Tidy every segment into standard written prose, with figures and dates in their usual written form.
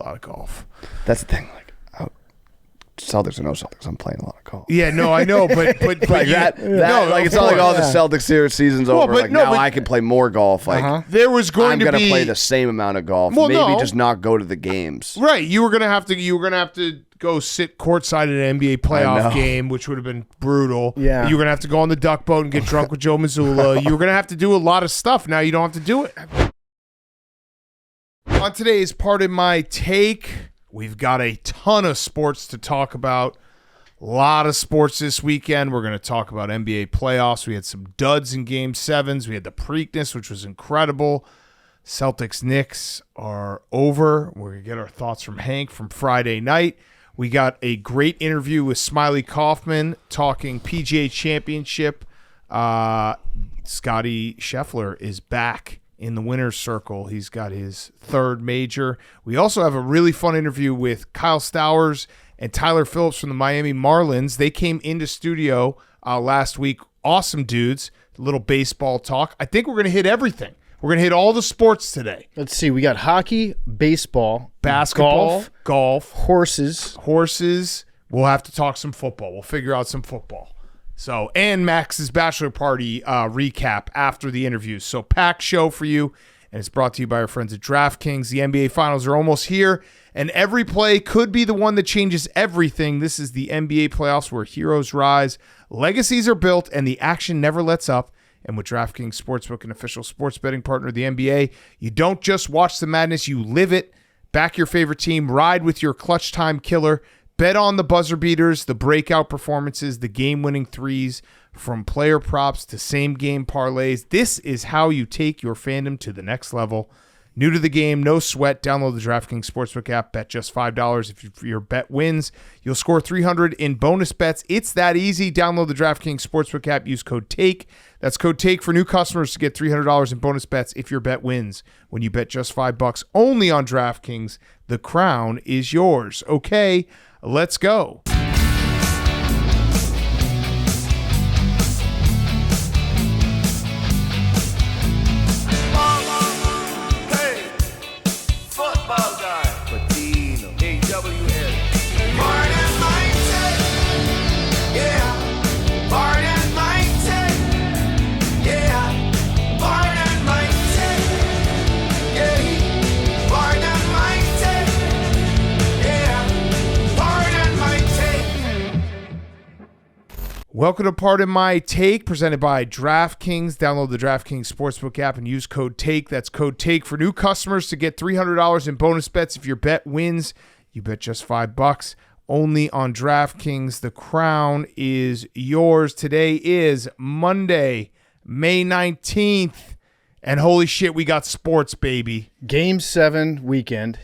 lot of golf. That's the thing. Like, Celtics or no Celtics, I'm playing a lot of golf. Yeah, no, I know, but like it's not like all the Celtics season's over. Like now I can play more golf. Like there was going I'm gonna play the same amount of golf. Well, maybe just not go to the games. Right, you were gonna have to go sit courtside at an NBA playoff game, which would have been brutal. Yeah, you were gonna have to go on the duck boat and get drunk with Joe Mazzulla. You were gonna have to do a lot of stuff. Now you don't have to do it. On today's Pardon My Take, we've got a ton of sports to talk about. A lot of sports this weekend. We're going to talk about NBA playoffs. We had some duds in Game 7s. We had the Preakness, which was incredible. Celtics Knicks are over. We're going to get our thoughts from Hank from Friday night. We got a great interview with Smylie Kaufman talking PGA Championship. Scottie Scheffler is back in the winner's circle. He's got his third major. We also have a really fun interview with Kyle Stowers and Tyler Phillips from the Miami Marlins. They came into studio last week. Awesome dudes. A little baseball talk. I think we're going to hit everything. We're going to hit all the sports today. Let's see. We got hockey, baseball, basketball, golf, horses. We'll have to talk some football. We'll figure out some football. So, and Max's bachelor party recap after the interviews. So, packed show for you, and it's brought to you by our friends at DraftKings. The NBA Finals are almost here, and every play could be the one that changes everything. This is the NBA playoffs where heroes rise, legacies are built, and the action never lets up. And with DraftKings Sportsbook, an official sports betting partner of the NBA, you don't just watch the madness, you live it. Back your favorite team, ride with your clutch time killer. Bet on the buzzer beaters, the breakout performances, the game-winning threes, from player props to same-game parlays. This is how you take your fandom to the next level. New to the game, no sweat. Download the DraftKings Sportsbook app. Bet just $5. If your bet wins, you'll score $300 in bonus bets. It's that easy. Download the DraftKings Sportsbook app. Use code TAKE. That's code TAKE for new customers to get $300 in bonus bets if your bet wins. When you bet just $5 only on DraftKings, the crown is yours. Okay, let's go. Welcome to Pardon My Take, presented by DraftKings. Download the DraftKings Sportsbook app and use code TAKE. That's code TAKE for new customers to get $300 in bonus bets. If your bet wins, you bet just $5 only on DraftKings. The crown is yours. Today is Monday, May 19th. And holy shit, we got sports, baby. Game 7 weekend.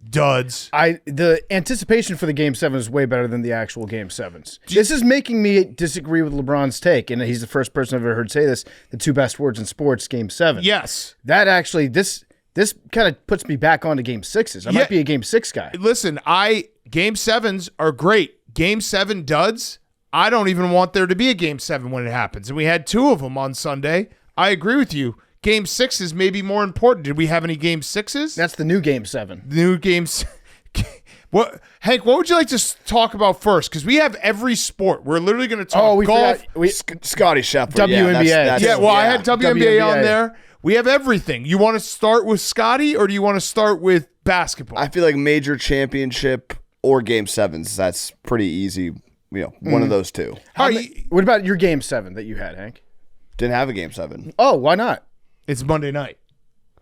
Duds. The anticipation for the Game 7 is way better than the actual Game 7s. This is making me disagree with LeBron's take, and he's the first person I've ever heard say this, the two best words in sports, Game 7. Yes. That actually, this kind of puts me back onto Game 6s. I might be a Game 6 guy. Listen, Game 7s are great. Game 7 duds, I don't even want there to be a Game 7 when it happens. And we had two of them on Sunday. I agree with you. Game 6 is maybe more important. Did we have any Game 6s? That's the new Game 7. New games. What, Hank, what would you like to talk about first? Because we have every sport. We're literally going to talk golf. Scottie Scheffler. WNBA. I had WNBA on there. We have everything. You want to start with Scottie, or do you want to start with basketball? I feel like major championship or Game 7s. That's pretty easy. One of those two. What about your Game 7 that you had, Hank? Didn't have a Game 7. Oh, why not? It's Monday night.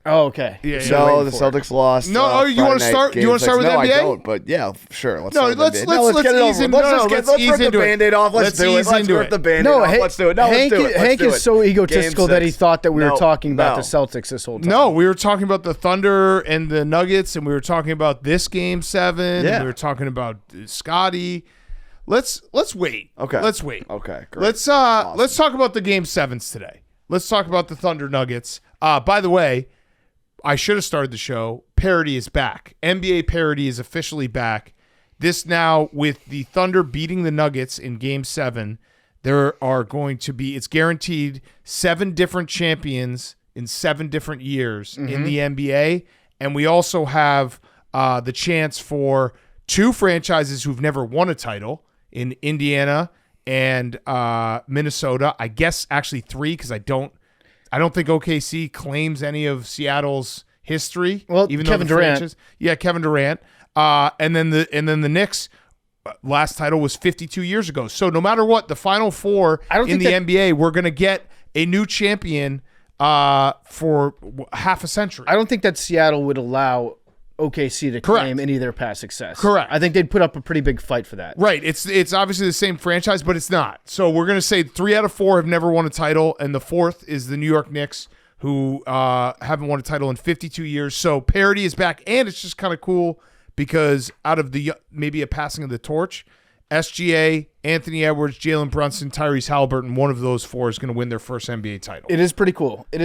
Oh, okay. Yeah, so the Celtics lost. No, you want to start? Do you want to start with NBA? I don't. But yeah, sure. Let's get it over. Let's rip the Band-Aid off. Let's do it. Let's rip the Band-Aid off. Let's do it. Hank is so egotistical that he thought that we were talking about the Celtics this whole time. No, we were talking about the Thunder and the Nuggets, and we were talking about this Game 7. Yeah. And we were talking about Scottie. Let's wait. Okay. Let's wait. Okay. Great. Let's talk about the Game 7s today. Let's talk about the Thunder Nuggets. By the way, I should have started the show. Parity is back. NBA parity is officially back. This now with the Thunder beating the Nuggets in Game 7, there are going to be, it's guaranteed 7 different champions in 7 different years in the NBA. And we also have the chance for two franchises who've never won a title in Indiana and Minnesota. I guess actually three, because I don't think OKC claims any of Seattle's history. Well, even Kevin though the Durant. franchise, Kevin Durant. And then the Knicks last title was 52 years ago. So no matter what, the Final Four in the NBA, we're going to get a new champion for half a century. I don't think that Seattle would allow OKC to claim any of their past success. Correct. I think they'd put up a pretty big fight for that. Right. It's obviously the same franchise, but it's not. So we're going to say 3 out of 4 have never won a title, and the fourth is the New York Knicks, who haven't won a title in 52 years. So parity is back, and it's just kind of cool because out of the maybe a passing of the torch, SGA, Anthony Edwards, Jalen Brunson, Tyrese Halliburton, one of those 4 is going to win their first NBA title. It is pretty cool. And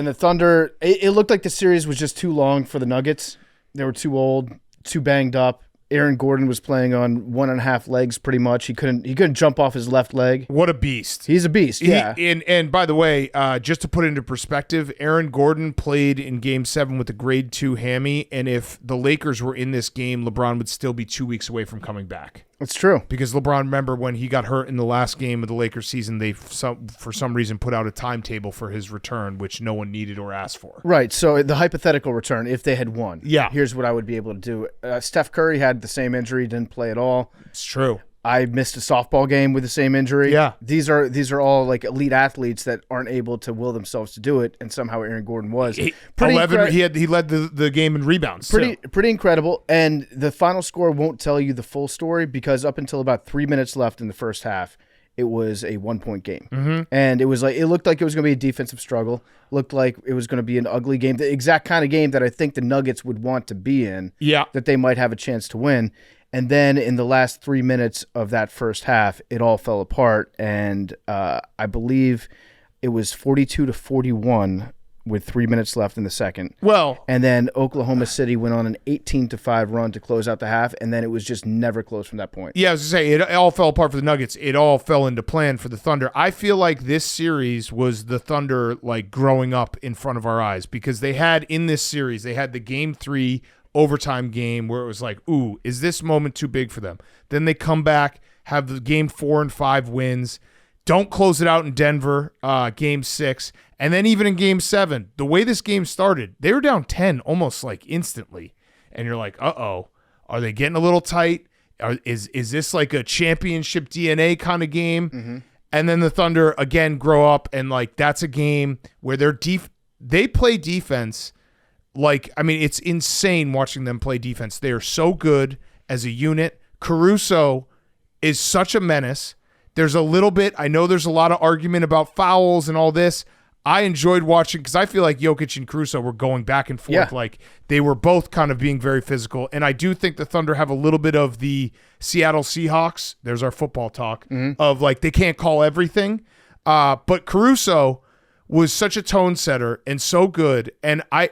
the Thunder, it looked like the series was just too long for the Nuggets. They were too old, too banged up. Aaron Gordon was playing on 1.5 legs pretty much. He couldn't jump off his left leg. What a beast. He's a beast, yeah. And by the way, just to put it into perspective, Aaron Gordon played in Game 7 with a grade 2 hammy, and if the Lakers were in this game, LeBron would still be 2 weeks away from coming back. It's true. Because LeBron, remember when he got hurt in the last game of the Lakers season, they for some reason put out a timetable for his return, which no one needed or asked for. Right. So the hypothetical return, if they had won, yeah, here's what I would be able to do. Steph Curry had the same injury, didn't play at all. It's true. I missed a softball game with the same injury. Yeah. These are all like elite athletes that aren't able to will themselves to do it, and somehow Aaron Gordon was. He led the game in rebounds. Pretty incredible. And the final score won't tell you the full story because up until about 3 minutes left in the first half, it was a 1-point game. Mm-hmm. And it looked like it was going to be a defensive struggle. Looked like it was going to be an ugly game, the exact kind of game that I think the Nuggets would want to be in. Yeah. That they might have a chance to win. And then in the last 3 minutes of that first half, it all fell apart. And I believe it was 42-41 with 3 minutes left in the second. Well, and then Oklahoma City went on an 18-5 run to close out the half, and then it was just never close from that point. Yeah, I was going to say, it all fell apart for the Nuggets. It all fell into plan for the Thunder. I feel like this series was the Thunder like growing up in front of our eyes because they had in this series, they had the Game 3 overtime game where it was like, ooh, is this moment too big for them? Then they come back, have the Game 4 and 5 wins, don't close it out in Denver, Game 6, and then even in Game 7, the way this game started, they were down 10 almost like instantly, and you're like, uh-oh, are they getting a little tight? Is this like a championship DNA kind of game? Mm-hmm. And then the Thunder again grow up, and like that's a game where they play defense. Like, I mean, it's insane watching them play defense. They are so good as a unit. Caruso is such a menace. There's a little bit, I know there's a lot of argument about fouls and all this. I enjoyed watching because I feel like Jokic and Caruso were going back and forth. Yeah. Like they were both kind of being very physical. And I do think the Thunder have a little bit of the Seattle Seahawks. There's our football talk of like they can't call everything. But Caruso was such a tone setter and so good. And I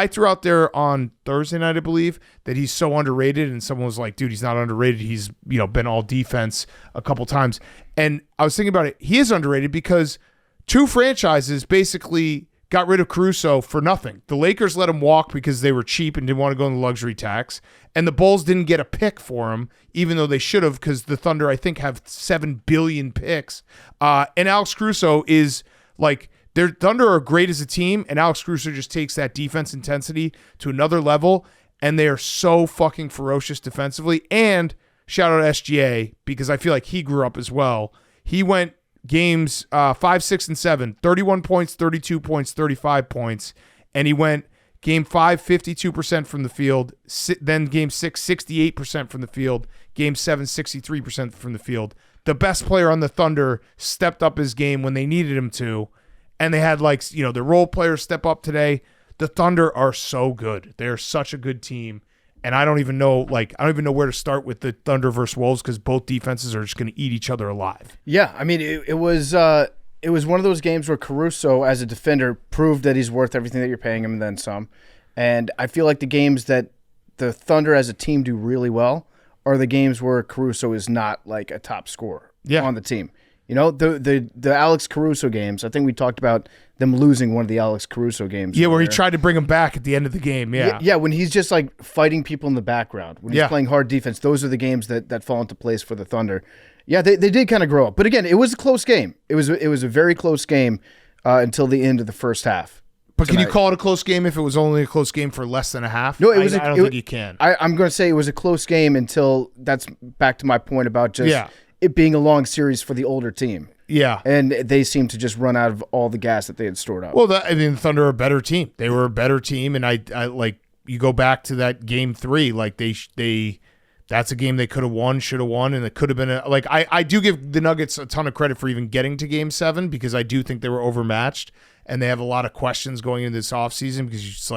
threw out there on Thursday night, I believe, that he's so underrated, and someone was like, dude, he's not underrated. He's, been all defense a couple times. And I was thinking about it. He is underrated because two franchises basically got rid of Caruso for nothing. The Lakers let him walk because they were cheap and didn't want to go in the luxury tax. And the Bulls didn't get a pick for him, even though they should have, because the Thunder, I think, have 7 billion picks. And Alex Caruso is like, their Thunder are great as a team, and Alex Caruso just takes that defense intensity to another level, and they are so fucking ferocious defensively. And shout out to SGA, because I feel like he grew up as well. He went games 5, 6, and 7, 31 points, 32 points, 35 points, and he went game 5, 52% from the field, then game 6, 68% from the field, game 7, 63% from the field. The best player on the Thunder stepped up his game when they needed him to. And they had their role players step up today. The Thunder are so good. They're such a good team. And I don't even know where to start with the Thunder versus Wolves because both defenses are just going to eat each other alive. Yeah, I mean, it was one of those games where Caruso, as a defender, proved that he's worth everything that you're paying him and then some. And I feel like the games that the Thunder as a team do really well are the games where Caruso is not like a top scorer on the team. The Alex Caruso games. I think we talked about them losing one of the Alex Caruso games. Yeah, where he tried to bring him back at the end of the game. Yeah. Yeah, when he's just like fighting people in the background, when he's Yeah. playing hard defense, those are the games that fall into place for the Thunder. Yeah, they did kind of grow up. But again, it was a close game. It was a very close game until the end of the first half. But can you call it a close game if it was only a close game for less than a half? No, it was. I don't think you can. I'm going to say it was a close game until that's back to my point about just Yeah. it being a long series for the older team. Yeah. And they seemed to just run out of all the gas that they had stored up. Well, the Thunder are a better team. They were a better team, and I like you go back to that game 3, like they that's a game they could have won, should have won, and it could have been I do give the Nuggets a ton of credit for even getting to game 7 because I do think they were overmatched, and they have a lot of questions going into this offseason because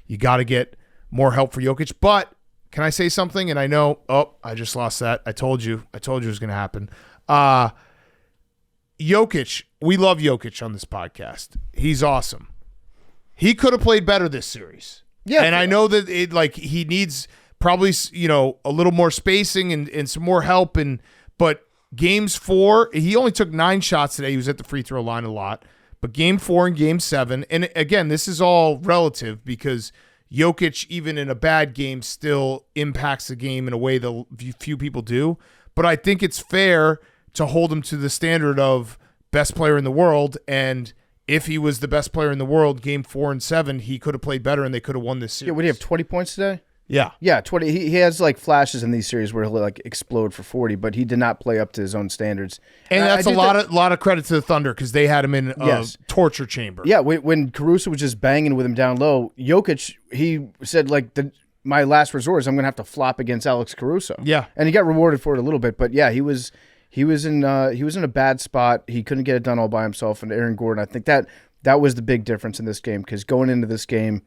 you got to get more help for Jokic. But can I say something? And I know, I just lost that. I told you it was going to happen. Jokic, we love Jokic on this podcast. He's awesome. He could have played better this series. Yeah. And I know that he needs probably, a little more spacing and some more help. But games 4, he only took 9 shots today. He was at the free throw line a lot. But game 4 and game 7, and again, this is all relative because Jokic, even in a bad game, still impacts the game in a way that few people do. But I think it's fair to hold him to the standard of best player in the world. And if he was the best player in the world, game 4 and 7, he could have played better and they could have won this series. Yeah, would he have 20 points today? Yeah. Yeah, 20. He has like flashes in these series where he'll like explode for 40, but he did not play up to his own standards. And that's a lot of credit to the Thunder because they had him in a torture chamber. Yeah, when Caruso was just banging with him down low, Jokic, he said my last resort is I'm going to have to flop against Alex Caruso. Yeah. And he got rewarded for it a little bit, but yeah, he was in a bad spot. He couldn't get it done all by himself. And Aaron Gordon, I think that was the big difference in this game because going into this game,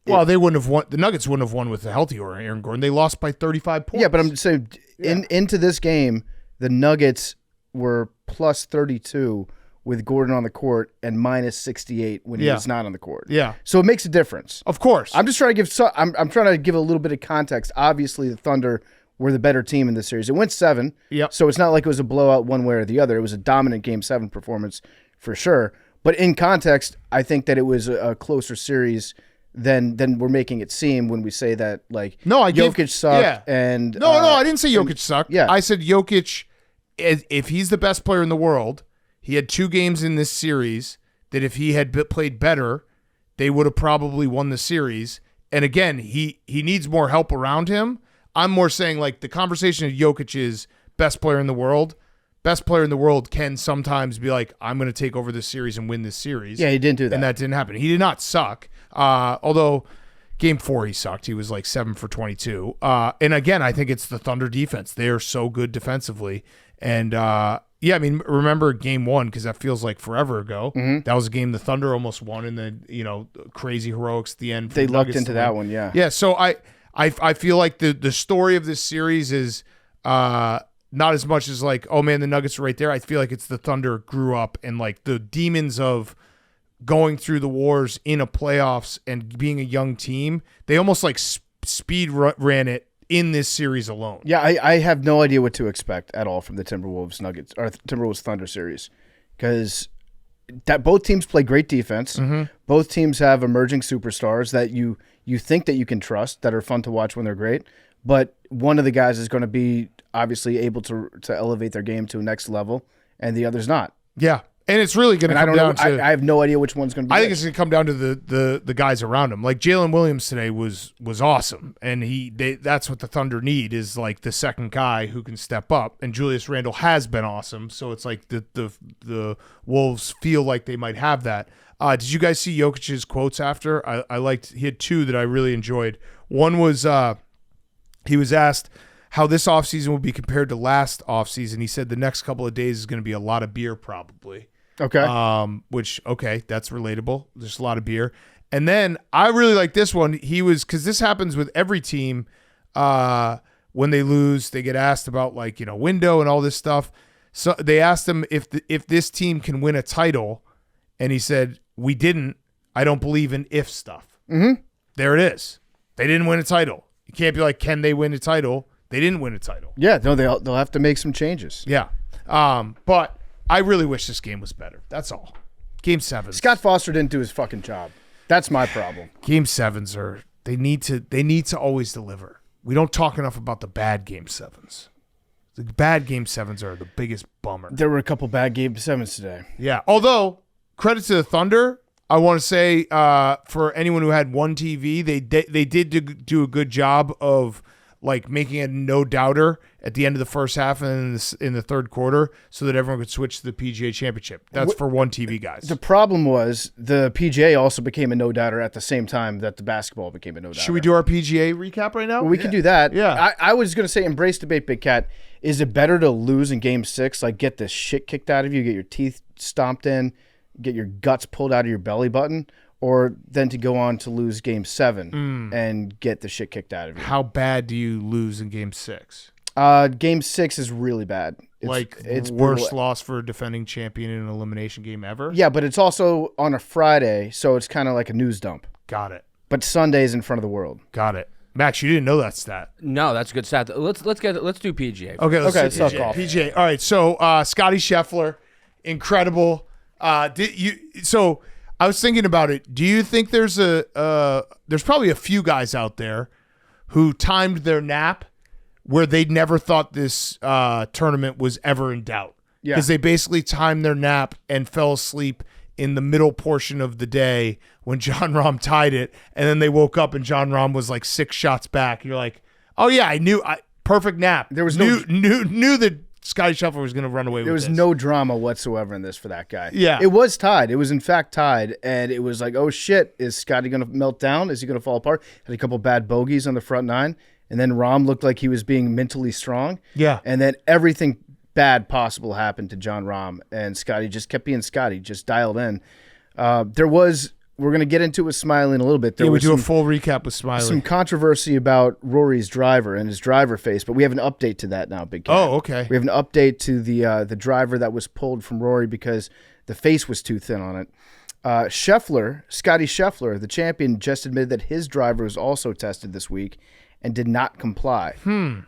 they wouldn't have won. The Nuggets wouldn't have won with a healthy Aaron Gordon. They lost by 35 points. Yeah, but I'm saying into this game, the Nuggets were plus 32 with Gordon on the court and minus 68 when he was not on the court. Yeah. So it makes a difference. Of course. I'm just trying to give I'm trying to give a little bit of context. Obviously, the Thunder were the better team in this series. It went 7. Yep. So it's not like it was a blowout one way or the other. It was a dominant Game 7 performance for sure. But in context, I think that it was a closer series than we're making it seem when we say that Jokic sucked and No, I didn't say Jokic sucked. Yeah. I said Jokic, if he's the best player in the world, he had 2 games in this series that if he had played better, they would have probably won the series. And again, he needs more help around him. I'm more saying the conversation of Jokic is best player in the world. Best player in the world can sometimes be like, I'm going to take over this series and win this series. Yeah, he didn't do that. And that didn't happen. He did not suck. Although game 4 he sucked. He was 7 for 22. And again, I think it's the Thunder defense. They are so good defensively. And remember game 1 because that feels like forever ago. Mm-hmm. That was a game the Thunder almost won in the crazy heroics at the end. They lucked into that one, yeah. Yeah, so I feel like the story of this series is not as much as oh man, the Nuggets are right there. I feel like it's the Thunder grew up and the demons of going through the wars in a playoffs and being a young team. They almost speed ran it in this series alone. Yeah, I have no idea what to expect at all from the Timberwolves Thunder series because that both teams play great defense. Mm-hmm. Both teams have emerging superstars that you think that you can trust that are fun to watch when they're great. But one of the guys is going to be obviously able to elevate their game to a next level, and the other's not. Yeah, and it's really going to come down to. I have no idea which one's going to be. I think it's going to come down to the guys around him. Jalen Williams today was awesome, and that's what the Thunder need is the second guy who can step up. And Julius Randle has been awesome, so it's the Wolves feel like they might have that. Did you guys see Jokic's quotes after? I liked. He had 2 that I really enjoyed. One was. He was asked how this offseason would be compared to last offseason. He said the next couple of days is going to be a lot of beer probably. Okay. That's relatable. There's a lot of beer. And then I really like this one. Because this happens with every team when they lose, they get asked about window and all this stuff. So they asked him if this team can win a title. And he said, we didn't. I don't believe in if stuff. Mm-hmm. There it is. They didn't win a title. You can't be can they win a title? They didn't win a title. Yeah, no, they'll have to make some changes. Yeah. But I really wish this game was better. That's all. Game 7. Scott Foster didn't do his fucking job. That's my problem. Game 7s they need to always deliver. We don't talk enough about the bad Game 7s. The bad Game 7s are the biggest bummer. There were a couple bad Game 7s today. Yeah. Although, credit to the Thunder, I want to say for anyone who had one TV, they did do a good job of like making a no-doubter at the end of the first half and in the third quarter so that everyone could switch to the PGA Championship. That's for one TV, guys. The problem was the PGA also became a no-doubter at the same time that the basketball became a no-doubter. Should we do our PGA recap right now? Well, we can do that. Yeah. I was going to say embrace debate, Big Cat. Is it better to lose in Game 6, like get the shit kicked out of you, get your teeth stomped in, get your guts pulled out of your belly button, or then to go on to lose Game 7 and get the shit kicked out of you? How bad do you lose in Game 6? Game 6 is really bad. It's worst brutal. Loss for a defending champion in an elimination game ever? Yeah, but it's also on a Friday, so it's kind of like a news dump. Got it. But Sunday's in front of the world. Got it. Max, you didn't know that stat. No, that's a good stat. Let's do PGA. Okay, let's talk golf. PGA. All right, so Scottie Scheffler, incredible. So I was thinking about it. Do you think there's probably a few guys out there who timed their nap where they never thought this tournament was ever in doubt? Yeah. Because they basically timed their nap and fell asleep in the middle portion of the day when Jon Rahm tied it, and then they woke up and Jon Rahm was like 6 shots back. You're like, oh yeah, I knew. Perfect nap. There was knew that Scottie Scheffler was going to run away with this. There was no drama whatsoever in this for that guy. Yeah. It was tied. It was, in fact, tied. And it was like, oh, shit, is Scottie going to melt down? Is he going to fall apart? Had a couple bad bogeys on the front 9. And then Rahm looked like he was being mentally strong. Yeah. And then everything bad possible happened to Jon Rahm. And Scottie just kept being Scottie, just dialed in. We're going to get into it with Smylie in a little bit. We do a full recap with Smylie. Some controversy about Rory's driver and his driver face, but we have an update to that now, Big Cat. Oh, okay. We have an update to the driver that was pulled from Rory because the face was too thin on it. Scottie Scheffler, the champion, just admitted that his driver was also tested this week and did not comply,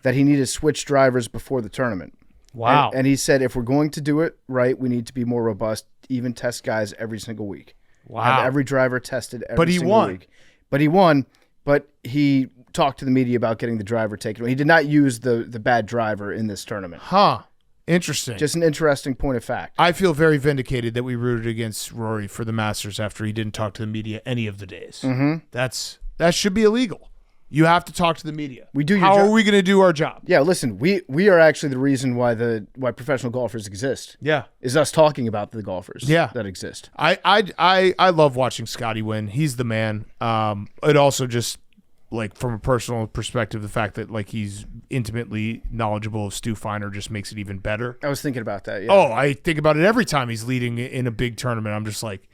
that he needed to switch drivers before the tournament. Wow. And he said, if we're going to do it right, we need to be more robust, even test guys every single week. Wow. Have every driver tested every single week. But he won, but he talked to the media about getting the driver taken away. He did not use the bad driver in this tournament. Huh. Interesting. Just an interesting point of fact. I feel very vindicated that we rooted against Rory for the Masters after he didn't talk to the media any of the days. Mm-hmm. That should be illegal. You have to talk to the media. We do. How are we going to do our job? Yeah, listen, we are actually the reason why professional golfers exist. Yeah, is us talking about the golfers. Yeah. That exist. I love watching Scottie win. He's the man. It also just like from a personal perspective, the fact that like he's intimately knowledgeable of Stu Feiner just makes it even better. I was thinking about that. Yeah. Oh, I think about it every time he's leading in a big tournament. I'm just like,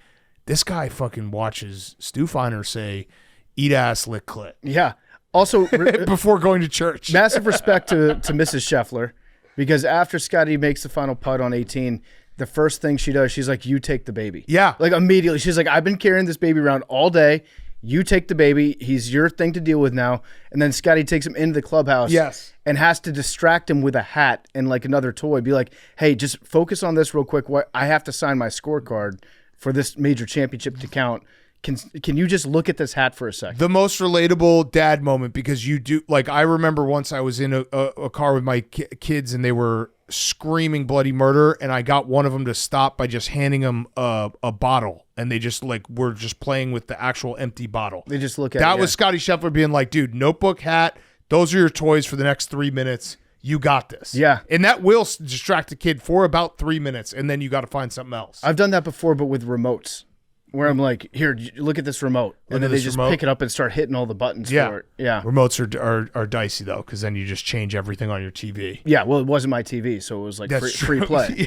this guy fucking watches Stu Feiner say, "Eat ass, lick clit." Yeah. Also, before going to church. Massive respect to Mrs. Scheffler, because after Scottie makes the final putt on 18, the first thing she does, she's like, "You take the baby." Yeah. Like immediately, she's like, "I've been carrying this baby around all day. You take the baby. He's your thing to deal with now." And then Scottie takes him into the clubhouse. Yes. And has to distract him with a hat and like another toy. Be like, "Hey, just focus on this real quick. I have to sign my scorecard for this major championship to count. Can you just look at this hat for a second?" The most relatable dad moment, because you do, like, I remember once I was in a car with my kids and they were screaming bloody murder, and I got one of them to stop by just handing them a bottle, and they just like were just playing with the actual empty bottle. They just look at that it, was Scottie Scheffler being like, "Dude, notebook, hat, those are your toys for the next 3 minutes. You got this." Yeah. And that will distract a kid for about 3 minutes, and then you got to find something else. I've done that before, but with remotes, where I'm like, "Here, look at this remote," and then they just pick it up and start hitting all the buttons for it. Yeah. Remotes are dicey though, because then you just change everything on your TV. Yeah. Well, it wasn't my TV, so it was like free play.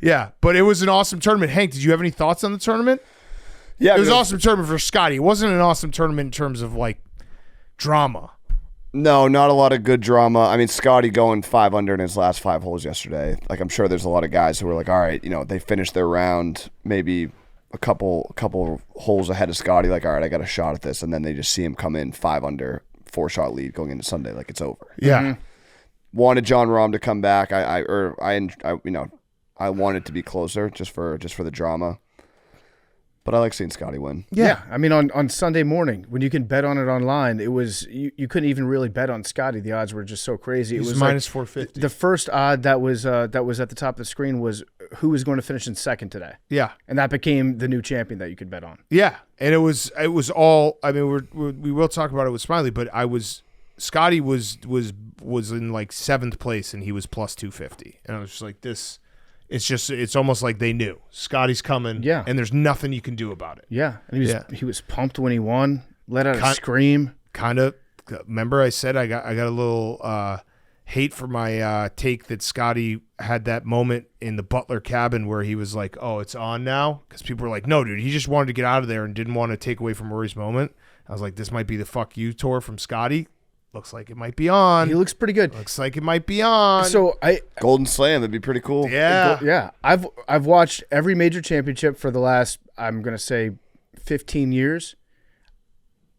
Yeah. But it was an awesome tournament. Hank, did you have any thoughts on the tournament? Yeah, it was an awesome tournament for Scottie. It wasn't an awesome tournament in terms of like drama. No, not a lot of good drama. I mean, Scottie going 5 under in his last 5 holes yesterday. Like, I'm sure there's a lot of guys who were like, all right, they finished their round maybe a couple holes ahead of Scottie, like, all right, I got a shot at this, and then they just see him come in 5 under, 4-shot lead going into Sunday, like it's over. Yeah. Mm-hmm. wanted John Rahm to come back. I want it to be closer just for the drama. But I like seeing Scottie win. Yeah. I mean, on Sunday morning, when you can bet on it online, it was you couldn't even really bet on Scottie. The odds were just so crazy. It was minus 450. The first odd that was at the top of the screen was who was going to finish in second today. Yeah. And that became the new champion that you could bet on. Yeah. And it was all, I mean, we will talk about it with Smylie, but Scottie was in like 7th place and he was plus 250. And I was just like, it's almost like they knew Scottie's coming. Yeah. And there's nothing you can do about it. Yeah. And he was pumped when he won, let out a scream. Kind of, remember I said I got a little hate for my take that Scottie had that moment in the Butler cabin where he was like, oh, it's on now? Because people were like, no, dude, he just wanted to get out of there and didn't want to take away from Rory's moment. I was like, this might be the fuck you tour from Scottie. Looks like it might be on. He looks pretty good. Looks like it might be on. So Golden Slam, that'd be pretty cool. Yeah. Yeah. I've watched every major championship for the last, I'm going to say, 15 years.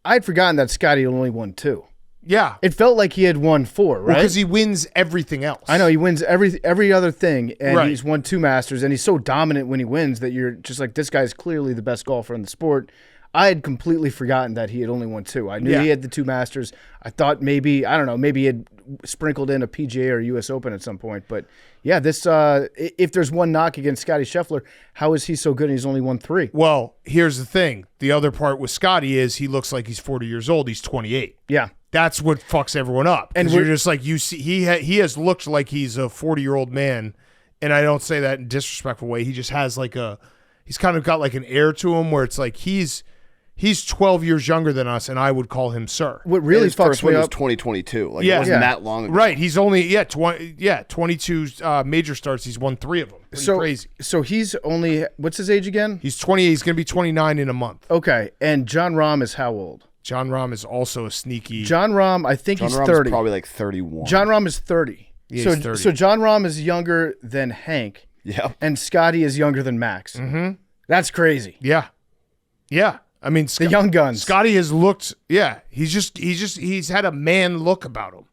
I'd forgotten that Scottie only won 2. Yeah. It felt like he had won 4, right? Because he wins everything else. I know he wins every other thing, and Right. he's won 2 Masters, and he's so dominant when he wins that you're just like, this guy's clearly the best golfer in the sport. I had completely forgotten that he had only won 2. I knew he had the 2 Masters. I thought maybe he had sprinkled in a PGA or US Open at some point. But yeah, this if there's one knock against Scottie Scheffler, how is he so good and he's only won 3? Well, here's the thing. The other part with Scottie is he looks like he's 40 years old. He's 28. Yeah. That's what fucks everyone up. And And you're just like, you see, he has looked like he's a 40-year-old man, and I don't say that in a disrespectful way. He just has he's kind of got like an air to him where it's like he's 12 years younger than us, and I would call him sir. What really His fucks first me one was up? 2022. Like, Yeah. it wasn't Yeah. that long ago. Right. He's only 22 major starts. He's won 3 of them. Pretty crazy. So he's only, what's his age again? He's 28. He's going to be 29 in a month. Okay, and John Rahm is how old? John Rahm is also a sneaky. John Rahm, I think John he's Rahm's 30. probably like 31. John Rahm is 30. Yeah, he's 30. So John Rahm is younger than Hank, Yeah. and Scottie is younger than Max. Mm-hmm. That's crazy. Yeah. Yeah. I mean, The young guns. Scottie has looked. Yeah. He's had a man look about him.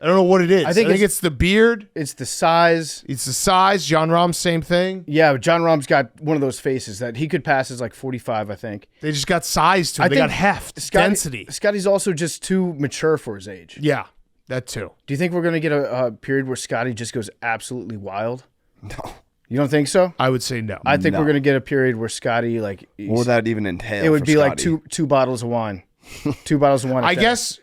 I don't know what it is. I think it's the beard. It's the size. It's the size. John Rahm, same thing. Yeah, John Rahm's got one of those faces that he could pass as like 45, I think. They just got size to him. They got heft, density. Scotty's also just too mature for his age. Yeah, that too. Do you think we're going to get a period where Scottie just goes absolutely wild? No. You don't think so? I would say no. I think we're going to get a period where Scottie, like, What would that even entail? it would for be like Scottie? two bottles of wine. 2 bottles of wine. I guess,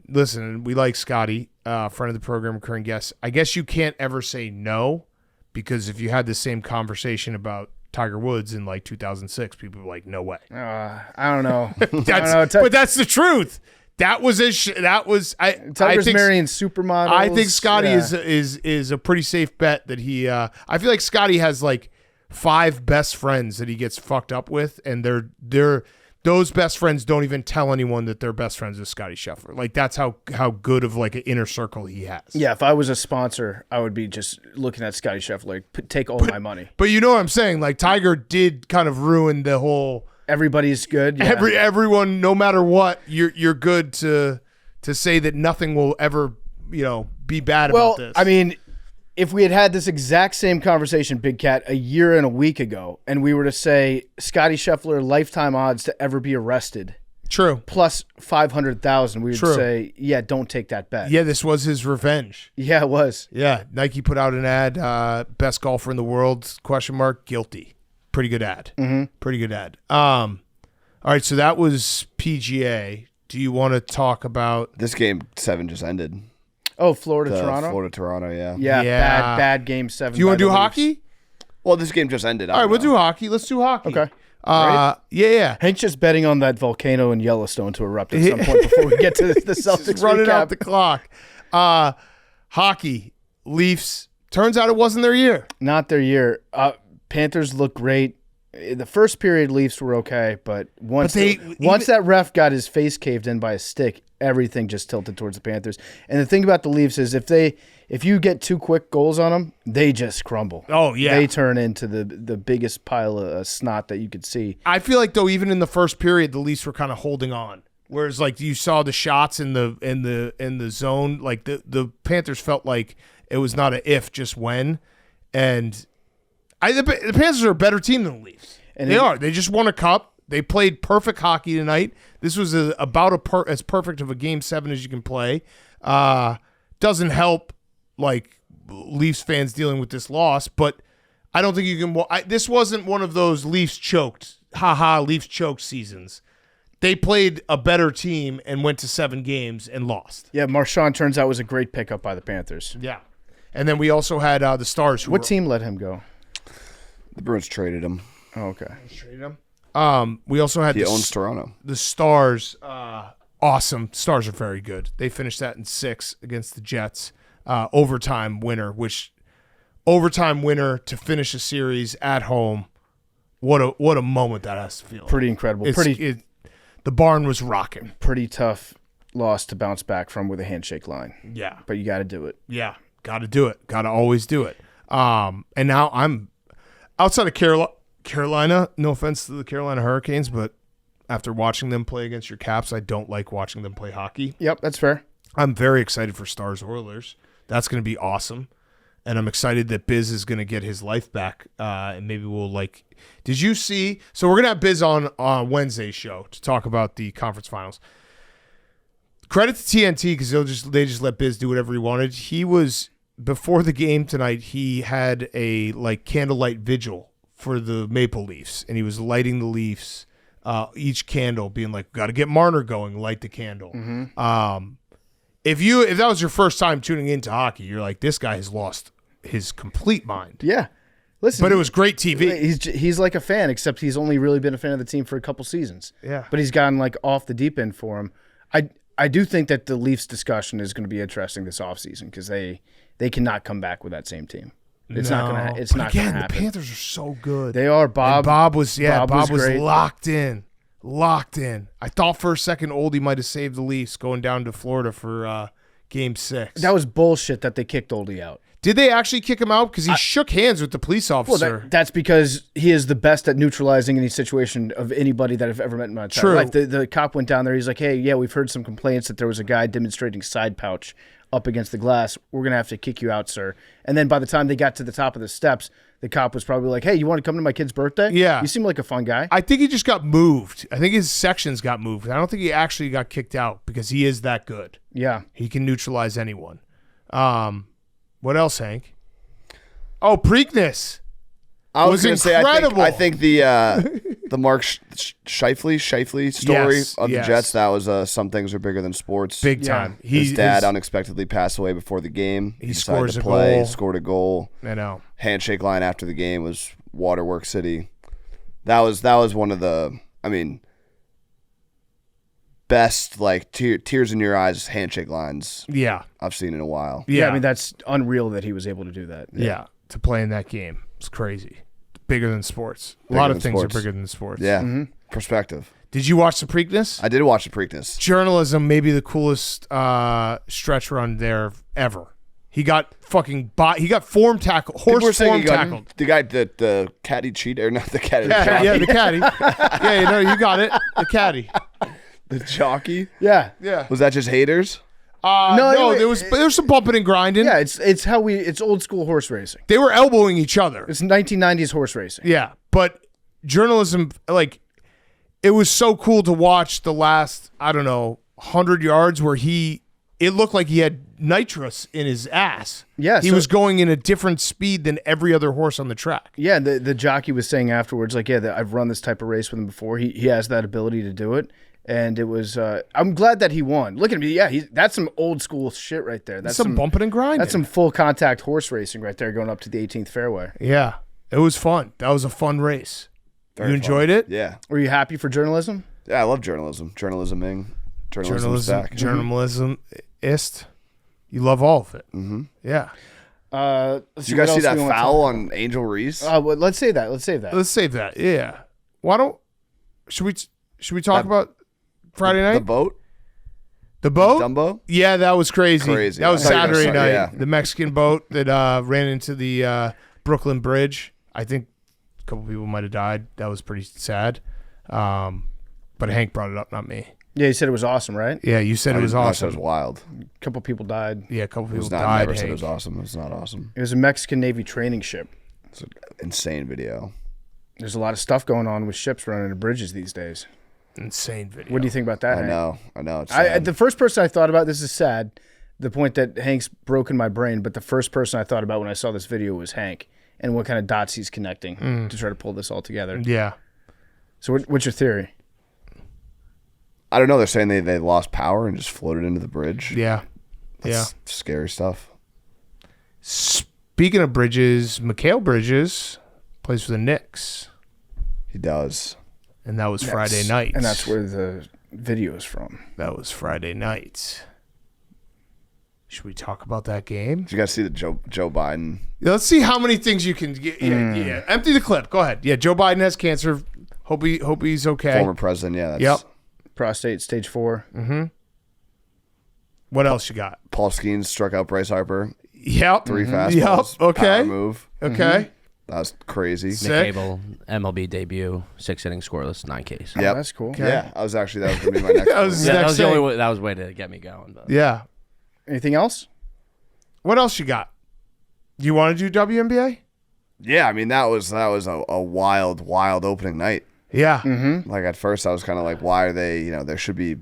listen, we like Scottie, friend of the program, recurring guest. I guess you can't ever say no, because if you had the same conversation about Tiger Woods in like 2006, people were like, no way. I don't know. But that's the truth. That was I Tiger's think marrying supermodels. I think Scottie Yeah. is a pretty safe bet that he. I feel like Scottie has like 5 best friends that he gets fucked up with, and those best friends don't even tell anyone that they're best friends with Scottie Scheffler. Like, that's how good of like an inner circle he has. Yeah, if I was a sponsor, I would be just looking at Scottie Scheffler, like, take all my money. But you know what I'm saying? Like, Tiger did kind of ruin the whole. Everybody's good. Yeah. Everyone, no matter what, you're good to say that nothing will ever be bad about this. I mean, if we had this exact same conversation, Big Cat, a year and a week ago, and we were to say Scottie Scheffler lifetime odds to ever be arrested true. plus 500,000, we would True. say, yeah, don't take that bet. Yeah, this was his revenge. Yeah, it was. Yeah, Nike put out an ad, best golfer in the world, ? Guilty. Pretty good ad. Mm-hmm. Pretty good ad. All right, so that was PGA. Do you want to talk about? This game 7 just ended. Oh, Florida-Toronto? Florida-Toronto, yeah. Yeah, bad game 7. Do you want to do by the hockey? Well, this game just ended. All right, we'll do hockey. Let's do hockey. Okay. Yeah. Hank's just betting on that volcano in Yellowstone to erupt at some point before we get to the Celtics Just running recap. out the clock. Hockey, Leafs. Turns out it wasn't their year. Not their year. Panthers look great. The first period, Leafs were okay, but once that ref got his face caved in by a stick, everything just tilted towards the Panthers. And the thing about the Leafs is if you get 2 quick goals on them, they just crumble. Oh, yeah. They turn into the biggest pile of snot that you could see. I feel like, though, even in the first period, the Leafs were kind of holding on. Whereas like you saw the shots in the zone, like the Panthers felt like it was not a if, just when. And the Panthers are a better team than the Leafs. And they are. They just won a cup. They played perfect hockey tonight. This was about as perfect of a Game 7 as you can play. Doesn't help like Leafs fans dealing with this loss, but I don't think you can. This wasn't one of those Leafs choked, Leafs choked seasons. They played a better team and went to 7 games and lost. Yeah, Marchand turns out was a great pickup by the Panthers. Yeah. And then we also had the Stars. What team let him go? The Bruins traded him. Oh, okay. Traded him. We also had He owns Toronto. The Stars. Awesome. Stars are very good. They finished that in 6 against the Jets. Overtime winner to finish a series at home. What a moment that has to feel. Pretty incredible. The barn was rocking. Pretty tough loss to bounce back from with a handshake line. Yeah. But you got to do it. Yeah. Got to do it. Got to always do it. And now I'm outside of Carolina. No offense to the Carolina Hurricanes, but after watching them play against your Caps, I don't like watching them play hockey. Yep, that's fair. I'm very excited for Stars Oilers. That's going to be awesome. And I'm excited that Biz is going to get his life back. And maybe we'll did you see? So we're going to have Biz on Wednesday's show to talk about the conference finals. Credit to TNT because they just let Biz do whatever he wanted. He was, before the game tonight, he had a candlelight vigil for the Maple Leafs. And he was lighting the Leafs, each candle being like, got to get Marner going, light the candle. Mm-hmm. If that was your first time tuning into hockey, you're like, this guy has lost his complete mind. Yeah. Listen, but it was great TV. He's like a fan, except he's only really been a fan of the team for a couple seasons. Yeah. But he's gotten off the deep end for him. I do think that the Leafs discussion is going to be interesting this offseason because they cannot come back with that same team. It's not going to happen. The Panthers are so good. They are. Bob was great. locked in. I thought for a second Oldie might have saved the Leafs going down to Florida for Game 6. That was bullshit that they kicked Oldie out. Did they actually kick him out? Because he shook hands with the police officer. Well, that's because he is the best at neutralizing any situation of anybody that I've ever met in my entire life. The cop went down there. He's like, hey, yeah, we've heard some complaints that there was a guy demonstrating side pouch up against the glass. We're going to have to kick you out, sir. And then by the time they got to the top of the steps, the cop was probably like, hey, you want to come to my kid's birthday? Yeah. You seem like a fun guy. I think he just got moved. I think his sections got moved. I don't think he actually got kicked out because he is that good. Yeah. He can neutralize anyone. What else, Hank? Oh, Preakness. I was going to say, incredible. I think the Mark Scheifele story of the Jets, that was some things are bigger than sports. Big time. His dad unexpectedly passed away before the game. He decided scores to a play, goal. Scored a goal. I know. Handshake line after the game was Waterworks City. That was one of the, best tears in your eyes handshake lines I've seen in a while. Yeah, that's unreal that he was able to do that. Yeah. To play in that game. It's crazy. Bigger than sports. A lot of things are bigger than sports. Yeah. Mm-hmm. Perspective. Did you watch the Preakness? I did watch the Preakness. Journalism, maybe the coolest stretch run there ever. He got he got form tackled. Horse form tackled. The guy that the caddy cheated, or not the caddy. Yeah, the caddy. Yeah, you got it. The caddy. The jockey. Yeah. Was that just haters? No, there was some bumping and grinding. Yeah, it's old school horse racing. They were elbowing each other. It's 1990s horse racing. Yeah, but journalism, it was so cool to watch the last 100 yards where it looked like he had nitrous in his ass. Yeah, he was going in a different speed than every other horse on the track. Yeah, the jockey was saying afterwards, I've run this type of race with him before. He has that ability to do it. And it was, I'm glad that he won. Look at me. Yeah, that's some old school shit right there. That's some bumping and grinding. That's some full contact horse racing right there going up to the 18th fairway. Yeah, it was fun. That was a fun race. You enjoyed it? Yeah. Were you happy for journalism? Yeah, I love journalism. Journalismist. You love all of it. Mm-hmm. Yeah. Did you guys see that foul on Angel Reese? Well, let's save that. Let's save that. Yeah. Should we talk about Friday night? The boat? The boat? Dumbo? Yeah, that was crazy. That was Saturday night. Yeah. The Mexican boat that ran into the Brooklyn Bridge. I think a couple people might have died. That was pretty sad. But Hank brought it up, not me. Yeah, you said it was awesome, right? Yeah, you said it was I said awesome. it was wild. A couple people died. Yeah, a couple It people was not. died. Never said it Hank. was awesome. It was not awesome. It was a Mexican Navy training ship. It's an insane video. There's a lot of stuff going on with ships running into bridges these days. Insane video. What do you think about that, Hank? I know. It's sad. The first person I thought about, this is sad, the point that Hank's broken my brain, but the first person I thought about when I saw this video was Hank and what kind of dots he's connecting to try to pull this all together. Yeah. So what's your theory? I don't know. They're saying they lost power and just floated into the bridge. Yeah. That's scary stuff. Speaking of Bridges, Mikal Bridges plays for the Knicks, He does. and that was Friday night. And that's where the video is from. That was Friday night. Should we talk about that game? Did you guys see the Joe Biden? Let's see how many things you can get. Yeah. Empty the clip. Go ahead. Yeah, Joe Biden has cancer. Hope he's okay. Former president. Yeah. That's, Yep. Prostate stage 4. What else you got? Paul Skeens struck out Bryce Harper. Yep. 3 fastballs. Yep. Okay. Power move. Okay. That was crazy. Sick. Nick Cable, MLB debut, 6 innings scoreless, 9 Ks. Yep. Oh, that's cool. Yeah. That was going to be my next That was- one. Yeah, that Next was the thing. only way, that was the way to get me going. But. Yeah. Anything else? What else you got? You want to do WNBA? Yeah. I mean, that was a wild opening night. Yeah. Like at first I was kind of like, why are they, there should be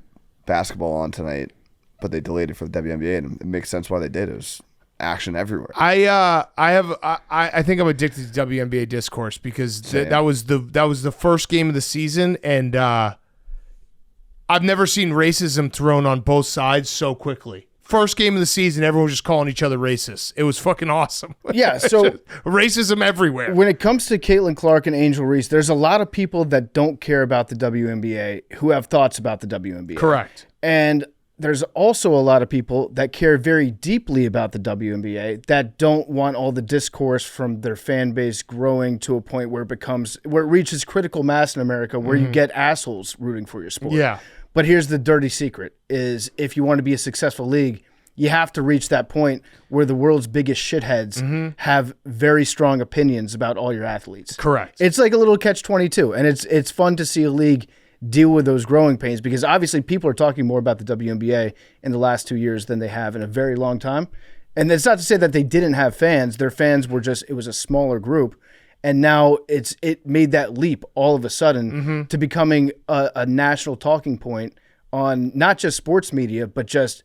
basketball on tonight, but they delayed it for the WNBA, and it makes sense why they did. It was action everywhere. I think I'm addicted to WNBA discourse because that was the first game of the season, and I've never seen racism thrown on both sides so quickly. First game of the season, everyone was just calling each other racist. It was fucking awesome. Yeah, so racism everywhere. when it comes to Caitlin Clark and Angel Reese, there's a lot of people that don't care about the WNBA who have thoughts about the WNBA. Correct. And there's also a lot of people that care very deeply about the WNBA that don't want all the discourse from their fan base growing to a point where it reaches critical mass in America where you get assholes rooting for your sport. Yeah. But here's the dirty secret is if you want to be a successful league, you have to reach that point where the world's biggest shitheads have very strong opinions about all your athletes. Correct. It's like a little catch-22, and it's fun to see a league deal with those growing pains because obviously people are talking more about the WNBA in the last 2 years than they have in a very long time. And that's not to say that they didn't have fans. Their fans were it was a smaller group. And now it made that leap all of a sudden to becoming a national talking point on not just sports media, but just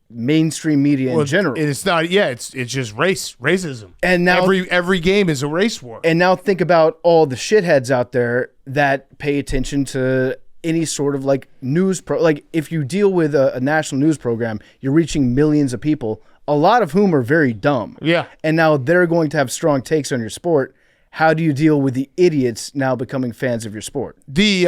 mainstream media in general. It's not. Yeah, it's just racism. And now every game is a race war. And now think about all the shitheads out there that pay attention to any sort of like news like if you deal with a national news program, you're reaching millions of people, a lot of whom are very dumb. Yeah. And now they're going to have strong takes on your sport. How do you deal with the idiots now becoming fans of your sport? The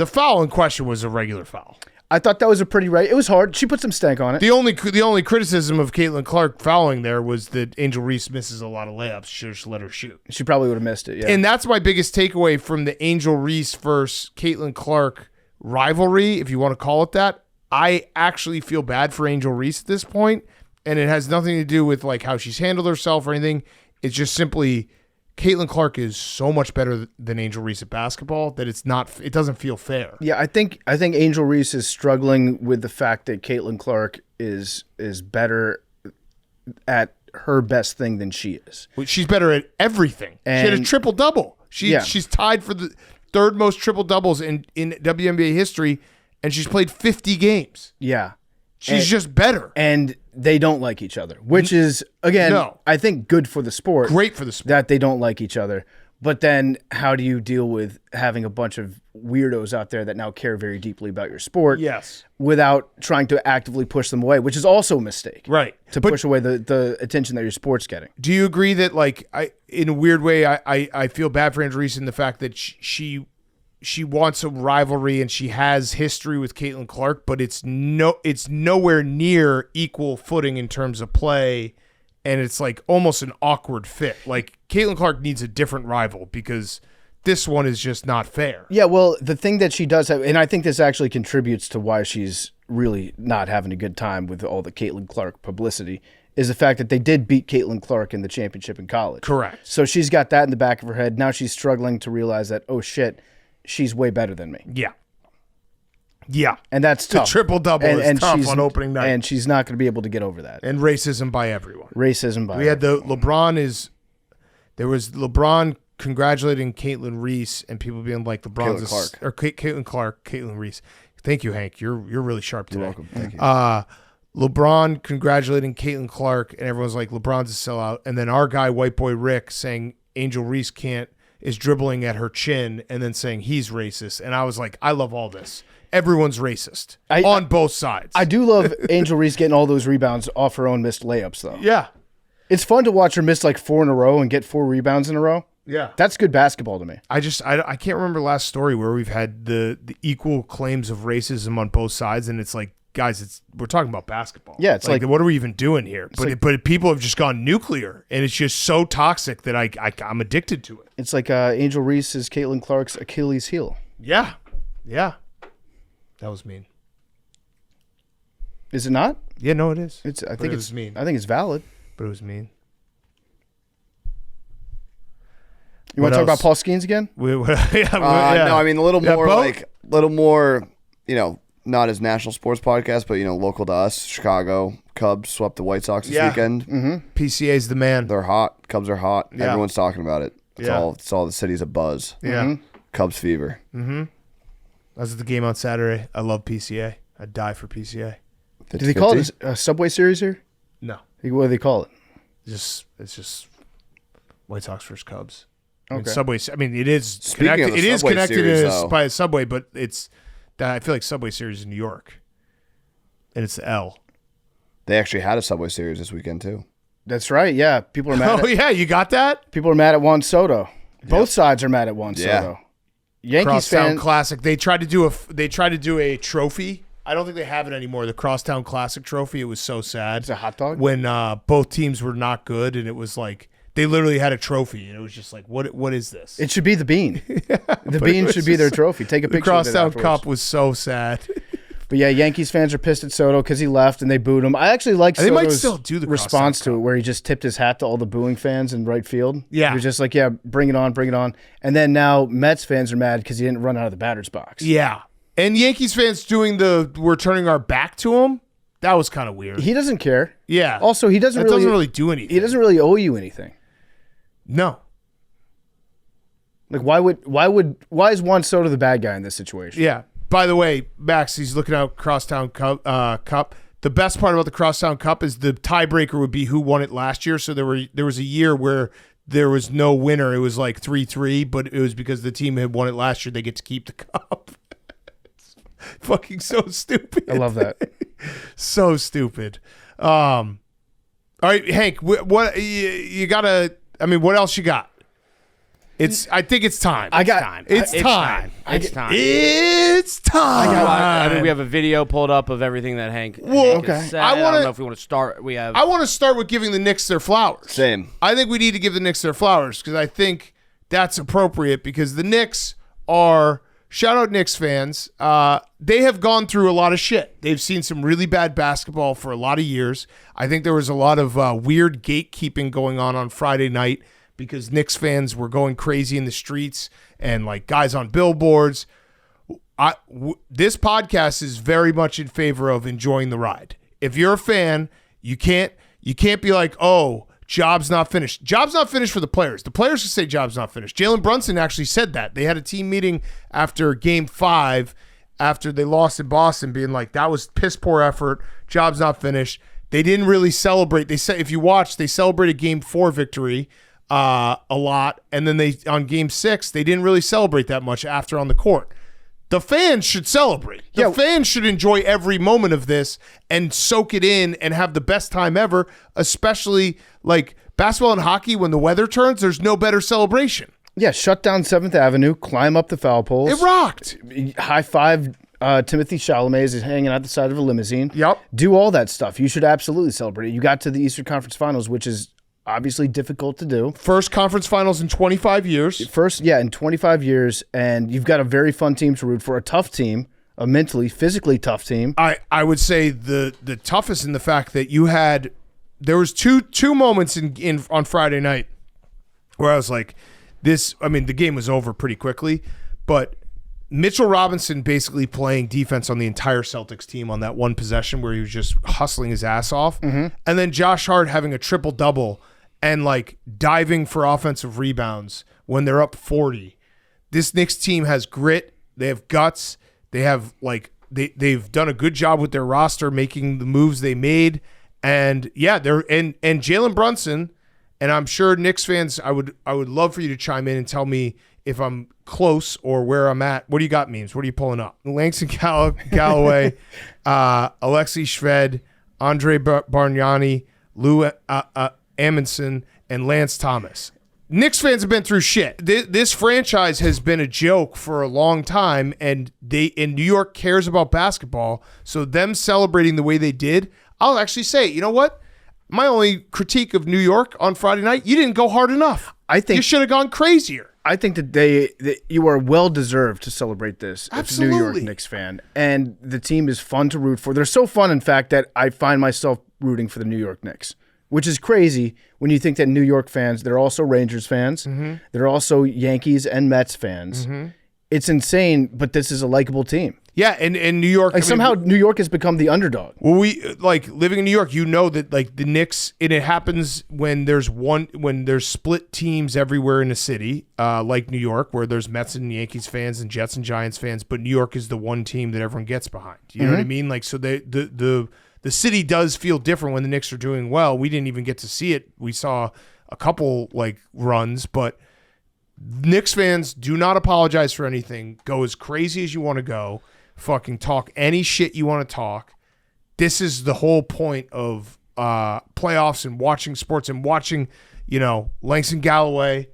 foul in question was a regular foul. I thought that was it was hard. She put some stank on it. The only criticism of Caitlin Clark fouling there was that Angel Reese misses a lot of layups. Should just let her shoot. She probably would have missed it, yeah. And that's my biggest takeaway from the Angel Reese versus Caitlin Clark rivalry, if you want to call it that. I actually feel bad for Angel Reese at this point, and it has nothing to do with like how she's handled herself or anything. It's just simply Caitlin Clark is so much better than Angel Reese at basketball that it doesn't feel fair. Yeah, I think Angel Reese is struggling with the fact that Caitlin Clark is better at her best thing than she is. She's better at everything. She had a And- triple-double. Yeah. She's tied for the third most triple-doubles in WNBA history, and she's played 50 games. Yeah. She's just better. And they don't like each other, which is, again, No. I think good for the sport. Great for the sport. That they don't like each other. But then how do you deal with having a bunch of weirdos out there that now care very deeply about your sport Yes. without trying to actively push them away, which is also a mistake. Right. To But push away the attention that your sport's getting. do you agree that, like, in a weird way, I feel bad for Angel Reese in the fact that she wants a rivalry and she has history with Caitlin Clark, but it's nowhere near equal footing in terms of play, and it's like almost an awkward fit. Like Caitlin Clark needs a different rival because this one is just not fair. Yeah, well, the thing that she does have, and I think this actually contributes to why she's really not having a good time with all the Caitlin Clark publicity, is the fact that they did beat Caitlin Clark in the championship in college. Correct. So she's got that in the back of her head. Now she's struggling to realize that, oh shit, she's way better than me. Yeah. Yeah. And that's The tough. triple-double is tough on opening night. And she's not going to be able to get over that. And racism by everyone. Racism by We had the there was LeBron congratulating Caitlin Reese and people being like LeBron's Caitlin Clark. or Caitlin Clark, Caitlin Reese. Thank you, Hank. You're really sharp today. You're welcome. Thank you. LeBron congratulating Caitlin Clark, and everyone's like, LeBron's a sellout. And then our guy, White Boy Rick, saying Angel Reese is dribbling at her chin and then saying he's racist. And I was like, I love all this. Everyone's racist on both sides. I do love Angel Reese getting all those rebounds off her own missed layups, though. Yeah. It's fun to watch her miss like 4 in a row and get 4 rebounds in a row. Yeah. That's good basketball to me. I can't remember the last story where we've had the equal claims of racism on both sides, and it's like, guys, we're talking about basketball. Yeah, it's like what are we even doing here? But people have just gone nuclear, and it's just so toxic that I'm addicted to it. It's like Angel Reese is Caitlin Clark's Achilles heel. Yeah, yeah, that was mean. Is it not? Yeah, no, it is. I think it's mean. I think it's valid. But it was mean. You want to talk about Paul Skeens again? No, I mean a little more, not as national sports podcast, but local to us. Chicago Cubs swept the White Sox this weekend. Mm-hmm. PCA's the man. They're hot. Cubs are hot. Yeah. Everyone's talking about it. It's all the city's a buzz. Yeah. Mm-hmm. Cubs fever. Mm-hmm. That was at the game on Saturday. I love PCA. I'd die for PCA. Do they call it a Subway Series here? No. What do they call it? It's just White Sox versus Cubs. Okay. Subway. I mean, it is Speaking connected. of the It is Subway connected series, by a subway, but I feel like Subway Series in New York, and it's the L. They actually had a Subway Series this weekend too. That's right. Yeah, people are mad. Oh yeah, you got that? People are mad at Juan Soto. Both sides are mad at Juan Soto. Yankees Crosstown fan. Classic. They tried to do a trophy. I don't think they have it anymore. The Crosstown Classic trophy. It was so sad. It's a hot dog. When both teams were not good, and it was like they literally had a trophy, and it was just like, what is this? It should be the bean. The bean should be their trophy. Take a The picture of it Crosstown afterwards. Cup was so sad. But yeah, Yankees fans are pissed at Soto because he left and they booed him. I actually like They might Soto's still do the response Crosstown to it, where he just tipped his hat to all the booing fans in right field. Yeah. He was just like, yeah, bring it on, bring it on. And then now Mets fans are mad because he didn't run out of the batter's box. Yeah. And Yankees fans doing we're turning our back to him. That was kind of weird. He doesn't care. Yeah. Also, he doesn't really do anything. He doesn't really owe you anything. No. Like, why is Juan Soto the bad guy in this situation? Yeah. By the way, Max, he's looking out Crosstown Cup. The best part about the Crosstown Cup is the tiebreaker would be who won it last year. So there was a year where there was no winner. It was like 3-3, but it was because the team had won it last year. They get to keep the cup. It's fucking so stupid. I love that. So stupid. All right, Hank, what you gotta? I mean, what else you got? I think it's time. It's time. It's time. It's time. It's time. I mean, we have a video pulled up of everything that Hank okay. has said. I I wanna- don't know if we want to start. I want to start with giving the Knicks their flowers. Same. I think we need to give the Knicks their flowers because I think that's appropriate because the Knicks are, shout out Knicks fans, they have gone through a lot of shit. They've seen some really bad basketball for a lot of years. I think there was a lot of weird gatekeeping going on Friday night because Knicks fans were going crazy in the streets and like guys on billboards. This podcast is very much in favor of enjoying the ride. If you're a fan, you can't be like, oh, job's not finished. Job's not finished for the players. The players can say job's not finished. Jalen Brunson actually said that. They had a team meeting after Game 5, after they lost in Boston, being like, that was piss poor effort. Job's not finished. They didn't really celebrate. They said, if you watch, they celebrated Game 4 victory a lot, and then on Game 6 they didn't really celebrate that much after on the court. The fans should celebrate. The fans should enjoy every moment of this and soak it in and have the best time ever, especially like basketball and hockey when the weather turns. There's no better celebration. Yeah, shut down 7th Avenue, climb up the foul poles. It rocked. High five Timothy Chalamet is hanging out the side of a limousine. Yep. Do all that stuff. You should absolutely celebrate it. You got to the Eastern Conference Finals, which is obviously difficult to do. First conference finals in 25 years. In 25 years, and you've got a very fun team to root for, a tough team, a mentally, physically tough team. I would say the toughest in the fact that there was two moments in on Friday night where I was like, the game was over pretty quickly, but Mitchell Robinson basically playing defense on the entire Celtics team on that one possession where he was just hustling his ass off. And then Josh Hart having a triple-double and like diving for offensive rebounds when they're up 40. This Knicks team has grit. They have guts. They have like they've done a good job with their roster making the moves they made. And yeah, and Jalen Brunson, and I'm sure Knicks fans, I would love for you to chime in and tell me if I'm close or where I'm at. What do you got, memes? What are you pulling up? Langston Galloway, Alexei Shved, Andre Bargnani, Lou Amundsen, and Lance Thomas. Knicks fans have been through shit. This franchise has been a joke for a long time, and New York cares about basketball. So them celebrating the way they did, I'll actually say, you know what? My only critique of New York on Friday night, you didn't go hard enough. I think you should have gone crazier. I think that you are well deserved to celebrate this. Absolutely. As a New York Knicks fan, and the team is fun to root for. They're so fun, in fact, that I find myself rooting for the New York Knicks, which is crazy when you think that New York fans, they're also Rangers fans, they're also Yankees and Mets fans. It's insane, but this is a likable team. Yeah, and New York, somehow New York has become the underdog. Well, we like living in New York. You know that like the Knicks, and it happens when there's split teams everywhere in a city, like New York, where there's Mets and Yankees fans and Jets and Giants fans, but New York is the one team that everyone gets behind. You know what I mean? Like, so the city does feel different when the Knicks are doing well. We didn't even get to see it. We saw a couple like runs, but Knicks fans, do not apologize for anything. Go as crazy as you want to go. Fucking talk any shit you want to talk. This is the whole point of playoffs and watching sports and watching, Langston Galloway,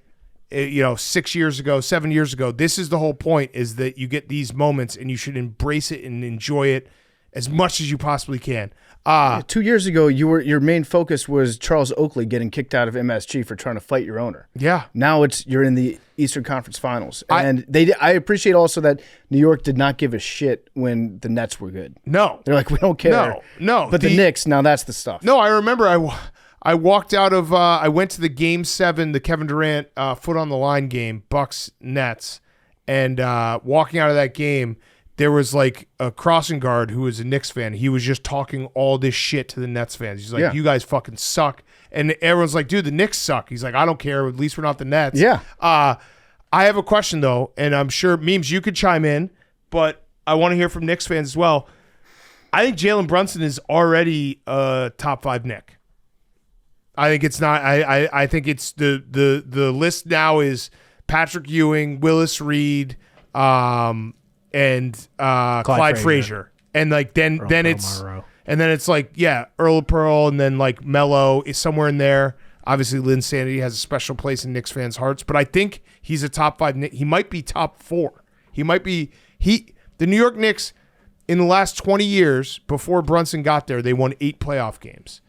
6 years ago, 7 years ago. This is the whole point, is that you get these moments and you should embrace it and enjoy it as much as you possibly can. 2 years ago, your main focus was Charles Oakley getting kicked out of MSG for trying to fight your owner. Yeah. Now you're in the Eastern Conference Finals, and I appreciate also that New York did not give a shit when the Nets were good. No, they're like, we don't care. No. But the Knicks, now that's the stuff. No, I remember I walked out of I went to the Game 7, the Kevin Durant foot on the line game, Bucks Nets, and walking out of that game, there was like a crossing guard who was a Knicks fan. He was just talking all this shit to the Nets fans. He's like, You guys fucking suck. And everyone's like, dude, the Knicks suck. He's like, I don't care. At least we're not the Nets. Yeah. I have a question, though, and I'm sure, Memes, you could chime in, but I want to hear from Knicks fans as well. I think Jalen Brunson is already a top 5 Knick. I think it's not. I think it's the list now is Patrick Ewing, Willis Reed, and Clyde Frazier. And like then it's like, yeah, Earl Pearl, and then like Melo is somewhere in there. Obviously, Lynn Sanity has a special place in Knicks fans' hearts, but I think he's a top 5 Knick. He might be top 4. He might be the New York Knicks in the last 20 years before Brunson got there, they won 8 playoff games.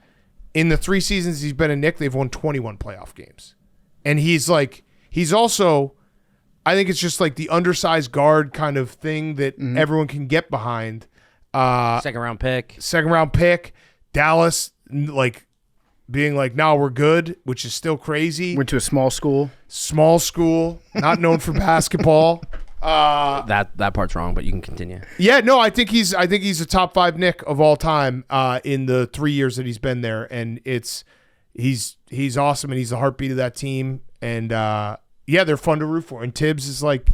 In the 3 seasons he's been a Knick, they've won 21 playoff games. And he's also, I think it's just like the undersized guard kind of thing that everyone can get behind. Second round pick. Dallas, like being like, no, we're good, which is still crazy. Went to a small school, not known for basketball. That part's wrong, but you can continue. Yeah, no, I think he's a top 5 Knick of all time in the 3 years that he's been there, and he's awesome, and he's the heartbeat of that team, and they're fun to root for. And Tibbs is like,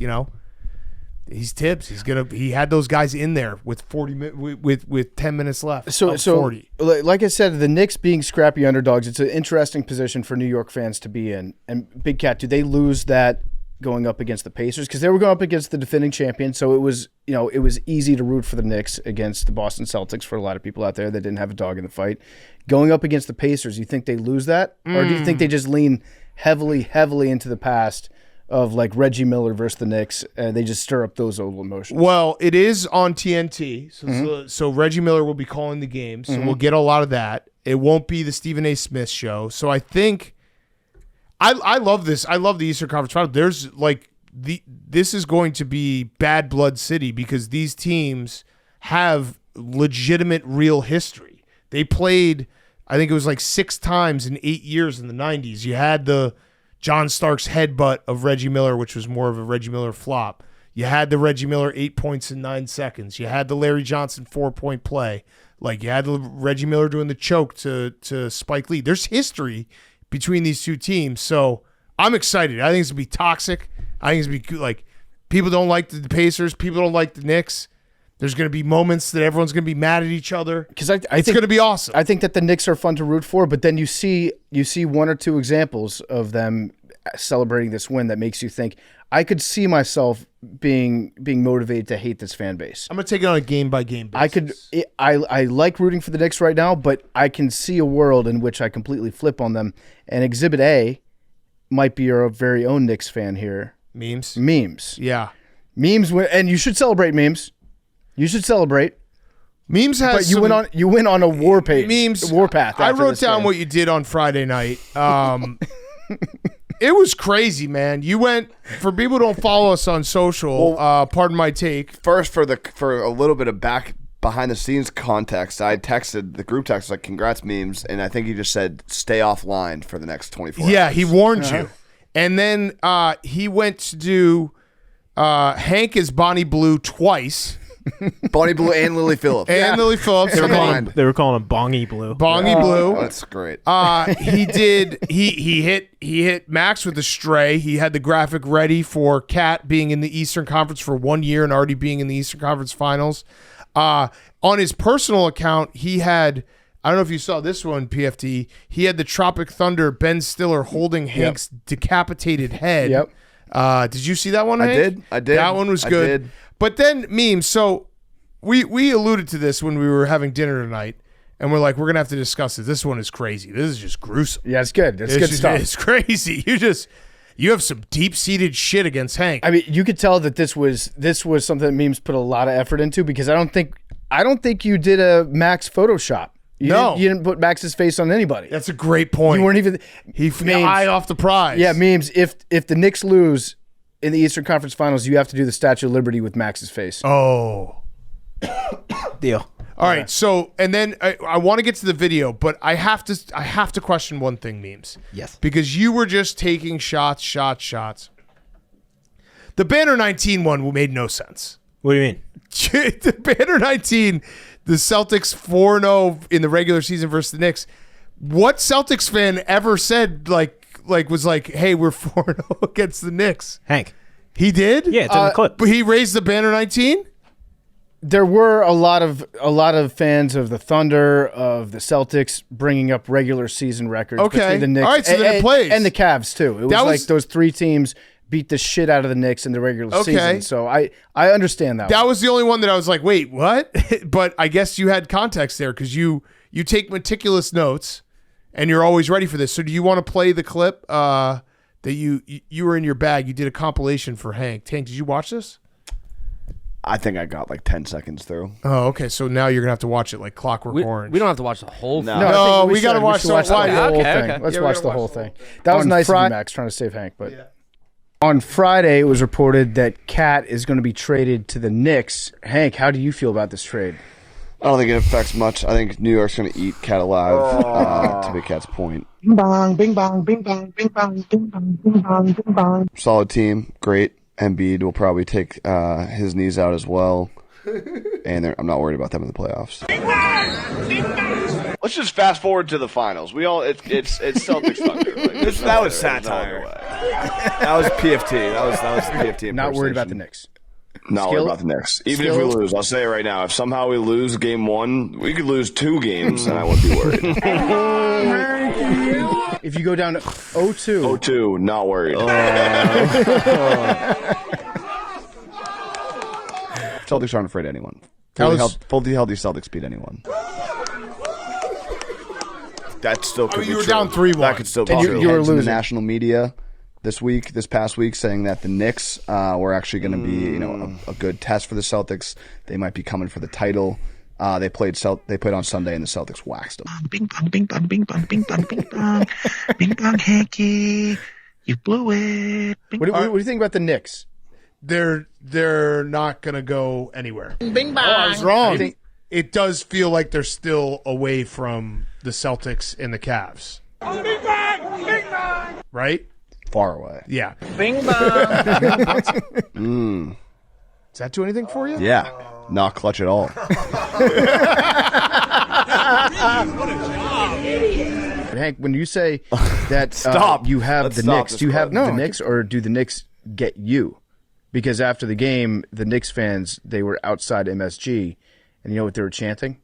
he's Tibbs. He had those guys in there with 10 minutes left. So 40. Like I said, the Knicks being scrappy underdogs, it's an interesting position for New York fans to be in. And Big Cat, do they lose that going up against the Pacers? Because they were going up against the defending champion, so it was easy to root for the Knicks against the Boston Celtics for a lot of people out there that didn't have a dog in the fight. Going up against the Pacers, you think they lose that? Or do you think they just lean heavily into the past of like Reggie Miller versus the Knicks, and they just stir up those old emotions? Well, it is on TNT, so Reggie Miller will be calling the game, so we'll get a lot of that. It won't be the Stephen A. Smith show. So I think I love this. I love the Eastern Conference Final. There's like this is going to be bad blood city because these teams have legitimate real history. They played, I think it was like 6 times in 8 years in the 90s. You had the John Starks headbutt of Reggie Miller, which was more of a Reggie Miller flop. You had the Reggie Miller 8 points in 9 seconds. You had the Larry Johnson 4-point play. Like, you had the Reggie Miller doing the choke to Spike Lee. There's history between these two teams, so I'm excited. I think it's going to be toxic. I think it's going to be like, people don't like the Pacers. People don't like the Knicks. There's going to be moments that everyone's going to be mad at each other. Because it's going to be awesome. I think that the Knicks are fun to root for, but then you see one or two examples of them celebrating this win that makes you think, I could see myself being motivated to hate this fan base. I'm going to take it on a game-by-game basis. I like rooting for the Knicks right now, but I can see a world in which I completely flip on them. And Exhibit A might be your very own Knicks fan here. Memes? Yeah. Memes, and you should celebrate memes. You should celebrate. Memes has but you went on a war path. I wrote down what you did on Friday night. It was crazy, man. You went, for people who don't follow us on social, pardon my take. First, for a little bit of behind the scenes context, I texted the group text like, "Congrats, memes," and I think he just said, "Stay offline for the next 24 hours." Yeah, he warned you. And then he went to do Hank is Bonnie Blue twice. Bonnie Blue and Lily Phillips. Lily Phillips. They were calling him Bongy Blue. Bongy Blue. Oh, that's great. He did. He hit Max with a stray. He had the graphic ready for Cat being in the Eastern Conference for 1 year and already being in the Eastern Conference Finals. On his personal account, he had, I don't know if you saw this one, PFT. He had the Tropic Thunder, Ben Stiller holding Hank's decapitated head. Yep. Did you see that one, Hank? I did. That one was good. I did. But then memes. So we alluded to this when we were having dinner tonight, and we're like, we're gonna have to discuss it. This one is crazy. This is just gruesome. Yeah, it's good. It's good stuff. It's crazy. You have some deep-seated shit against Hank. I mean, you could tell that this was something that memes put a lot of effort into, because I don't think you did a Max Photoshop. You didn't put Max's face on anybody. That's a great point. You weren't even eye off the prize. Yeah, memes. If the Knicks lose in the Eastern Conference Finals, you have to do the Statue of Liberty with Max's face. Oh, deal. All right. So, and then I want to get to the video, but I have to question one thing, memes. Yes. Because you were just taking shots. The Banner 19 one made no sense. What do you mean? The Banner 19, the Celtics 4-0 in the regular season versus the Knicks. What Celtics fan ever said was like, hey, we're 4-0 against the Knicks? Hank. He did? Yeah, it's in the clip. But he raised the Banner 19? There were a lot of fans of the Thunder, of the Celtics, bringing up regular season records between the Knicks. All right, so then it plays. And the Cavs, too. It was like those three teams beat the shit out of the Knicks in the regular season. So I understand that. That was the only one that I was like, wait, what? But I guess you had context there, because you take meticulous notes and you're always ready for this. So do you want to play the clip that you were in your bag? You did a compilation for Hank. Hank, did you watch this? I think I got like 10 seconds through. Oh, okay. So now you're going to have to watch it like Clockwork Orange. We don't have to watch the whole thing. No, we got to watch the whole thing. Let's watch the whole thing. That was nice of you, Max, trying to save Hank. But on Friday, it was reported that Cat is going to be traded to the Knicks. Hank, how do you feel about this trade? I don't think it affects much. I think New York's going to eat Cat alive, to Big Cat's point. Bing bong, bing bong, bing bong, bing bong, bing bong, bing bong, bing bong. Solid team, great. Embiid will probably take his knees out as well, and I'm not worried about them in the playoffs. Let's just fast forward to the finals. It's Celtics Thunder. That was satire. That was PFT. That was PFT. Not worried about the Knicks. Not worried about the Knicks. Even if we lose, I'll say it right now. If somehow we lose game one, we could lose 2 games, and I wouldn't be worried. If you go down to 0-2. 0-2, not worried. Celtics aren't afraid of anyone. Fully healthy Celtics beat anyone. That still could be you were true. down 3-1. That could still be true. You were losing. The losing. national media this past week, saying that the Knicks were actually going to be, a good test for the Celtics. They might be coming for the title. They played on Sunday, and the Celtics waxed them. Bing bong, bing bong, bing bong, bing bong, bing bong, bing bong, Hanky, you blew it. Bing What do you think about the Knicks? They're not going to go anywhere. bing bong. I was wrong. It does feel like they're still away from the Celtics and the Cavs. Bing bong, bing bong. Right? Far away. Yeah. Bing bong. Does that do anything for you? Yeah, not clutch at all. Hank, when you say that Stop. you have Let's the stop Knicks, this do you have part. the Knicks, or do the Knicks get you? Because after the game, the Knicks fans, they were outside MSG, and you know what they were chanting?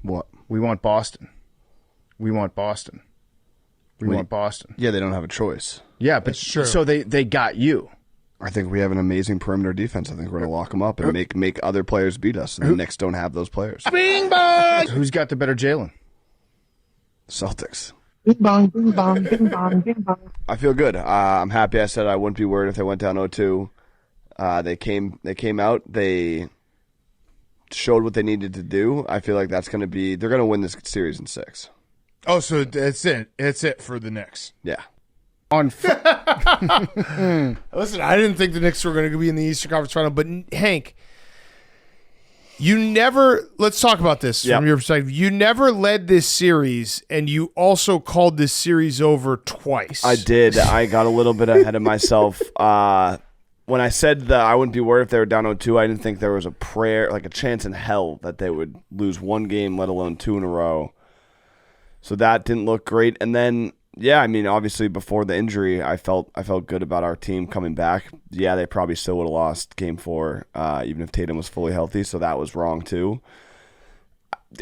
What? We want Boston. We want Boston. We want Boston. Yeah, they don't have a choice. Yeah, but so they got you. I think we have an amazing perimeter defense. I think we're going to lock them up and make other players beat us. And the Knicks don't have those players. Bing bong! Who's got the better Jalen? Celtics. Bing bong, bing bong, bing bong, bing bong. I feel good. I'm happy. I said I wouldn't be worried if they went down 0-2. They came out. They showed what they needed to do. I feel like that's going to be. They're going to win this series in 6. Oh, so that's it. It's it for the Knicks. Yeah. Listen, I didn't think the Knicks were going to be in the Eastern Conference Final, but Hank, you never. Let's talk about this from your perspective. You never led this series, and you also called this series over twice. I did. I got a little bit ahead of myself. When I said that I wouldn't be worried if they were down 0-2, I didn't think there was a chance in hell that they would lose one game, let alone 2 in a row. So that didn't look great. And then, yeah, I mean, obviously before the injury, I felt good about our team coming back. Yeah, they probably still would have lost Game 4, even if Tatum was fully healthy. So that was wrong too.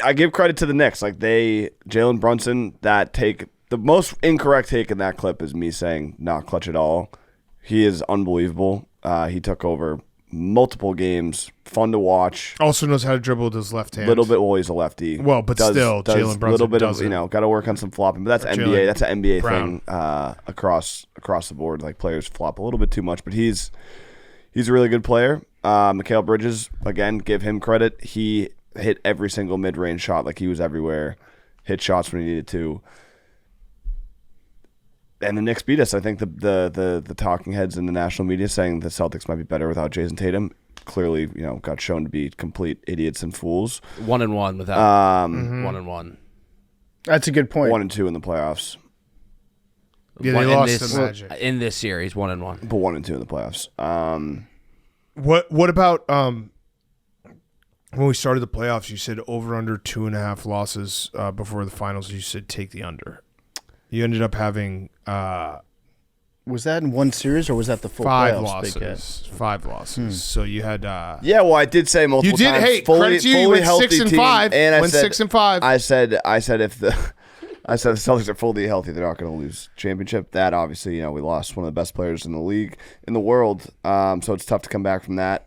I give credit to the Knicks. Like Jalen Brunson, the most incorrect take in that clip is me saying not clutch at all. He is unbelievable. He took over multiple games, fun to watch. Also knows how to dribble with his left hand. Little bit, well, he's a lefty. Well, but still, Jalen Brunson little bit does of, it. got to work on some flopping. But that's NBA. That's an NBA Brown. thing across the board. Like players flop a little bit too much, but he's a really good player. Mikal Bridges, again, give him credit. He hit every single mid-range shot. Like he was everywhere. Hit shots when he needed to. And the Knicks beat us. I think the talking heads in the national media saying the Celtics might be better without Jason Tatum clearly, got shown to be complete idiots and fools. 1-1 without 1-1. That's a good point. 1-2 in the playoffs, Yeah, they lost to the Magic. In this series, 1-1. but 1-2 in the playoffs. What about when we started the playoffs? You said over under 2.5 losses before the finals. You said take the under. You ended up having Was that in one series or was that the full 5 playoffs, Big Cat? losses. 5 losses. So you had. Yeah, well, I did say multiple You did. times. Hey, credit to you. You went 6-5. And I went said 6-5. I said if the Celtics are fully healthy, they're not going to lose championship. That obviously, we lost one of the best players in the league, in the world. So it's tough to come back from that.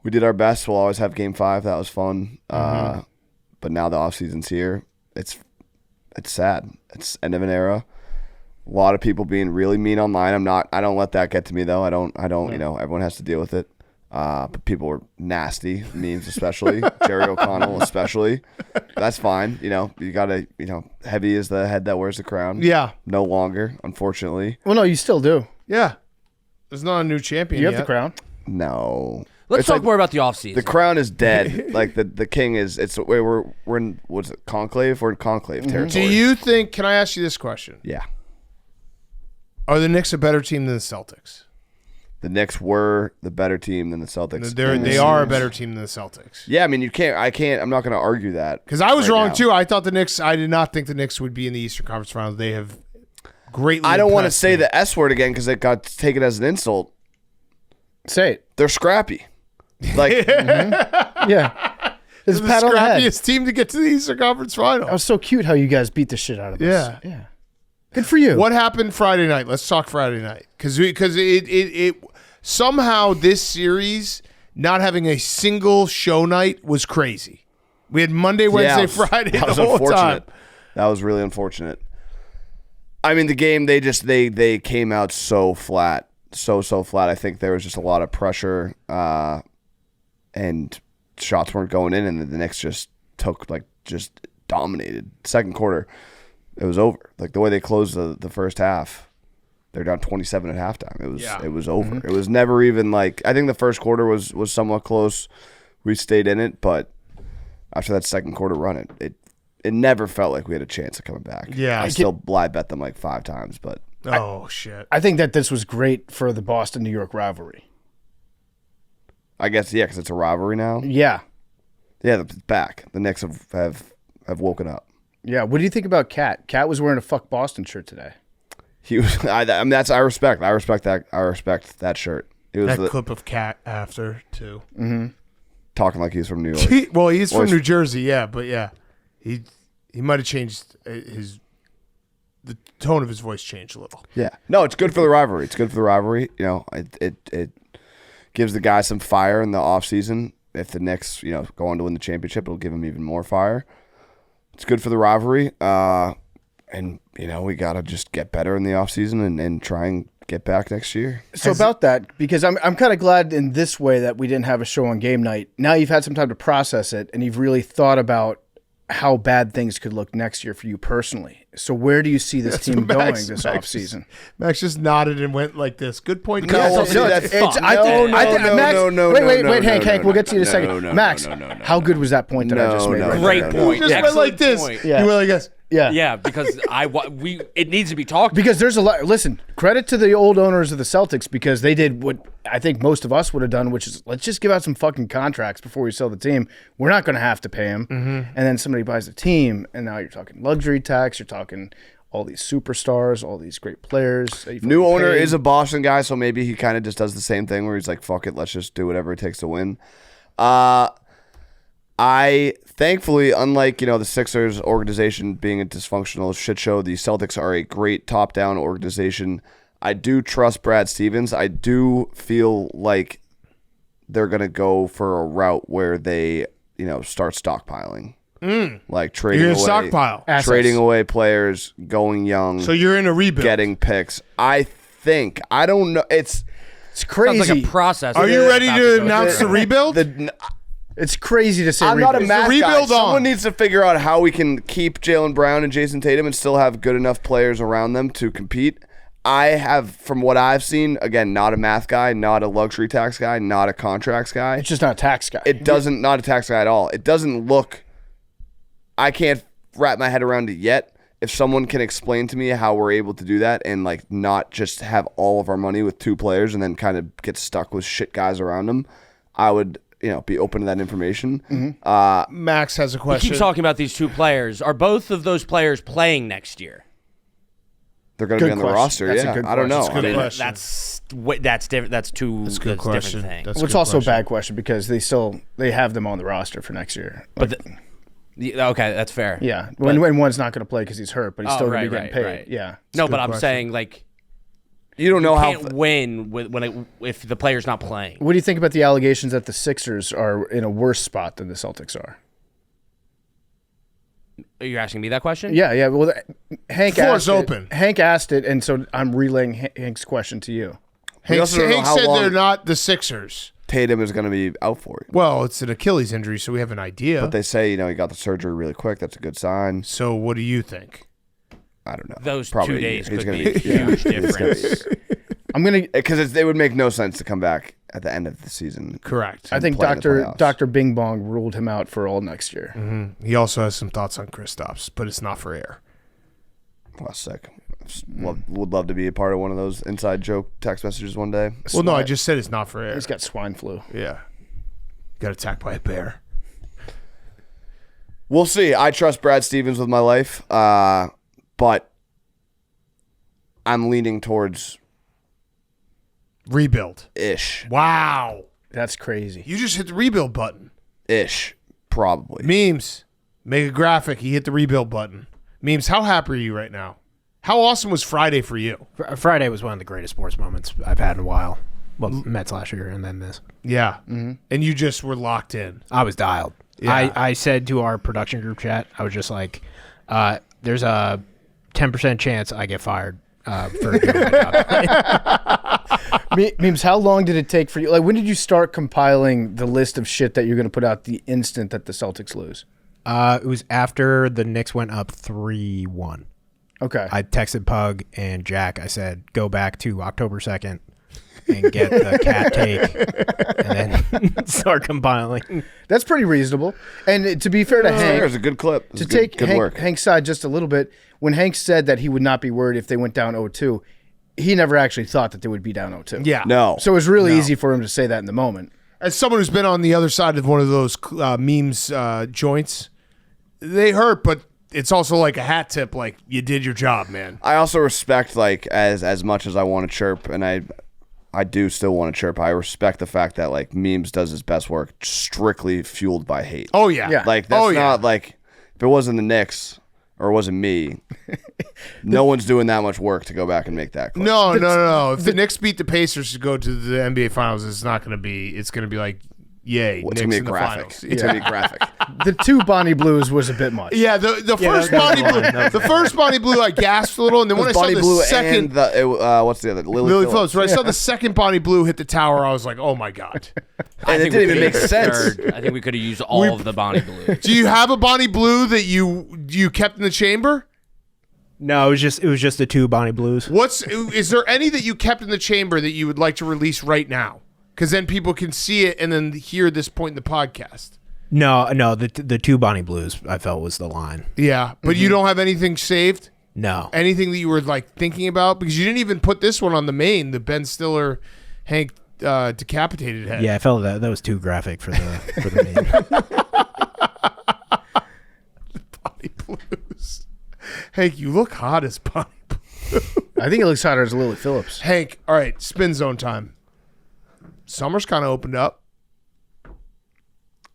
We did our best. We'll always have Game 5. That was fun. But now the offseason's here. It's sad. It's end of an era. A lot of people being really mean online. I don't let that get to me though. I don't, everyone has to deal with it. But people were nasty, memes especially, Jerry O'Connell especially. That's fine. You gotta, heavy is the head that wears the crown. Yeah. No longer, unfortunately. Well, no, you still do. Yeah. There's not a new champion You have yet. the crown. No. Let's It's talk like more about the offseason. The crown is dead. Like the king is. We're in what's it? Conclave. We're in conclave territory. Do you think? Can I ask you this question? Yeah. Are the Knicks a better team than the Celtics? The Knicks were the better team than the Celtics. They are a better team than the Celtics. Yeah, I mean, I'm not going to argue that. Because I was right wrong now. too. I did not think the Knicks would be in the Eastern Conference Finals. They have greatly. I don't want to impressed say me. the S word again because it got taken as an insult. Say it. They're scrappy. Like, Yeah. It's They're a pat the on the head. scrappiest team to get to the Eastern Conference Final. That was so cute how you guys beat the shit out of us. Yeah. Yeah. Good for you. What happened Friday night? Let's talk Friday night because it somehow this series not having a single show night was crazy. We had Monday, Wednesday, Friday that was the whole time. unfortunate. That was really unfortunate. I mean, the game they came out so flat, so flat. I think there was just a lot of pressure, and shots weren't going in, and the Knicks just dominated. Second quarter, it was over. Like the way they closed the first half, they're down 27 at halftime. It was over. It was never even like, I think the first quarter was somewhat close. We stayed in it, but after that second quarter run, it never felt like we had a chance of coming back. Yeah. I still live bet them like 5 times, but Oh shit! I think that this was great for the Boston-New York rivalry. I guess, yeah, because it's a rivalry now. Yeah. Yeah, it's back. The Knicks have woken up. Yeah. What do you think about Cat? Cat was wearing a Fuck Boston shirt today. He was. I mean, I respect. I respect that. I respect that shirt. It was That clip of Cat after too. talking like he's from New York. Well, he's from New Jersey, yeah, but yeah, he might have changed the tone of his voice changed a little. Yeah. No, it's good for the rivalry. It's good for the rivalry. You know, it gives the guys some fire in the offseason. If the Knicks, go on to win the championship, it'll give them even more fire. It's good for the rivalry. And, we got to just get better in the offseason and try and get back next year. So about that, because I'm kind of glad in this way that we didn't have a show on game night. Now you've had some time to process it, and you've really thought about how bad things could look next year for you personally. So where do you see this team going this offseason? Max just nodded and went like this. Good point. No, Kyle. Wait, Hank, we'll get to you in a second. Max, how good was that point that I just made? Great point. Just went like this. Point. Yeah. You went like this. Yeah, because it needs to be talked. Because there's a lot. Listen, credit to the old owners of the Celtics because they did what I think most of us would have done, which is let's just give out some fucking contracts before we sell the team. We're not going to have to pay him, and then somebody buys the team, and now you're talking luxury tax. You're talking all these superstars, all these great players. New owner is a Boston guy, so maybe he kind of just does the same thing where he's like, "Fuck it, let's just do whatever it takes to win." I thankfully, unlike the Sixers organization being a dysfunctional shit show, the Celtics are a great top-down organization. I do trust Brad Stevens. I do feel like they're gonna go for a route where they, start stockpiling, like trading You're away, gonna stockpile. trading away players, going young. So you're in a rebuild. Getting picks. I don't know. It's crazy. Sounds like a process. Are you ready to announce the rebuild? It's crazy to say. I'm not a math guy. rebuild Someone on. needs to figure out how we can keep Jaylen Brown and Jason Tatum and still have good enough players around them to compete. I have, from what I've seen, again, not a math guy, not a luxury tax guy, not a contracts guy. It's just not a tax guy. Not a tax guy at all. It doesn't look, I can't wrap my head around it yet. If someone can explain to me how we're able to do that and not just have all of our money with two players and then kind of get stuck with shit guys around them, I would be open to that information. Max has a We question. keep talking about these two players. Are both of those players playing next year? They're going to be Good on the question. roster. That's a Yeah, good I don't know. question. That's a good I mean, question. That's different. That's two. That's a good question. Different thing. That's Well, it's good also question. a bad question because they have them on the roster for next year. Okay, that's fair. Yeah, when one's not going to play because he's hurt, but he's still going to be getting paid. Right. Yeah. No, but good I'm question. saying you don't know how. can't win if the player's not playing. What do you think about the allegations that the Sixers are in a worse spot than the Celtics are? Are you asking me that question? Yeah. Well, Hank Floor's asked open. it. Hank asked it, and so I'm relaying Hank's question to you. We Hank, also don't know Hank how said long- they're not the Sixers. Tatum is going to be out for it. Well, it's an Achilles injury, so we have an idea. But they say, he got the surgery really quick. That's a good sign. So what do you think? I don't know. Those Probably 2 days he's could gonna be a huge difference. I'm gonna. Because it would make no sense to come back at the end of the season. Correct. I think play in the playoffs. Dr. Bing Bong ruled him out for all next year. He also has some thoughts on Kristaps, but it's not for air. Well, sick. Would love to be a part of one of those inside joke text messages one day. Well, no, I just said it's not for air. He's got swine flu. Yeah. Got attacked by a bear. We'll see. I trust Brad Stevens with my life, but I'm leaning towards Rebuild. ish. Wow. That's crazy. You just hit the rebuild button. Ish, probably. Memes. Make a graphic. He hit the rebuild button. Memes, how happy are you right now? How awesome was Friday for you? Friday was one of the greatest sports moments I've had in a while. Well, Mets last year and then this. Yeah. And you just were locked in. I was dialed. Yeah. I said to our production group chat, I was just like, there's a 10% chance I get fired for doing my job. Memes, how long did it take for you? When did you start compiling the list of shit that you're going to put out the instant that the Celtics lose? It was after the Knicks went up 3-1. Okay. I texted Pug and Jack. I said, go back to October 2nd and get the cat take and then start compiling. That's pretty reasonable. And to be fair to Hank, It was a good clip. It was to good, take good work. Hank's side just a little bit, when Hank said that he would not be worried if they went down 0-2, he never actually thought that they would be down 0-2. Yeah. No. So it was really easy for him to say that in the moment. As someone who's been on the other side of one of those memes joints, they hurt, but it's also like a hat tip. Like, you did your job, man. I also respect, like, as much as I want to chirp, and I do still want to chirp, I respect the fact that, like, memes does his best work strictly fueled by hate. Oh, yeah. Yeah. Like, that's not, like, if it wasn't the Knicks or it wasn't me, no one's doing that much work to go back and make that clip. No. If the Knicks beat the Pacers to go to the NBA Finals, it's not going to be. It's going to be like, yay, It's Knicks going to be a in the graphic. finals. It's going to be graphic. The 2 Bonnie Blues was a bit much. Yeah, the first Bonnie Blue, Bonnie Blue, I gasped a little, and then when I saw Bonnie the Blue second and the, what's the other? Lily Phillips, when I saw the second Bonnie Blue hit the tower, I was like, oh my god. And it didn't even make sense. I think we could have used all of the Bonnie Blue. Do you have a Bonnie Blue that you kept in the chamber? No, it was just the 2 Bonnie Blues. Is there any that you kept in the chamber that you would like to release right now? Because then people can see it and then hear this point in the podcast. No, the 2 Bonnie Blues I felt was the line. Yeah, but you don't have anything saved? No. Anything that you were like thinking about? Because you didn't even put this one on the main, the Ben Stiller, Hank decapitated head. Yeah, I felt that was too graphic for the Bonnie Blues. Hank, you look hot as Bonnie Blue. I think it looks hotter as Lily Phillips. Hank, all right, spin zone time. Summer's kind of opened up.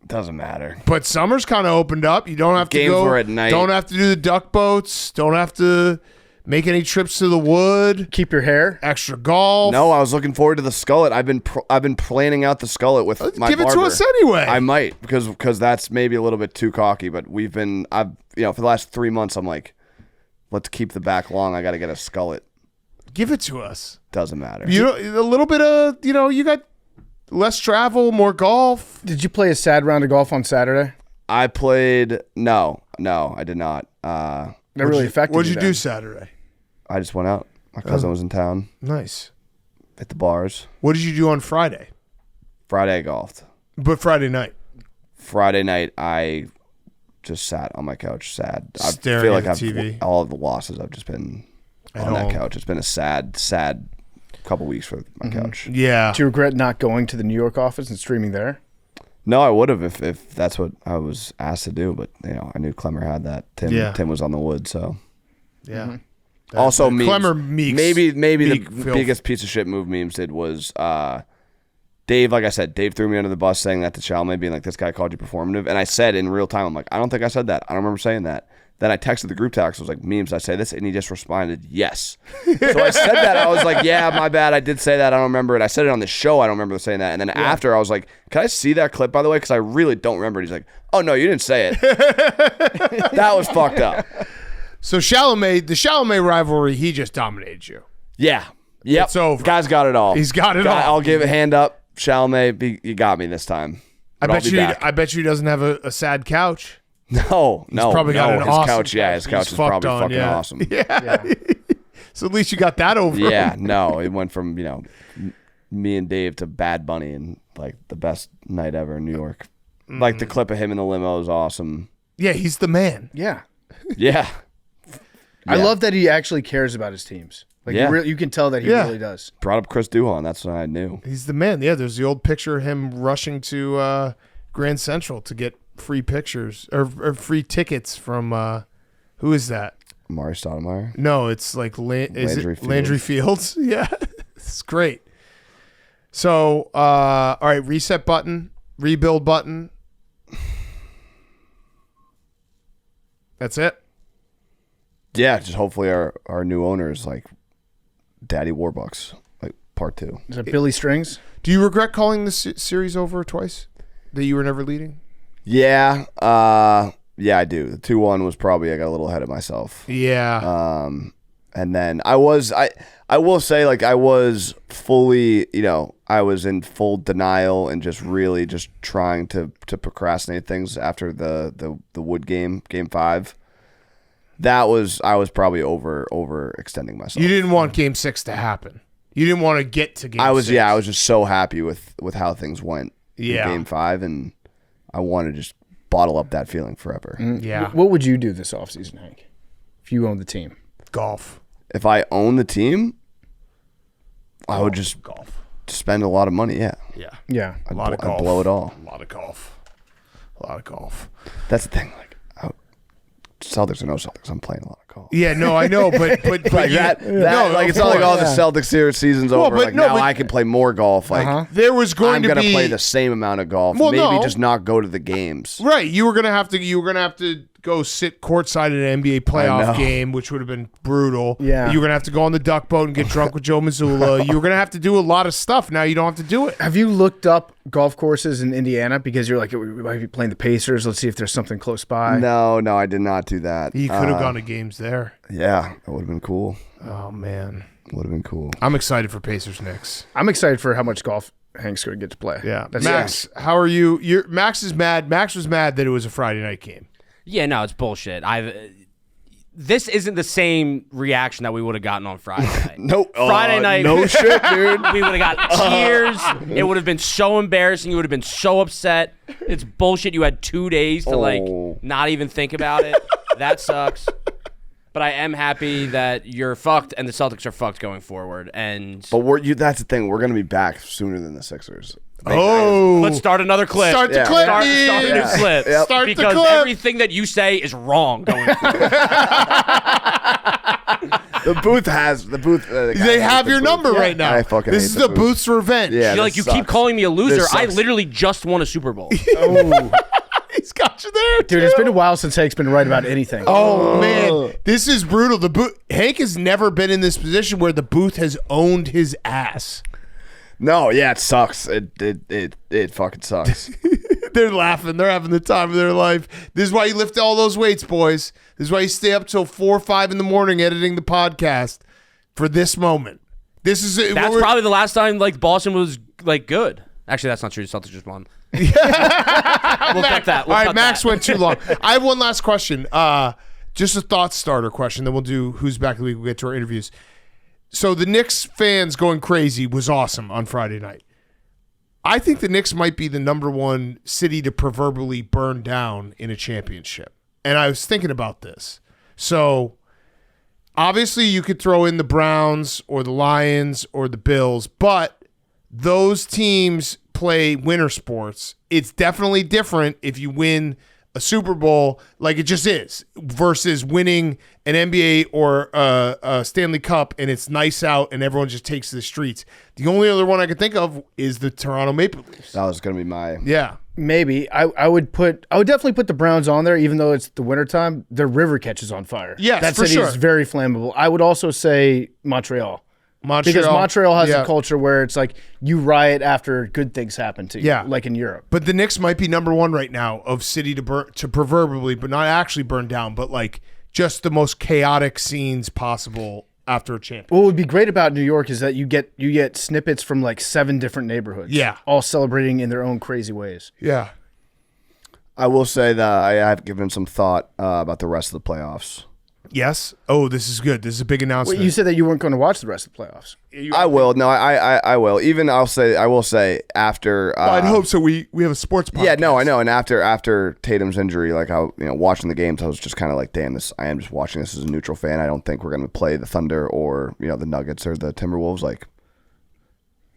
Doesn't matter. But summer's kind of opened up. You don't have to Games go. were at night. Don't have to do the duck boats. Don't have to make any trips to the wood. Keep your hair. Extra golf. No, I was looking forward to the skullet. I've been planning out the skullet with my Give it barber. to us anyway. I might because that's maybe a little bit too cocky. But I've for the last 3 months I'm like, let's keep the back long. I got to get a skullet. Give it to us. Doesn't matter. You know, a little bit of you got less travel, more golf. Did you play a sad round of golf on Saturday? I played. No, I did not. That really affected What'd you you then? do Saturday? I just went out. My cousin was in town. Nice. At the bars. What did you do on Friday? Friday I golfed. But Friday night. Friday night I just sat on my couch, sad. I Staring feel at like the TV. all of the losses I've just been on that couch. It's been a sad couple weeks for my couch. Yeah. Do you regret not going to the New York office and streaming there? No, I would have if that's what I was asked to do, but I knew Clemmer had that. Tim was on the wood, so Yeah. also memes. Clemmer Meeks. Maybe Meek the filth. biggest piece of shit move memes did was Dave. Like I said, Dave threw me under the bus saying that to Chalamet, being like, "This guy called you performative," and I said in real time, "I'm like, I don't think I said that. I don't remember saying that." Then I texted the group text. I was like, "Memes, I say this," and he just responded, "Yes." So I said that. I was like, "Yeah, my bad. I did say that. I don't remember it. I said it on the show. I don't remember saying that." And then after, I was like, "Can I see that clip, by the way? Because I really don't remember it." He's like, "Oh no, you didn't say it." That was fucked up. So the Chalamet rivalry, he just dominated you. Yeah. Yep. It's over. Guy's got it all. He's got it all. I'll give a hand up. Chalamet, you got me this time. I But I'll bet be you. back. I bet you he doesn't have a sad couch. No. probably got an his awesome couch. Yeah, his couch. couch He's is probably fucked on, fucking yeah. awesome. Yeah. So at least you got that over. Yeah, no, it went from me and Dave to Bad Bunny and like the best night ever in New York. Like the clip of him in the limo is awesome. Yeah, he's the man. Yeah. Yeah, I love that he actually cares about his teams. Like Yeah. you can tell that he Yeah. really does. brought up Chris Duhon. That's what I knew. He's the man. Yeah, there's the old picture of him rushing to Grand Central to get free pictures or free tickets from who is that? Mari Stoudemire. No, it's like Landry Fields. Landry Fields. Yeah, it's great. So, all right, reset button, rebuild button. That's it. Yeah, just hopefully our new owner is like Daddy Warbucks, like part 2. Is that Billy Strings? Do you regret calling this series over twice? That you were never leading? Yeah, yeah, I do. The 2-1 was probably I got a little ahead of myself. Yeah. And then I will say, like, I was fully, I was in full denial and just really just trying to procrastinate things after the Wood game 5. I was probably overextending myself. You didn't want Game 6 to happen. You didn't want to get to Game 6. I was just so happy with how things went in Yeah. Game 5, and I want to just bottle up that feeling forever. Yeah. What would you do this offseason, Hank, if you owned the team? Golf. If I own the team, I would just Golf. spend a lot of money. Yeah, Yeah. A lot of golf. I'd blow it all. A lot of golf. That's the thing. Like, Celtics or no Celtics, I'm playing a lot of golf. Yeah, no, I know, but Like that, like it's not like the Celtics season's over. but Like no, now but- I can play more golf. Like there was going I'm to gonna be play the same amount of golf. Well, Maybe no. just not go to the games. right. You were gonna have to go sit courtside at an NBA playoff know. game, which would have been brutal. Yeah. You were gonna have to go on the duck boat and get drunk with Joe Mazzulla. You were gonna have to do a lot of stuff. Now you don't have to do it. Have you looked up golf courses in Indiana because you're like, we might be playing the Pacers. Let's see if there's something close by. No, I did not do that. He could have gone to games there. Yeah, that would have been cool. Oh man, Would have been cool. I'm excited for Pacers Knicks. I'm excited for how much golf Hank's going to get to play. Yeah, That's Max, how are you? Max is mad. Max was mad that it was a Friday night game. Yeah, no, it's bullshit. This isn't the same reaction that we would have gotten on Friday night. Nope. Friday night. No shit, dude. We would have got tears. It would have been so embarrassing. You would have been so upset. It's bullshit. You had 2 days to not even think about it. That sucks. But I am happy that you're fucked and the Celtics are fucked going forward. And But that's the thing. We're gonna be back sooner than the Sixers. Oh, let's start another clip. Start the Yeah. clip. Start a new clip. Yep. Start the because clip. everything that you say is wrong going forward. The booth has They have your number right now. I fucking this hate is the the booth. booth's revenge. Yeah, You're like, this you keep sucks. calling me a loser. This I sucks. literally just won a Super Bowl. He's got you there, Dude, it's been a while since Hank's been right about anything. Oh man, this is brutal. The booth. Hank has never been in this position where the booth has owned his ass. No, yeah, it sucks. It fucking sucks. They're laughing. They're having the time of their life. This is why you lift all those weights, boys. This is why you stay up till 4 or 5 in the morning editing the podcast for this moment. This is That's probably the last time like Boston was like good. Actually, that's not true. The Celtics just won. We'll cut that. all right. Max went too long. I have one last question. Just a thought starter question. Then we'll do who's back of the week. We'll get to our interviews. So the Knicks fans going crazy was awesome on Friday night. I think the Knicks might be the number one city to proverbially burn down in a championship. And I was thinking about this. So obviously you could throw in the Browns or the Lions or the Bills, but those teams play winter sports. It's definitely different if you win a Super Bowl, like it just is, versus winning an NBA or a Stanley Cup and it's nice out and everyone just takes to the streets. The only other one I could think of is the Toronto Maple Leafs. That was gonna be my. Yeah. Maybe. I would definitely put the Browns on there, even though it's the wintertime. Their river catches on fire. Yes, that for city is sure. very flammable. I would also say Montreal. Because Montreal has a culture where it's like you riot after good things happen to you, like in Europe. But the Knicks might be number one right now of city to proverbially, but not actually burn down, but like just the most chaotic scenes possible after a championship. What would be great about New York is that you get snippets from like 7 different neighborhoods. Yeah. All celebrating in their own crazy ways. Yeah. I will say that I have given some thought about the rest of the playoffs. Yes. Oh, this is good. This is a big announcement. Wait, you said that you weren't going to watch the rest of the playoffs. I will. No, I will. Even I will say after. I'd hope so. We have a sports podcast. Yeah, no, I know. And after Tatum's injury, like watching the games, I was just kind of like, damn, I am just watching this as a neutral fan. I don't think we're going to play the Thunder or the Nuggets or the Timberwolves. Like,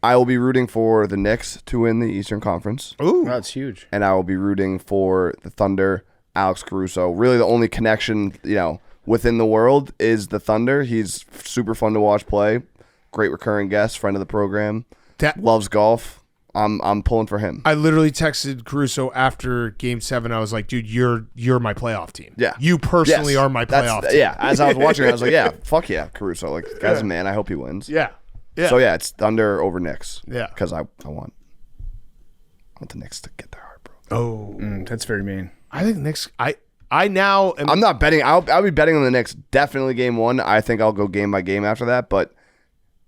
I will be rooting for the Knicks to win the Eastern Conference. Ooh, that's huge. And I will be rooting for the Thunder, Alex Caruso. Really, the only connection within the world is the Thunder. He's super fun to watch play. Great recurring guest, friend of the program. Loves golf. I'm pulling for him. I literally texted Caruso after Game 7. I was like, dude, you're my playoff team. Yeah, you personally are my playoff team. Yeah, as I was watching, I was like, yeah, fuck yeah, Caruso. Like, guy's a man. I hope he wins. Yeah. Yeah. So yeah, it's Thunder over Knicks. Yeah, because I want the Knicks to get their heart broken. Oh, that's very mean. I think Knicks. I now am. I'm not betting. I'll be betting on the Knicks. Definitely game 1. I think I'll go game by game after that. But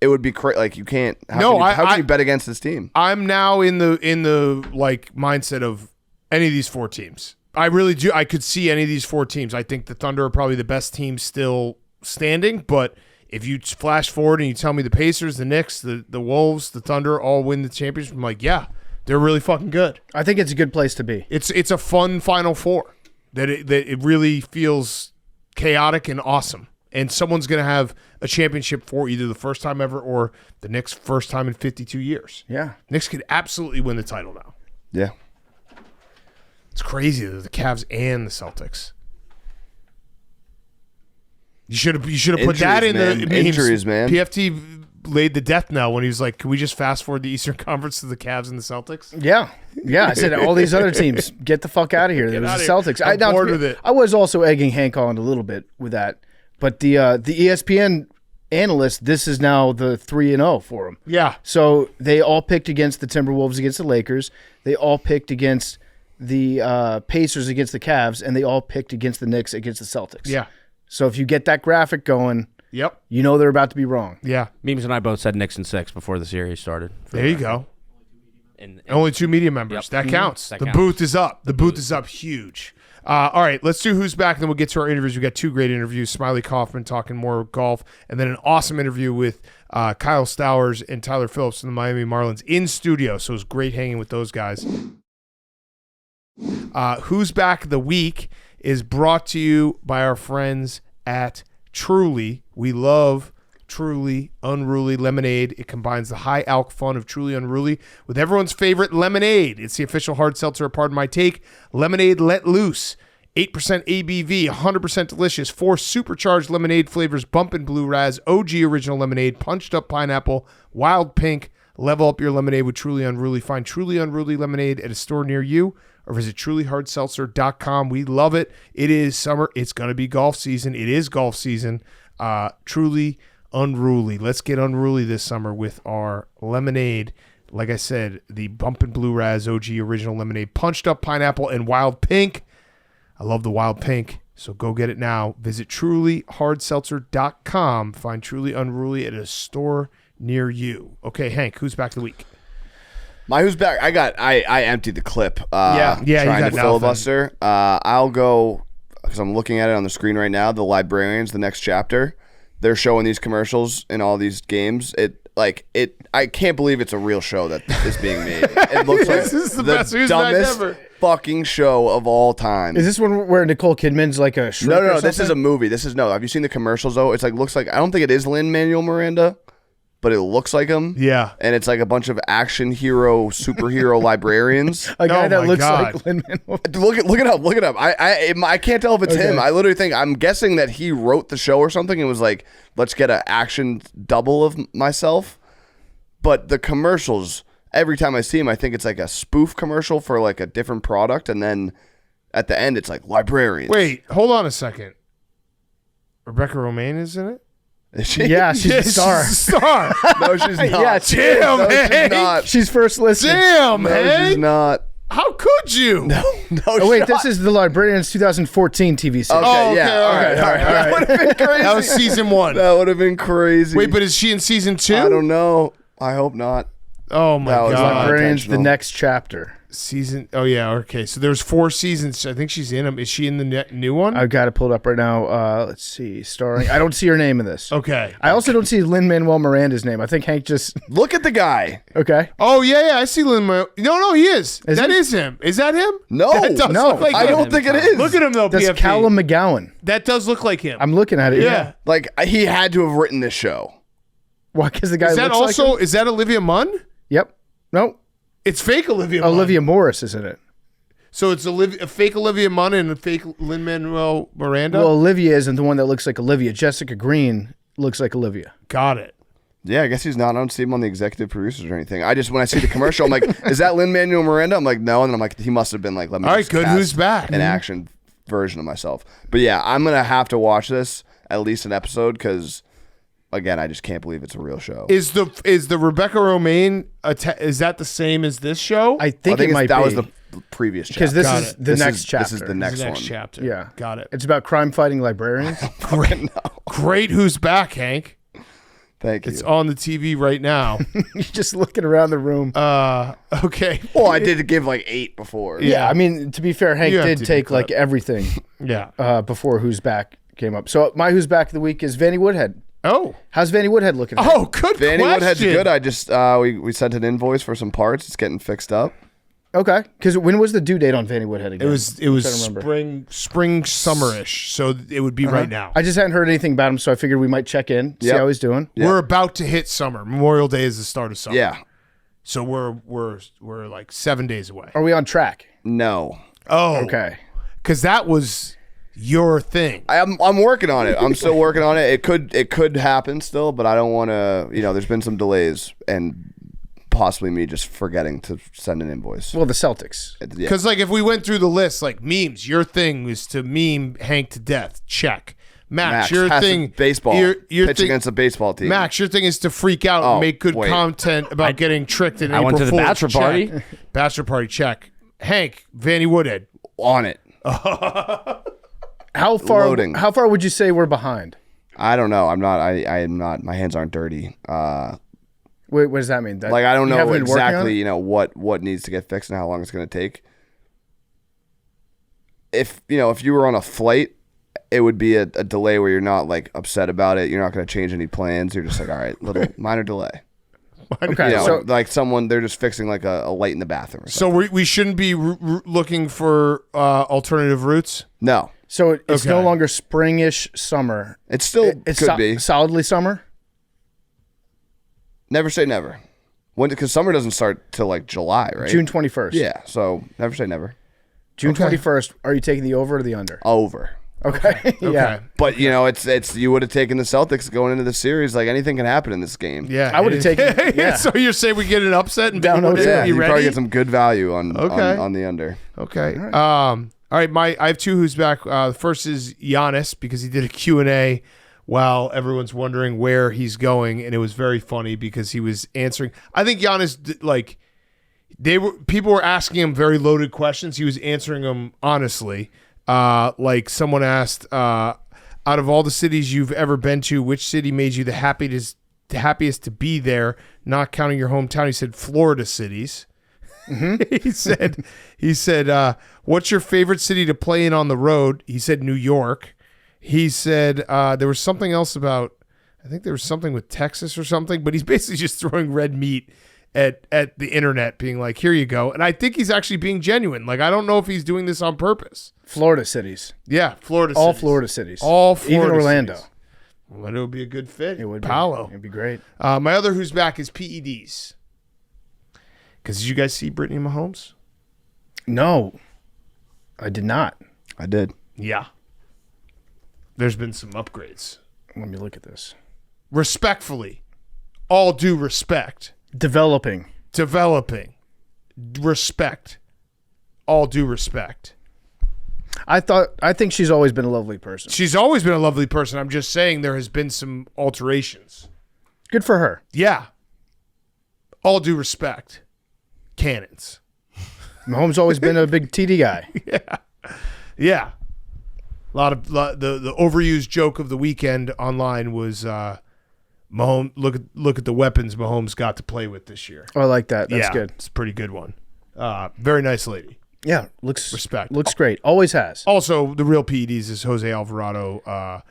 it would be crazy. Like you can't. How can you bet against this team? I'm now in the like mindset of any of these 4 teams. I really do. I could see any of these 4 teams. I think the Thunder are probably the best team still standing. But if you flash forward and you tell me the Pacers, the Knicks, the Wolves, the Thunder all win the championship, I'm like, yeah, they're really fucking good. I think it's a good place to be. It's a fun Final Four. That it really feels chaotic and awesome. And someone's going to have a championship for either the first time ever or the Knicks' first time in 52 years. Yeah. Knicks could absolutely win the title now. Yeah. It's crazy that the Cavs and the Celtics. You should have put that in man. the memes. Injuries, man. PFT laid the death knell when he was like, "Can we just fast forward the Eastern Conference to the Cavs and the Celtics?" Yeah. I said all these other teams, get the fuck out of here. There was the Celtics. I'm bored with it. I was also egging Hank on a little bit with that. But the ESPN analyst, this is now the 3-0 for him. Yeah. So they all picked against the Timberwolves against the Lakers. They all picked against the Pacers against the Cavs, and they all picked against the Knicks against the Celtics. Yeah. So if you get that graphic going, Yep. you know they're about to be wrong. Yeah. Memes and I both said Knicks in 6 before the series started. There you go. And Only 2 media members. Yep. That counts. That the counts. booth is up. The booth is up huge. All right, let's do Who's Back, and then we'll get to our interviews. We got 2 great interviews. Smylie Kaufman talking more golf, and then an awesome interview with Kyle Stowers and Tyler Phillips from the Miami Marlins in studio. So it was great hanging with those guys. Who's Back the Week is brought to you by our friends at Truly. We love Truly Unruly Lemonade. It combines the high alc fun of Truly Unruly with everyone's favorite lemonade. It's the official hard seltzer of Pardon My Take. Lemonade let loose. 8% ABV, 100% delicious. 4 supercharged lemonade flavors: Bumpin' Blue Raz, OG Original Lemonade, Punched Up Pineapple, Wild Pink. Level up your lemonade with Truly Unruly. Find Truly Unruly Lemonade at a store near you or visit trulyhardseltzer.com. We love it. It is summer. It's going to be golf season. It is golf season. Truly Unruly. Let's get unruly this summer with our lemonade. Like I said, the Bumpin' Blue Raz OG Original Lemonade, Punched Up Pineapple, and Wild Pink. I love the Wild Pink, so go get it now. Visit trulyhardseltzer.com. Find Truly Unruly at a store near you. Okay, Hank, who's back the week? My Who's Back? I emptied the clip. Yeah, you trying got to nothing. filibuster. I'll go because I'm looking at it on the screen right now. The Librarians, the next chapter. They're showing these commercials in all these games. I can't believe it's a real show that is being made. It looks like This is the best Who's Back dumbest ever. fucking show of all time. Is this one where Nicole Kidman's like a shrink No. or This is a something? movie. Have you seen the commercials though? It's like looks like I don't think it is Lin-Manuel Miranda, but it looks like him. Yeah. And it's like a bunch of action hero, superhero librarians. A guy Oh that my looks God. like Lin-Manuel. Look it up. I can't tell if it's him. I literally think I'm guessing that he wrote the show or something and was like, let's get an action double of myself. But the commercials, every time I see him, I think it's like a spoof commercial for like a different product, and then at the end it's like Librarians. Wait, hold on a second. Rebecca Romaine is in it? Is she? Yeah, she's a star. She's a star. No, she's not. Yeah, Damn, no, Hank. she's not. She's first listed. Damn, No, Hank. she's not. How could you? No, Oh, wait, shot. this is the Librarians 2014 TV series. Okay, Oh, okay, yeah, all all right, right. all right. That would have been crazy. That was season 1. That would have been crazy. Wait, but is she in season 2? I don't know. I hope not. Oh my That was God. Librarians, the intentional. next chapter. Season. Oh yeah. Okay. So there's 4 seasons. I think she's in them. Is she in the new one? I've got it pulled up right now. Let's see. Starring. I don't see her name in this. Okay. I also don't see Lin-Manuel Miranda's name. I think Hank just. Look at the guy. Okay. Oh yeah. I see Lin. No, he is. Is That he? is him. Is that him? No, That does no, look like I him. don't think it is. Look at him though. That's PFT. Callum McGowan. That does look like him. I'm looking at it. yeah. Like he had to have written this show. Why? Because the guy Is that looks also? like him? Is that Olivia Munn? Yep. No. It's fake Olivia Munn. Olivia Morris is in it. So it's a fake Olivia Munn and a fake Lin-Manuel Miranda. Well, Olivia isn't the one that looks like Olivia. Jessica Green looks like Olivia. Got it. Yeah, I guess he's not. I don't see him on the executive producers or anything. I just when I see the commercial, I'm like, is that Lin-Manuel Miranda? I'm like, no, and then I'm like, he must have been like, let me. All right, just good. cast Who's back? An action version of myself. But yeah, I'm gonna have to watch this at least an episode because, again, I just can't believe it's a real show. Is the Rebecca Romaine? Is that the same as this show? I think it might that be. was the previous chapter. Because this Got is it. the next chapter. This is the This next is the one. next chapter. Yeah. Got it. It's about crime-fighting librarians. Great. Great. Who's back, Hank? Thank you. It's on the TV right now. You're just looking around the room. Okay. Well, I did give like 8 before. Yeah, I mean, to be fair, Hank You have did to take do like clip. everything Yeah. before Who's Back came up. So my Who's Back of the week is Vanny Woodhead. Oh. How's Vanny Woodhead looking? Oh, good Vanny question. Woodhead's good. I just we sent an invoice for some parts. It's getting fixed up. Okay, because when was the due date on Vanny Woodhead again? It was spring, summerish. So it would be right now. I just hadn't heard anything about him, so I figured we might check in, see Yep. how he's doing. Yeah. We're about to hit summer. Memorial Day is the start of summer. Yeah. So we're like 7 days away. Are we on track? No. Oh, Okay. because that was your thing. I'm working on it. I'm still working on it. It could happen still, but I don't want to. There's been some delays and possibly me just forgetting to send an invoice. Well, the Celtics. Yeah. Because like if we went through the list, like memes, your thing was to meme Hank to death. Check. Max, your has to- thing baseball. Your Pitch thing, against a baseball team. Max, your thing is to freak out and Oh, make good wait. content about getting tricked in I April went to the Fool's. bachelor party. Check. Bachelor party. Check. Hank, Vanny Woodhead. On it. How far? Loading. How far would you say we're behind? I don't know. I'm not. I am not. My hands aren't dirty. Wait, what does that mean? That Like I don't you know haven't been working on exactly. it? What needs to get fixed and how long it's going to take. If you were on a flight, it would be a delay where you're not like upset about it. You're not going to change any plans. You're just like, all right, little minor delay. Okay, so Like they're just fixing like a light in the bathroom. Or So we shouldn't be looking for alternative routes. no, so it's no Okay. longer springish summer. it still It's could be. solidly summer. Never say never. Because summer doesn't start till like July, right? June 21st. Yeah, so never say never. June Okay. 21st. Are you taking the over or the under? Over. Okay. yeah. Okay. But it's you would have taken the Celtics going into the series. Like anything can happen in this game. Yeah, I would've taken- yeah. So you're saying we get an upset and Down Vanny Woodhead 0-10. would be you probably ready? get some good value on Okay. on the under. Okay. All right. I have two who's back. The first is Giannis because he did a Q&A while everyone's wondering where he's going, and it was very funny because he was answering. I think Giannis people were asking him very loaded questions. He was answering them honestly. Like someone asked, out of all the cities you've ever been to, which city made you the happiest to be there? Not counting your hometown. He said Florida cities. He said, what's your favorite city to play in on the road? He said New York. He said there was something else about, I think there was something with Texas or something, but he's basically just throwing red meat at the internet, being like, here you go. And I think he's actually being genuine. Like, I don't know if he's doing this on purpose. Florida cities. Yeah, Florida All cities. Florida cities. All Florida Even Orlando. cities. Orlando would be a good fit. It would Paolo. be. It'd be great. My other who's back is PEDs. Because did you guys see Brittany Mahomes? No, I did not. I did. Yeah. There's been some upgrades. Let me look at this. Respectfully, all due respect, Developing. developing, respect, all due respect. I think she's always been a lovely person. She's always been a lovely person. I'm just saying there has been some alterations. Good for her. Yeah. All due respect. Cannons. Mahomes always been a big TD guy. Yeah. The overused joke of the weekend online was Mahomes. Look at the weapons Mahomes got to play with this year. Oh, I like that. That's yeah, good. It's a pretty good one. Very nice lady. Yeah, looks Respect. Looks great. Always has. Also, the real PEDs is Jose Alvarado,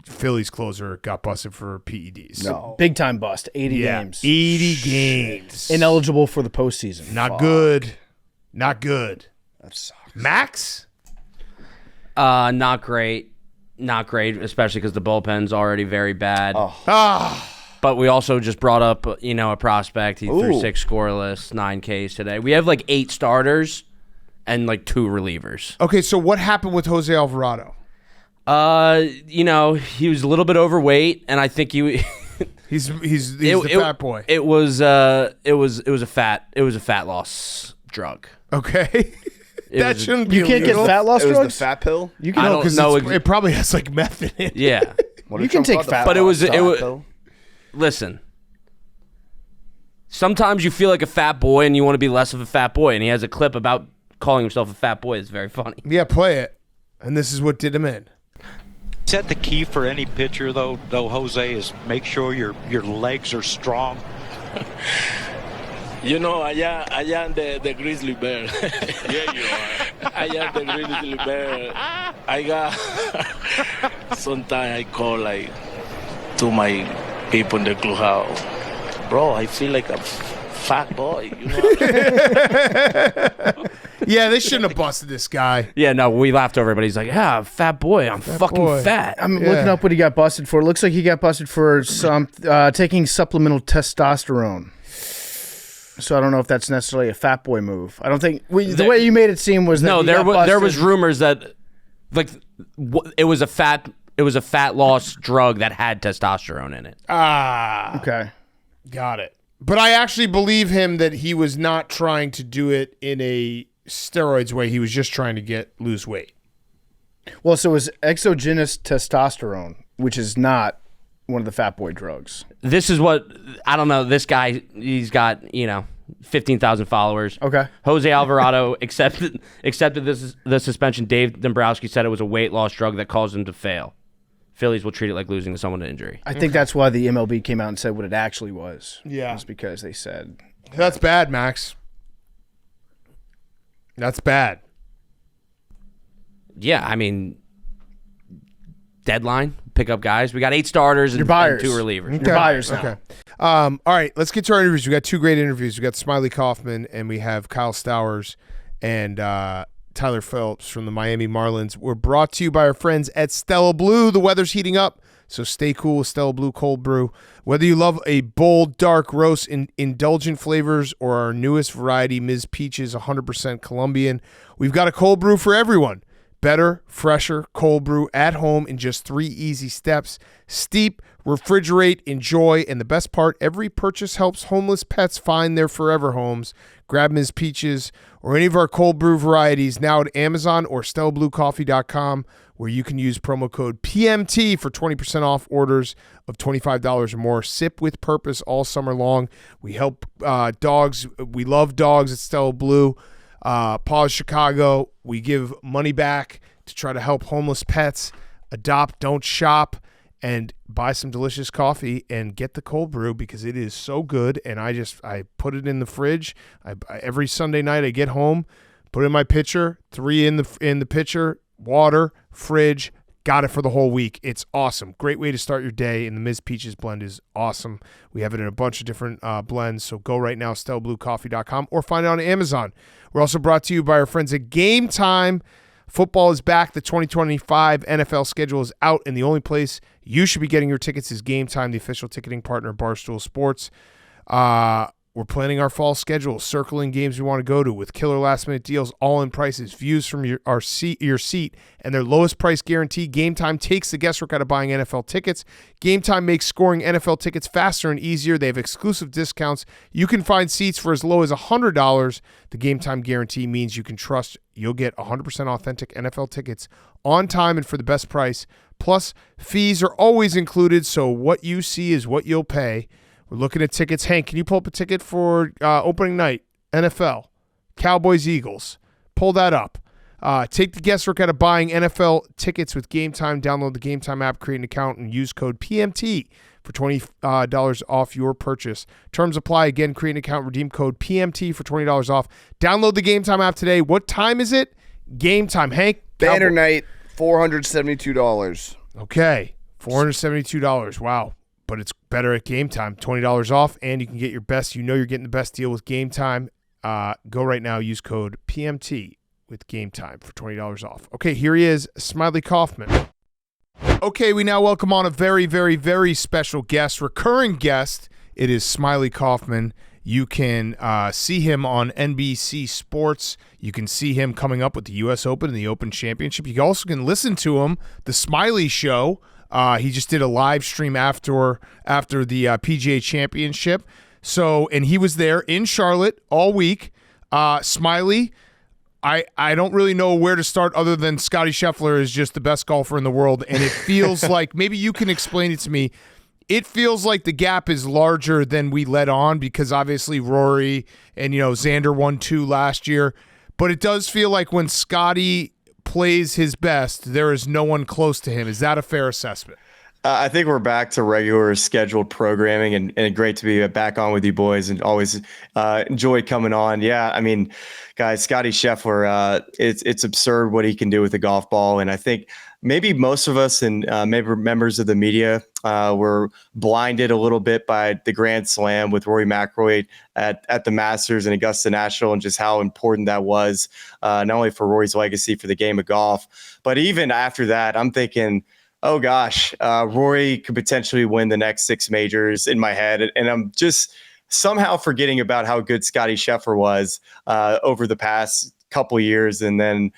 Phillies closer, got busted for PEDs. No. Big time bust. 80 Yeah, games. 80 games. Ineligible for the postseason. Not good. Not good. That sucks. Max? Not great. Not great, especially because the bullpen's already very bad. But we also just brought up, a prospect. He threw Ooh. 6 scoreless, 9 Ks today. We have like 8 starters and like 2 relievers. Okay, so what happened with Jose Alvarado? He was a little bit overweight, and I think he He's the fat boy. It was a fat loss drug. Okay. That was- shouldn't be You can't get illegal. fat loss It was drugs? the fat pill. You can I No, don't because know it probably has like meth in it. Yeah. What You did can Trump take call it? The fat But it was- fat pill? Listen. Sometimes you feel like a fat boy and you want to be less of a fat boy, and he has a clip about calling himself a fat boy. It's very funny. Yeah, play it. And this is what did him in. Is that the key for any pitcher, though, Jose, is make sure your legs are strong? Allá the grizzly bear. Yeah, you are. Allá the grizzly bear. I got, sometimes I call to my people in the clubhouse. bro, I feel like a fat boy. You know? Yeah, they shouldn't have busted this guy. Yeah, no, we laughed over it, but he's like, yeah, fat boy. I'm fucking boy. fat. I'm looking up what he got busted for. It looks like he got busted for some taking supplemental testosterone. So I don't know if that's necessarily a fat boy move. I don't think the way you made it seem was that No, he there got there was busted. rumors that like it was a fat loss drug that had testosterone in it. Ah, Okay. got it. But I actually believe him that he was not trying to do it in a steroids way. He was just trying to lose weight. Well, so it was exogenous testosterone, which is not one of the fat boy drugs. This is what I don't know. This guy, he's got 15,000 followers. Okay. Jose Alvarado accepted the suspension. Dave Dombrowski said it was a weight loss drug that caused him to fail. Phillies will treat it like losing to someone to injury. I think that's why the MLB came out and said what it actually was. Yeah. It was because they said That's bad, Max. That's bad. Yeah, I mean, deadline, pick up guys. We got 8 starters and, Your buyers. and 2 relievers. Your buyers now. Okay. All right, let's get to our interviews. We got 2 great interviews. We got Smylie Kaufman and we have Kyle Stowers and Tyler Phillips from the Miami Marlins. We're brought to you by our friends at Stella Blue. The weather's heating up, so stay cool with Stella Blue Cold Brew. Whether you love a bold, dark roast in indulgent flavors or our newest variety, Ms. Peaches, 100% Colombian, we've got a cold brew for everyone. Better, fresher, cold brew at home in just 3 easy steps. Steep, refrigerate, enjoy, and the best part, every purchase helps homeless pets find their forever homes. Grab Ms. Peaches or any of our cold brew varieties now at Amazon or StellaBlueCoffee.com, where you can use promo code PMT for 20% off orders of $25 or more. Sip with purpose all summer long. We help dogs. We love dogs at Stella Blue. Paws Chicago, we give money back to try to help homeless pets. Adopt, don't shop, and buy some delicious coffee and get the cold brew because it is so good. And I put it in the fridge. Every Sunday night I get home, put it in my pitcher, 3 in the pitcher, water, fridge. Got it for the whole week. It's awesome. Great way to start your day, and the Ms. Peaches blend is awesome. We have it in a bunch of different blends, so go right now, StellaBlueCoffee.com, or find it on Amazon. We're also brought to you by our friends at Game Time. Football is back. The 2025 NFL schedule is out, and the only place you should be getting your tickets is Game Time, the official ticketing partner of Barstool Sports. We're planning our fall schedule, circling games we want to go to with killer last-minute deals, all-in prices, views from your seat, and their lowest price guarantee. Game Time takes the guesswork out of buying NFL tickets. Game Time makes scoring NFL tickets faster and easier. They have exclusive discounts. You can find seats for as low as $100. The Game Time guarantee means you can trust you'll get 100% authentic NFL tickets on time and for the best price. Plus, fees are always included, so what you see is what you'll pay. We're looking at tickets. Hank, can you pull up a ticket for opening night, NFL, Cowboys, Eagles? Pull that up. Take the guesswork out of buying NFL tickets with Game Time. Download the Game Time app, create an account, and use code PMT for $20 off your purchase. Terms apply. Again, create an account, redeem code PMT for $20 off. Download the Game Time app today. What time is it? Game Time. Hank? Banner night, $472. Okay, $472. Wow. But it's better at Game Time. $20 off, and you can get your best. You know you're getting the best deal with Game Time. Go right now. Use code PMT with Game Time for $20 off. Okay, here he is, Smylie Kaufman. Okay, we now welcome on a very, very, very special guest, recurring guest. It is Smylie Kaufman. You can see him on NBC Sports. You can see him coming up with the U.S. Open and the Open Championship. You also can listen to him, The Smylie Show. He just did a live stream after the PGA Championship. So, and he was there in Charlotte all week. Smylie, I don't really know where to start other than Scottie Scheffler is just the best golfer in the world. And it feels like, maybe you can explain it to me. It feels like the gap is larger than we let on because obviously Rory and, Xander won 2 last year. But it does feel like when Scottie plays his best, there is no one close to him. Is that a fair assessment? I think we're back to regular scheduled programming and great to be back on with you boys and always enjoy coming on. Yeah, I mean, guys, Scottie Scheffler, it's absurd what he can do with the golf ball. And I think maybe most of us and maybe members of the media were blinded a little bit by the Grand Slam with Rory McIlroy at the Masters and Augusta National, and just how important that was, not only for Rory's legacy for the game of golf, but even after that, I'm thinking, oh gosh, Rory could potentially win the next 6 majors in my head. And I'm just somehow forgetting about how good Scottie Scheffler was over the past couple years. And then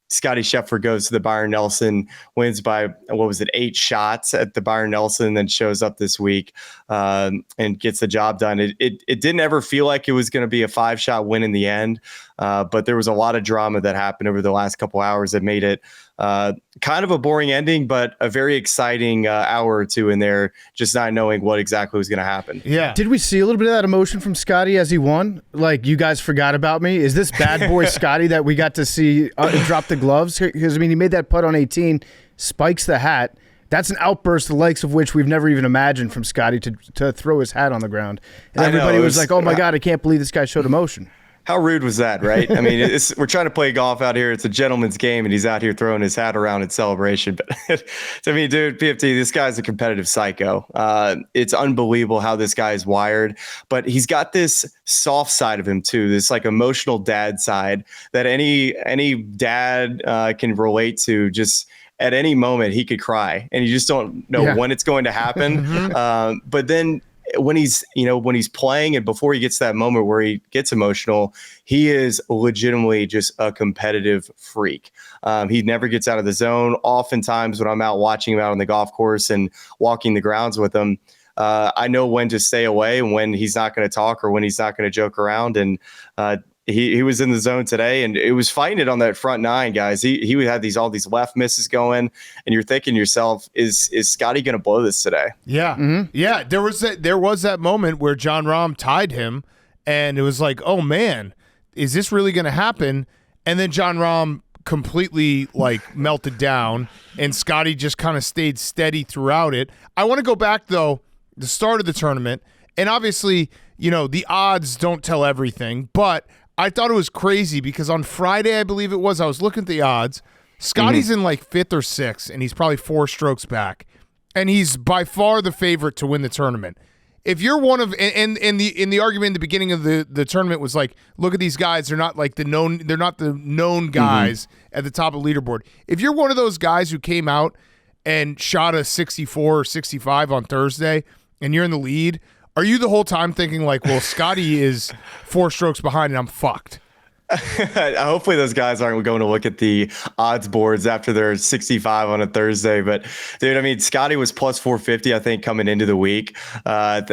Scottie Scheffler goes to the Byron Nelson, wins by, 8 shots at the Byron Nelson, then shows up this week and gets the job done. It didn't ever feel like it was going to be a 5-shot win in the end, but there was a lot of drama that happened over the last couple hours that made it kind of a boring ending, but a very exciting hour or two in there, just not knowing what exactly was going to happen. Yeah. Did we see a little bit of that emotion from Scottie as he won? Like, you guys forgot about me? Is this bad boy Scottie that we got to see drop the gloves? Because, I mean, he made that putt on 18, spikes the hat. That's an outburst the likes of which we've never even imagined from Scottie to throw his hat on the ground. And everybody was like, oh, my God, I can't believe this guy showed emotion. How rude was that, right? I mean, we're trying to play golf out here. It's a gentleman's game, and he's out here throwing his hat around in celebration. But to me, dude, PFT, this guy's a competitive psycho. It's unbelievable how this guy is wired, but he's got this soft side of him too, this like emotional dad side that any dad can relate to. Just at any moment, he could cry, and you just don't know when it's going to happen. But then, when he's playing and before he gets to that moment where he gets emotional, he is legitimately just a competitive freak. He never gets out of the zone. Oftentimes when I'm out watching him out on the golf course and walking the grounds with him, I know when to stay away and when he's not going to talk or when he's not going to joke around. And he was in the zone today, and it was fighting it on that front 9, guys. He had all these left misses going, and you're thinking to yourself, is Scottie going to blow this today? Yeah, yeah. There was that moment where Jon Rahm tied him, and it was like, oh man, is this really going to happen? And then Jon Rahm completely like melted down, and Scottie just kind of stayed steady throughout it. I want to go back though, the start of the tournament, and obviously, the odds don't tell everything, but I thought it was crazy because on Friday, I believe it was, I was looking at the odds. Scottie's in like 5th or 6th, and he's probably 4 strokes back. And he's by far the favorite to win the tournament. If you're one of, and the argument in the beginning of the tournament was like, look at these guys, they're not the known guys at the top of the leaderboard. If you're one of those guys who came out and shot a 64 or 65 on Thursday, and you're in the lead, are you the whole time thinking like, well, Scottie is 4 strokes behind and I'm fucked? Hopefully those guys aren't going to look at the odds boards after they're 65 on a Thursday. But dude, I mean, Scottie was plus 450, I think, coming into the week. I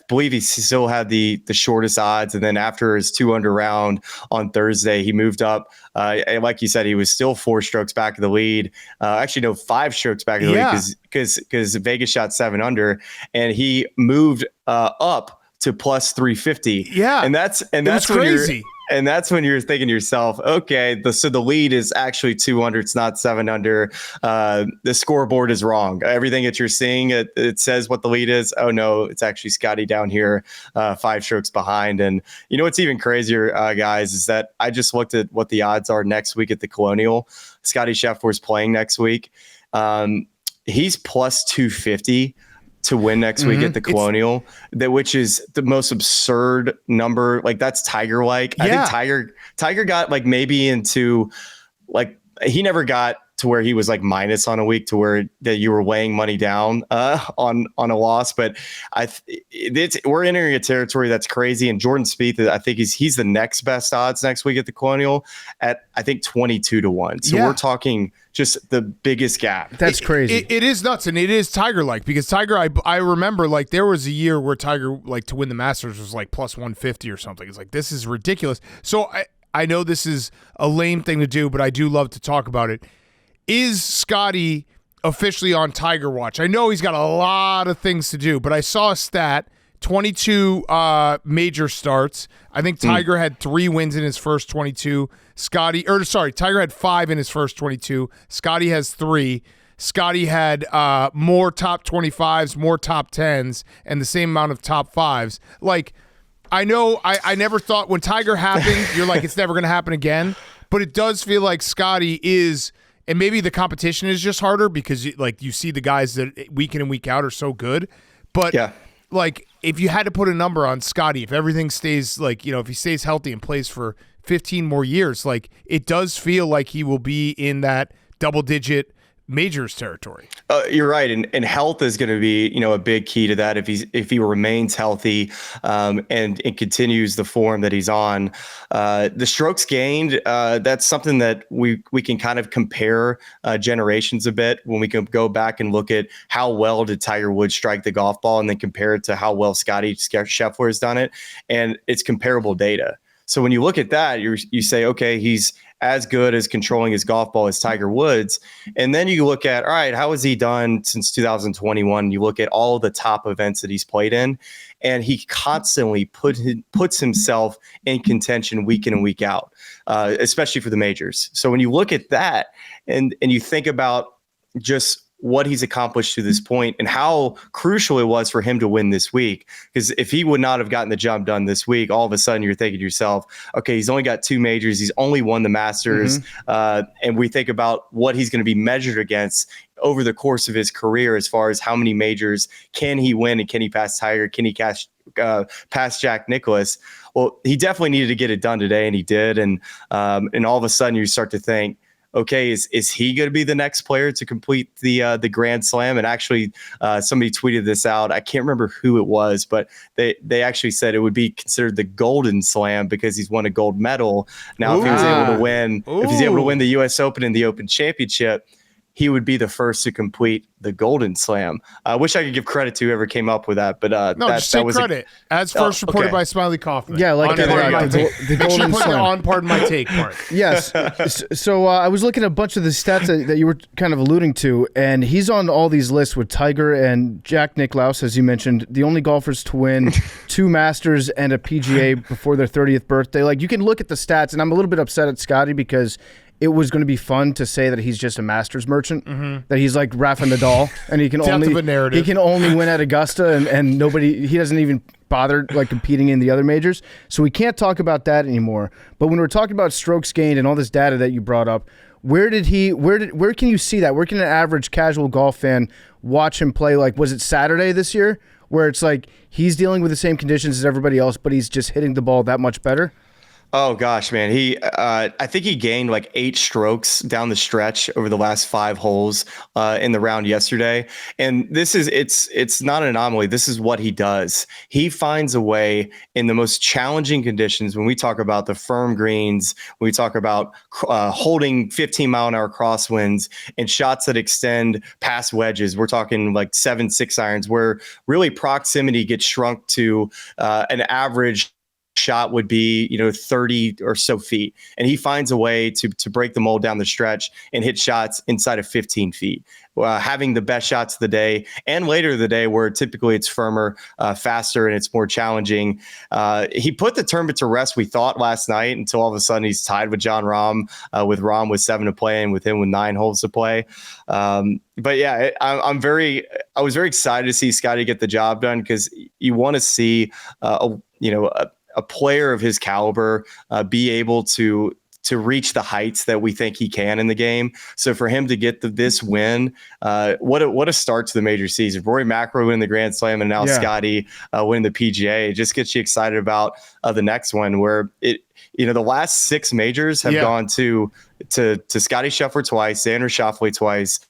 believe he still had the shortest odds. And then after his 2-under round on Thursday, he moved up. Like you said, he was still 4 strokes back of the lead. Actually, no, 5 strokes back of the lead because Vegas shot 7 under, and he moved up to plus 350. Yeah, and that's crazy. And that's when you're thinking to yourself, okay, so the lead is actually 2 under. It's not 7 under. The scoreboard is wrong. Everything that you're seeing, it says what the lead is. Oh, no, it's actually Scottie down here 5 strokes behind. And you know what's even crazier, guys, is that I just looked at what the odds are next week at the Colonial. Scottie Scheffler is playing next week. He's plus 250 to win next week at the Colonial, which is the most absurd number. Like, that's Tiger-like. I think Tiger got like maybe into like, he never got to where he was like minus on a week to where that you were laying money down on a loss. But we're entering a territory that's crazy. And Jordan Spieth, I think he's the next best odds next week at the Colonial at, I think, 22-1. So we're talking just the biggest gap. That's crazy. It is nuts, and it is Tiger-like because Tiger, I remember like there was a year where Tiger like to win the Masters was like plus 150 or something. It's like, this is ridiculous. So I know this is a lame thing to do, but I do love to talk about it. Is Scottie officially on Tiger watch? I know he's got a lot of things to do, but I saw a stat, 22 major starts. I think Tiger had 3 wins in his first 22. Tiger had 5 in his first 22. Scottie has 3. Scottie had more top 25s, more top 10s, and the same amount of top 5s. Like, I know I never thought when Tiger happened, you're like, it's never going to happen again. But it does feel like Scottie is and maybe the competition is just harder because you see the guys that week in and week out are so good. But like if you had to put a number on Scottie, if everything stays if he stays healthy and plays for 15 more years, like it does feel like he will be in that double-digit majors territory. You're right, and health is going to be a big key to that. If he remains healthy and continues the form that he's on, the strokes gained, that's something that we can kind of compare generations a bit when we can go back and look at how well did Tiger Woods strike the golf ball and then compare it to how well Scottie Scheffler has done it, and it's comparable data. So when you look at that, you say, okay, he's as good as controlling his golf ball as Tiger Woods. And then you look at, all right, how has he done since 2021? You look at all the top events that he's played in, and he constantly puts himself in contention week in and week out, especially for the majors. So when you look at that and you think about just what he's accomplished to this point and how crucial it was for him to win this week. Because if he would not have gotten the job done this week, all of a sudden you're thinking to yourself, okay, he's only got 2 majors. He's only won the Masters. And we think about what he's going to be measured against over the course of his career as far as how many majors can he win and can he pass Tiger? Can he pass Jack Nicklaus? Well, he definitely needed to get it done today, and he did. And all of a sudden you start to think, okay, is he going to be the next player to complete the Grand Slam? And actually, somebody tweeted this out. I can't remember who it was, but they actually said it would be considered the Golden Slam because he's won a gold medal. Now, if he was able to win the U.S. Open and the Open Championship, he would be the first to complete the Golden Slam. I wish I could give credit to whoever came up with that, but just take credit. As first reported by Smylie Kaufman. Yeah, like the Golden Slam. On pardon my take part. Yes. So I was looking at a bunch of the stats that you were kind of alluding to, and he's on all these lists with Tiger and Jack Nicklaus, as you mentioned, the only golfers to win 2 Masters and a PGA before their 30th birthday. Like, you can look at the stats, and I'm a little bit upset at Scottie because it was going to be fun to say that he's just a Masters merchant, that he's like Rafa Nadal, and he can only win at Augusta, and he doesn't even bother like competing in the other majors. So we can't talk about that anymore. But when we're talking about strokes gained and all this data that you brought up, where can you see that? Where can an average casual golf fan watch him play? Like, was it Saturday this year where it's like he's dealing with the same conditions as everybody else, but he's just hitting the ball that much better? Oh gosh, man. I think he gained like 8 strokes down the stretch over the last 5 holes in the round yesterday. And it's not an anomaly. This is what he does. He finds a way in the most challenging conditions. When we talk about the firm greens, when we talk about holding 15-mile-an-hour crosswinds and shots that extend past wedges, we're talking like 7 6-irons, where really proximity gets shrunk to an average shot would be 30 or so feet, and he finds a way to break the mold down the stretch and hit shots inside of 15 feet, having the best shots of the day and later of the day where typically it's firmer, faster, and it's more challenging. He put the tournament to rest, we thought, last night, until all of a sudden he's tied with John Rahm, with Rahm with 7 to play and with him with 9 holes to play. But yeah, I was very excited to see Scottie get the job done, because you want to see a player of his caliber be able to reach the heights that we think he can in the game. So for him to get this win, what a start to the major season. Rory McIlroy winning the Grand Slam, and now Scottie winning the PGA. It just gets you excited about the next one, where the last 6 majors have gone to Scottie Scheffler twice, Xander Schauffele twice,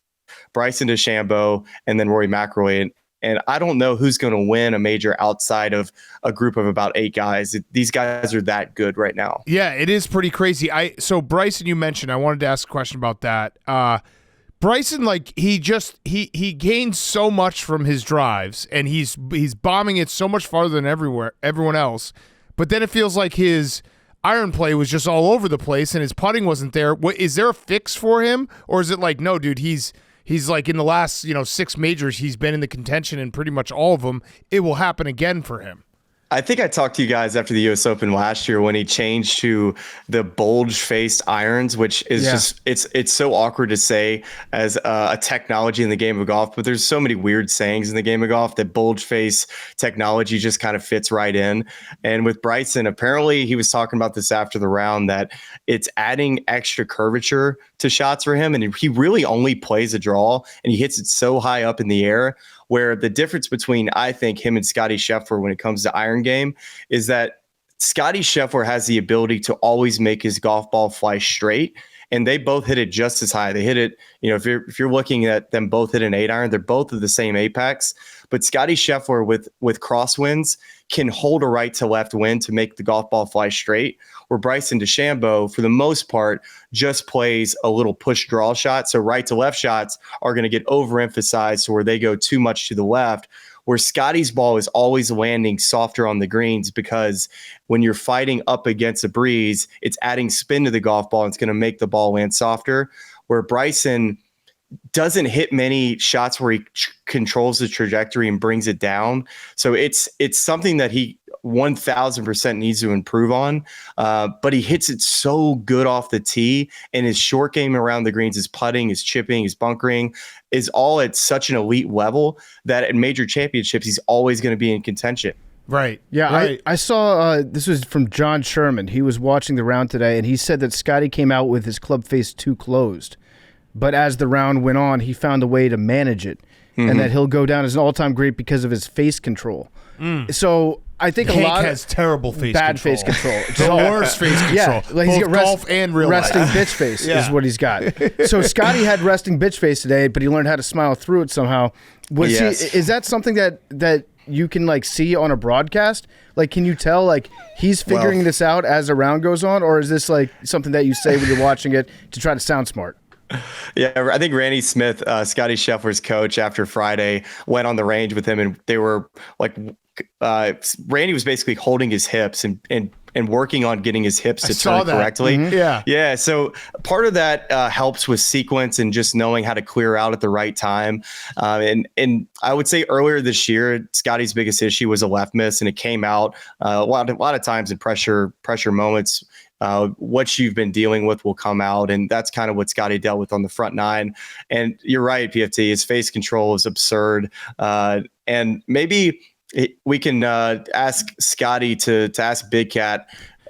Bryson DeChambeau, and then Rory McIlroy. And I don't know who's going to win a major outside of a group of about 8 guys. These guys are that good right now. Yeah, it is pretty crazy. So Bryson, you mentioned, I wanted to ask a question about that. Bryson, like, he gains so much from his drives, and he's bombing it so much farther than everyone else. But then it feels like his iron play was just all over the place, and his putting wasn't there. Is there a fix for him, or is it like, no, dude, he's like, in the last 6 majors, he's been in the contention in pretty much all of them. It will happen again for him. I think I talked to you guys after the U.S. Open last year when he changed to the bulge-faced irons, which is just it's so awkward to say as a technology in the game of golf. But there's so many weird sayings in the game of golf that bulge-face technology just kind of fits right in. And with Bryson, apparently he was talking about this after the round that it's adding extra curvature to shots for him, and he really only plays a draw, and he hits it so high up in the air. Where the difference between, I think, him and Scottie Scheffler when it comes to iron game is that Scottie Scheffler has the ability to always make his golf ball fly straight, and they both hit it just as high. They hit it, if you're looking at them both hit an 8-iron, they're both of the same apex. But Scottie Scheffler with crosswinds can hold a right to left wind to make the golf ball fly straight, where Bryson DeChambeau, for the most part, just plays a little push draw shot. So right to left shots are going to get overemphasized to where they go too much to the left, where Scottie's ball is always landing softer on the greens because when you're fighting up against a breeze, it's adding spin to the golf ball and it's going to make the ball land softer, where Bryson doesn't hit many shots where he controls the trajectory and brings it down. So it's something that he 1000% needs to improve on. But he hits it so good off the tee, and his short game around the greens, his putting, his chipping, his bunkering is all at such an elite level that at major championships, he's always going to be in contention. Right. Yeah, right. I saw this was from John Sherman. He was watching the round today, and he said that Scottie came out with his club face too closed. But as the round went on, he found a way to manage it, and that he'll go down as an all-time great because of his face control. So I think Hank a lot has terrible face bad control. face control. The worst face control. Yeah, like he's both got golf and real resting life. bitch face is what he's got. So Scottie had resting bitch face today, but he learned how to smile through it somehow. Is that something that you can see on a broadcast? Like, can you tell he's figuring this out as the round goes on, or is this something that you say when you're watching it to try to sound smart? Yeah, I think Randy Smith, Scottie Scheffler's coach, after Friday went on the range with him, and they were Randy was basically holding his hips and working on getting his hips to turn correctly. Yeah. So part of that helps with sequence and just knowing how to clear out at the right time. And I would say earlier this year, Scottie's biggest issue was a left miss, and it came out a lot of times in pressure moments. What you've been dealing with will come out, and that's kind of what Scottie dealt with on the front nine. And you're right, PFT, his face control is absurd. And maybe we can ask Scottie to ask Big Cat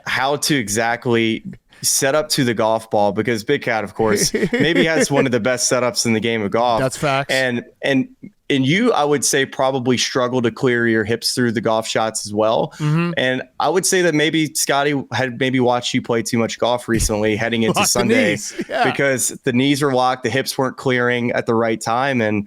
how to exactly set up to the golf ball, because Big Cat, of course, maybe has one of the best setups in the game of golf. That's facts. And you, I would say, probably struggle to clear your hips through the golf shots as well. And I would say that maybe Scottie had watched you play too much golf recently heading into Sunday, because the knees were locked, the hips weren't clearing at the right time, and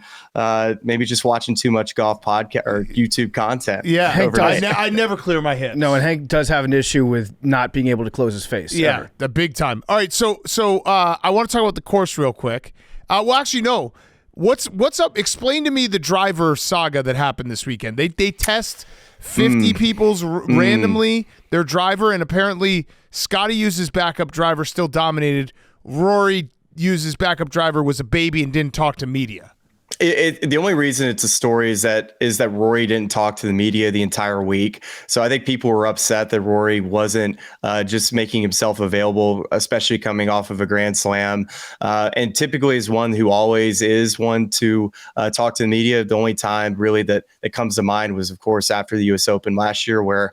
maybe just watching too much golf podcast or YouTube content. Yeah, Hank I never clear my hips. No, and Hank does have an issue with not being able to close his face. Yeah, the big time. All right, so I want to talk about the course real quick. Well, actually, no. What's up? Explain to me the driver saga that happened this weekend. They test 50 people's randomly their driver, and apparently Scottie used his backup driver, still dominated. Rory used his backup driver, was a baby, and didn't talk to media. The only reason it's a story is that Rory didn't talk to the media the entire week. So I think people were upset that Rory wasn't just making himself available, especially coming off of a Grand Slam. And typically is one who always is one to talk to the media. The only time really that comes to mind was, of course, after the U.S. Open last year, where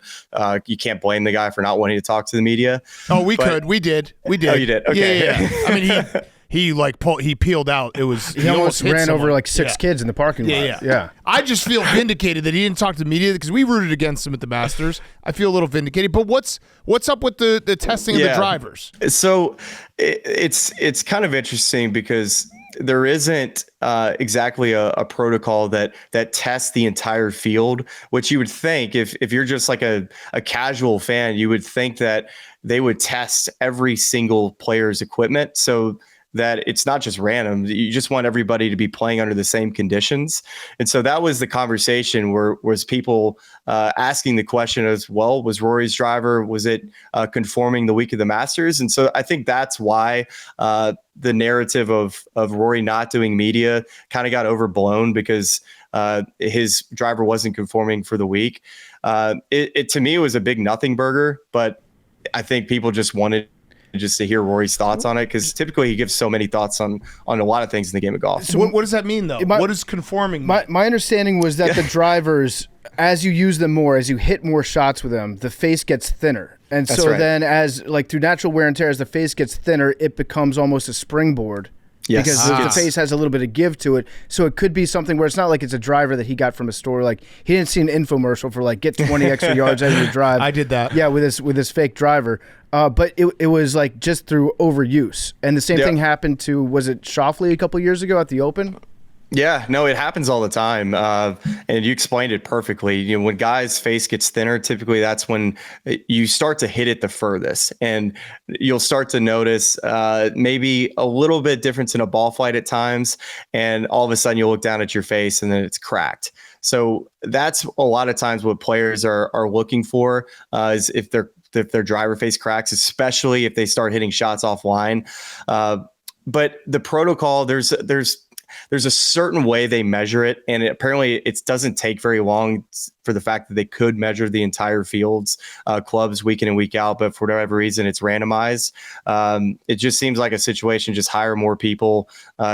you can't blame the guy for not wanting to talk to the media. Oh, we did. Oh, you did? Okay. Yeah. I mean, he peeled out. It was he almost ran over six kids in the parking lot. Yeah. I just feel vindicated that he didn't talk to the media, because we rooted against him at the Masters. I feel a little vindicated. But what's up with the testing of the drivers? So it's kind of interesting, because there isn't exactly a protocol that tests the entire field, which you would think if you're just like a casual fan, you would think that they would test every single player's equipment. So that it's not just random. You just want everybody to be playing under the same conditions. And so that was the conversation, where was people asking the question as well, was Rory's driver, was it conforming the week of the Masters? And so I think that's why the narrative of Rory not doing media kind of got overblown, because his driver wasn't conforming for the week. It to me, it was a big nothing burger, but I think people just wanted just to hear Rory's thoughts on it, because typically he gives so many thoughts on a lot of things in the game of golf. So what does that mean, though? What is conforming mean? My understanding was that the drivers, as you use them more, as you hit more shots with them, the face gets thinner. And That's so right. then as like through natural wear and tear, as the face gets thinner, it becomes almost a springboard. Yes. Because the face has a little bit of give to it. So it could be something where it's not like it's a driver that he got from a store. Like he didn't see an infomercial for like get 20 extra yards out of your drive. I did that. Yeah, with his fake driver. But it was like just through overuse. And the same thing happened to, was it Schauffele a couple years ago at the Open? Yeah, no, it happens all the time. And you explained it perfectly. You know, when guys' face gets thinner, typically that's when you start to hit it the furthest. And you'll start to notice maybe a little bit difference in a ball flight at times. And all of a sudden you'll look down at your face and then it's cracked. So that's a lot of times what players are looking for, is if their driver face cracks, especially if they start hitting shots offline. But the protocol, there's a certain way they measure it, and apparently it doesn't take very long for the fact that they could measure the entire field's clubs week in and week out, but for whatever reason it's randomized. It just seems like a situation, just hire more people,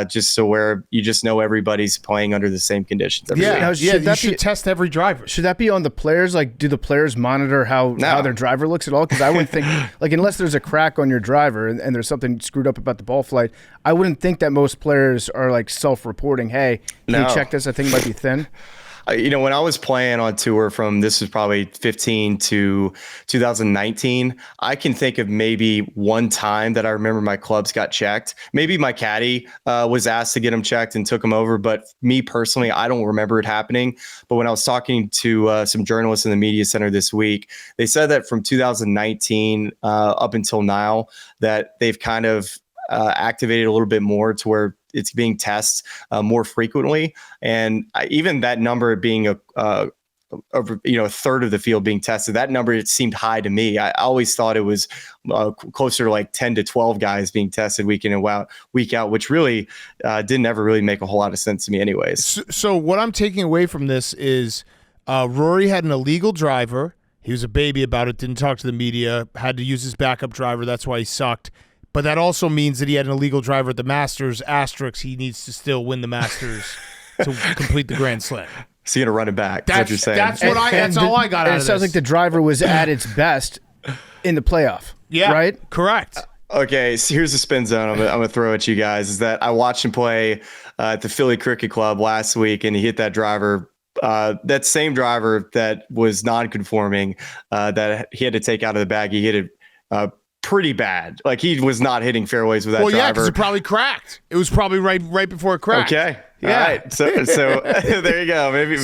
just so where you just know everybody's playing under the same conditions every week. Now, You should test every driver. Should that be on the players? Like, do the players monitor how their driver looks at all? Because I wouldn't think, like, unless there's a crack on your driver and there's something screwed up about the ball flight, I wouldn't think that most players are like self-reporting, hey, can you check this? I think it might be thin. You know, when I was playing on tour from, this was probably 15 to 2019, I can think of maybe one time that I remember my clubs got checked. Maybe my caddy was asked to get them checked and took them over. But me personally, I don't remember it happening. But when I was talking to some journalists in the media center this week, they said that from 2019 up until now, that they've kind of activated a little bit more to where it's being tested more frequently. And even that number being a third of the field being tested, that number, it seemed high to me. I always thought it was closer to like 10 to 12 guys being tested week in and week out, which really didn't ever really make a whole lot of sense to me anyways. So what I'm taking away from this is Rory had an illegal driver. He was a baby about it, didn't talk to the media, had to use his backup driver. That's why he sucked. But that also means that he had an illegal driver at the Masters. Asterisk, he needs to still win the Masters to complete the Grand Slam. So you're going to run it back. That's what you're saying. That's all I got out of this. It sounds like the driver was at its best in the playoff. Yeah, right? Correct. Okay, so here's the spin zone I'm going to throw at you guys, is that I watched him play at the Philly Cricket Club last week, and he hit that driver, that same driver that was non-conforming, that he had to take out of the bag. He hit it pretty bad. Like, he was not hitting fairways with that driver. Well, yeah, because it probably cracked. It was probably right before it cracked. Okay. Yeah. All right. So there you go. Maybe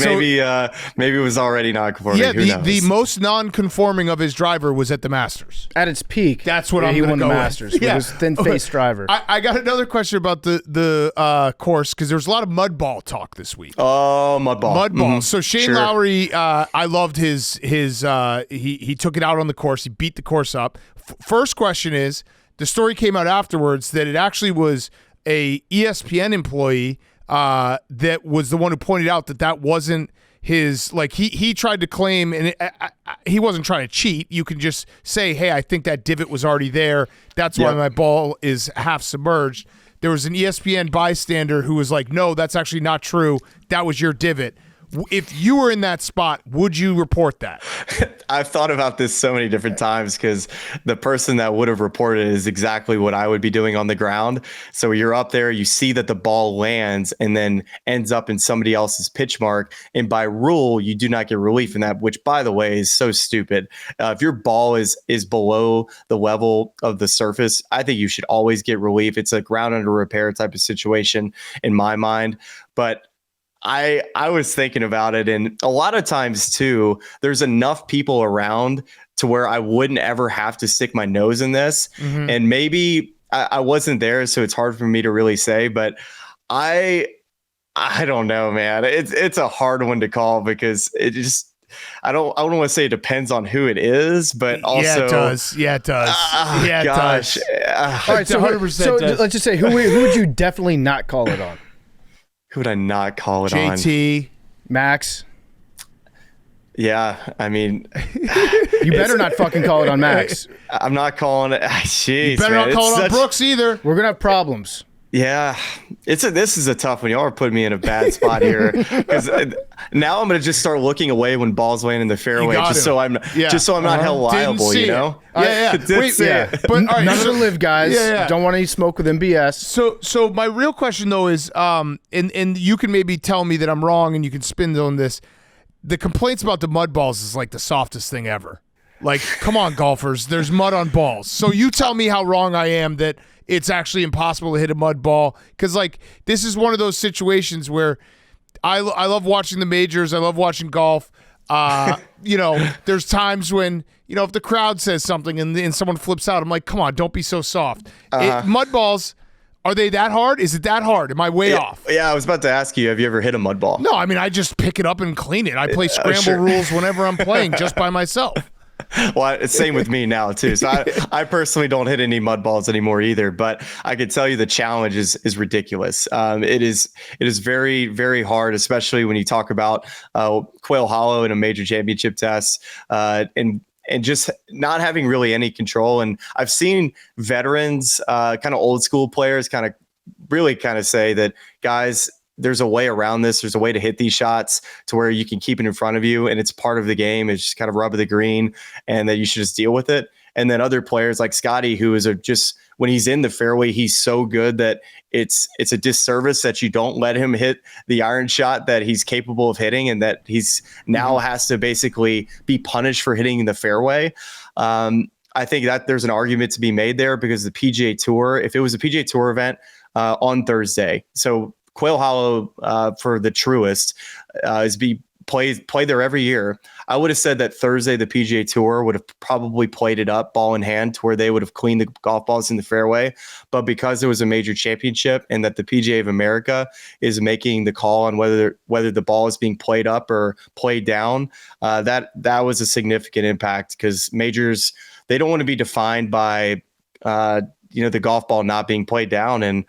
it was already non-conforming. Yeah, Who knows? the most non-conforming of his driver was at the Masters. At its peak. That's what he I'm going won to the go Masters with. with his thin-faced driver. I got another question about the course, because there's a lot of mud ball talk this week. Oh, mud ball. Mud ball. Mm-hmm. So Shane Lowry, I loved his he took it out on the course. He beat the course up. First question is, the story came out afterwards that it actually was a ESPN employee that was the one who pointed out that wasn't his, like, he tried to claim, and he wasn't trying to cheat. You can just say, hey, I think that divot was already there. That's why my ball is half submerged. There was an ESPN bystander who was like, no, that's actually not true. That was your divot. If you were in that spot, would you report that? I've thought about this so many different times, because the person that would have reported is exactly what I would be doing on the ground. So you're up there, you see that the ball lands and then ends up in somebody else's pitch mark. And by rule, you do not get relief in that, which, by the way, is so stupid. If your ball is below the level of the surface, I think you should always get relief. It's a ground under repair type of situation in my mind. But I was thinking about it, and a lot of times too, there's enough people around to where I wouldn't ever have to stick my nose in this. Mm-hmm. And maybe I wasn't there, so it's hard for me to really say, but I don't know, man. It's a hard one to call, because it just, I don't want to say it depends on who it is, but also it does. It does. All right, so 100%. So let's just say who would you definitely not call it on? Who would I not call it JT. Max. Yeah, I mean, you better not fucking call it on Max. I'm not calling it. Jeez, you better man, not call it on Brooks either. We're gonna have problems. Yeah, this is a tough one. Y'all are putting me in a bad spot here because now I'm gonna just start looking away when balls land in the fairway, just so I'm not held liable. You know? Yeah. Wait, but all right, none of the live guys don't want any smoke with MBS. So my real question though is, and you can maybe tell me that I'm wrong, and you can spin on this. The complaints about the mud balls is like the softest thing ever. Like, come on, golfers, there's mud on balls. So you tell me how wrong I am that it's actually impossible to hit a mud ball. Because, like, this is one of those situations where I love watching the majors. I love watching golf. There's times when, if the crowd says something and someone flips out, I'm like, come on, don't be so soft. Mud balls, are they that hard? Is it that hard? Am I way off? Yeah, I was about to ask you, have you ever hit a mud ball? No, I mean, I just pick it up and clean it. I play scramble rules whenever I'm playing just by myself. Well, it's same with me now too. So I personally don't hit any mud balls anymore either. But I could tell you the challenge is ridiculous. It is very, very hard, especially when you talk about Quail Hollow in a major championship test, and just not having really any control. And I've seen veterans, kind of old school players, kind of say that, guys, there's a way around this. There's a way to hit these shots to where you can keep it in front of you, and it's part of the game. It's just kind of rub of the green, and that you should just deal with it. And then other players like Scottie, who is just, when he's in the fairway, he's so good that it's a disservice that you don't let him hit the iron shot that he's capable of hitting, and that he's now has to basically be punished for hitting the fairway. I think that there's an argument to be made there, because the PGA Tour, if it was a PGA Tour event on Thursday, so Quail Hollow, for the truest, is played there every year. I would have said that Thursday the PGA Tour would have probably played it up ball in hand to where they would have cleaned the golf balls in the fairway. But because it was a major championship and that the PGA of America is making the call on whether the ball is being played up or played down, that was a significant impact, because majors, they don't want to be defined by the golf ball not being played down, and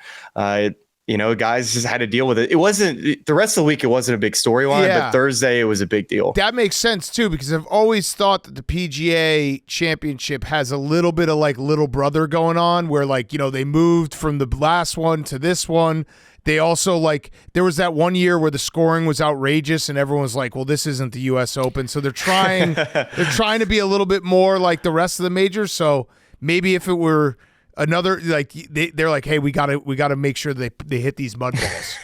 guys just had to deal with it. It wasn't, the rest of the week, it wasn't a big storyline, but Thursday it was a big deal. That makes sense too, because I've always thought that the PGA Championship has a little bit of like little brother going on, where they moved from the last one to this one. They also, there was that one year where the scoring was outrageous and everyone was like, well, this isn't the US Open. So they're trying to be a little bit more like the rest of the majors. So maybe if it were another, they're like, hey, we gotta make sure they hit these mud balls.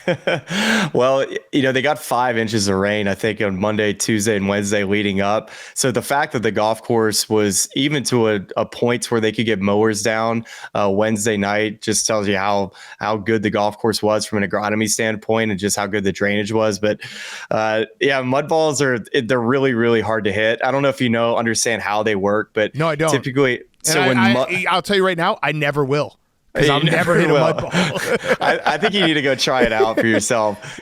Well, they got 5 inches of rain, I think, on Monday, Tuesday, and Wednesday leading up. So the fact that the golf course was even to a point where they could get mowers down Wednesday night just tells you how good the golf course was from an agronomy standpoint, and just how good the drainage was. But mud balls they're really, really hard to hit. I don't know if understand how they work, but no, I don't. Typically. So I'll tell you right now, I never will, because I'll never hit a mud ball. I think you need to go try it out for yourself.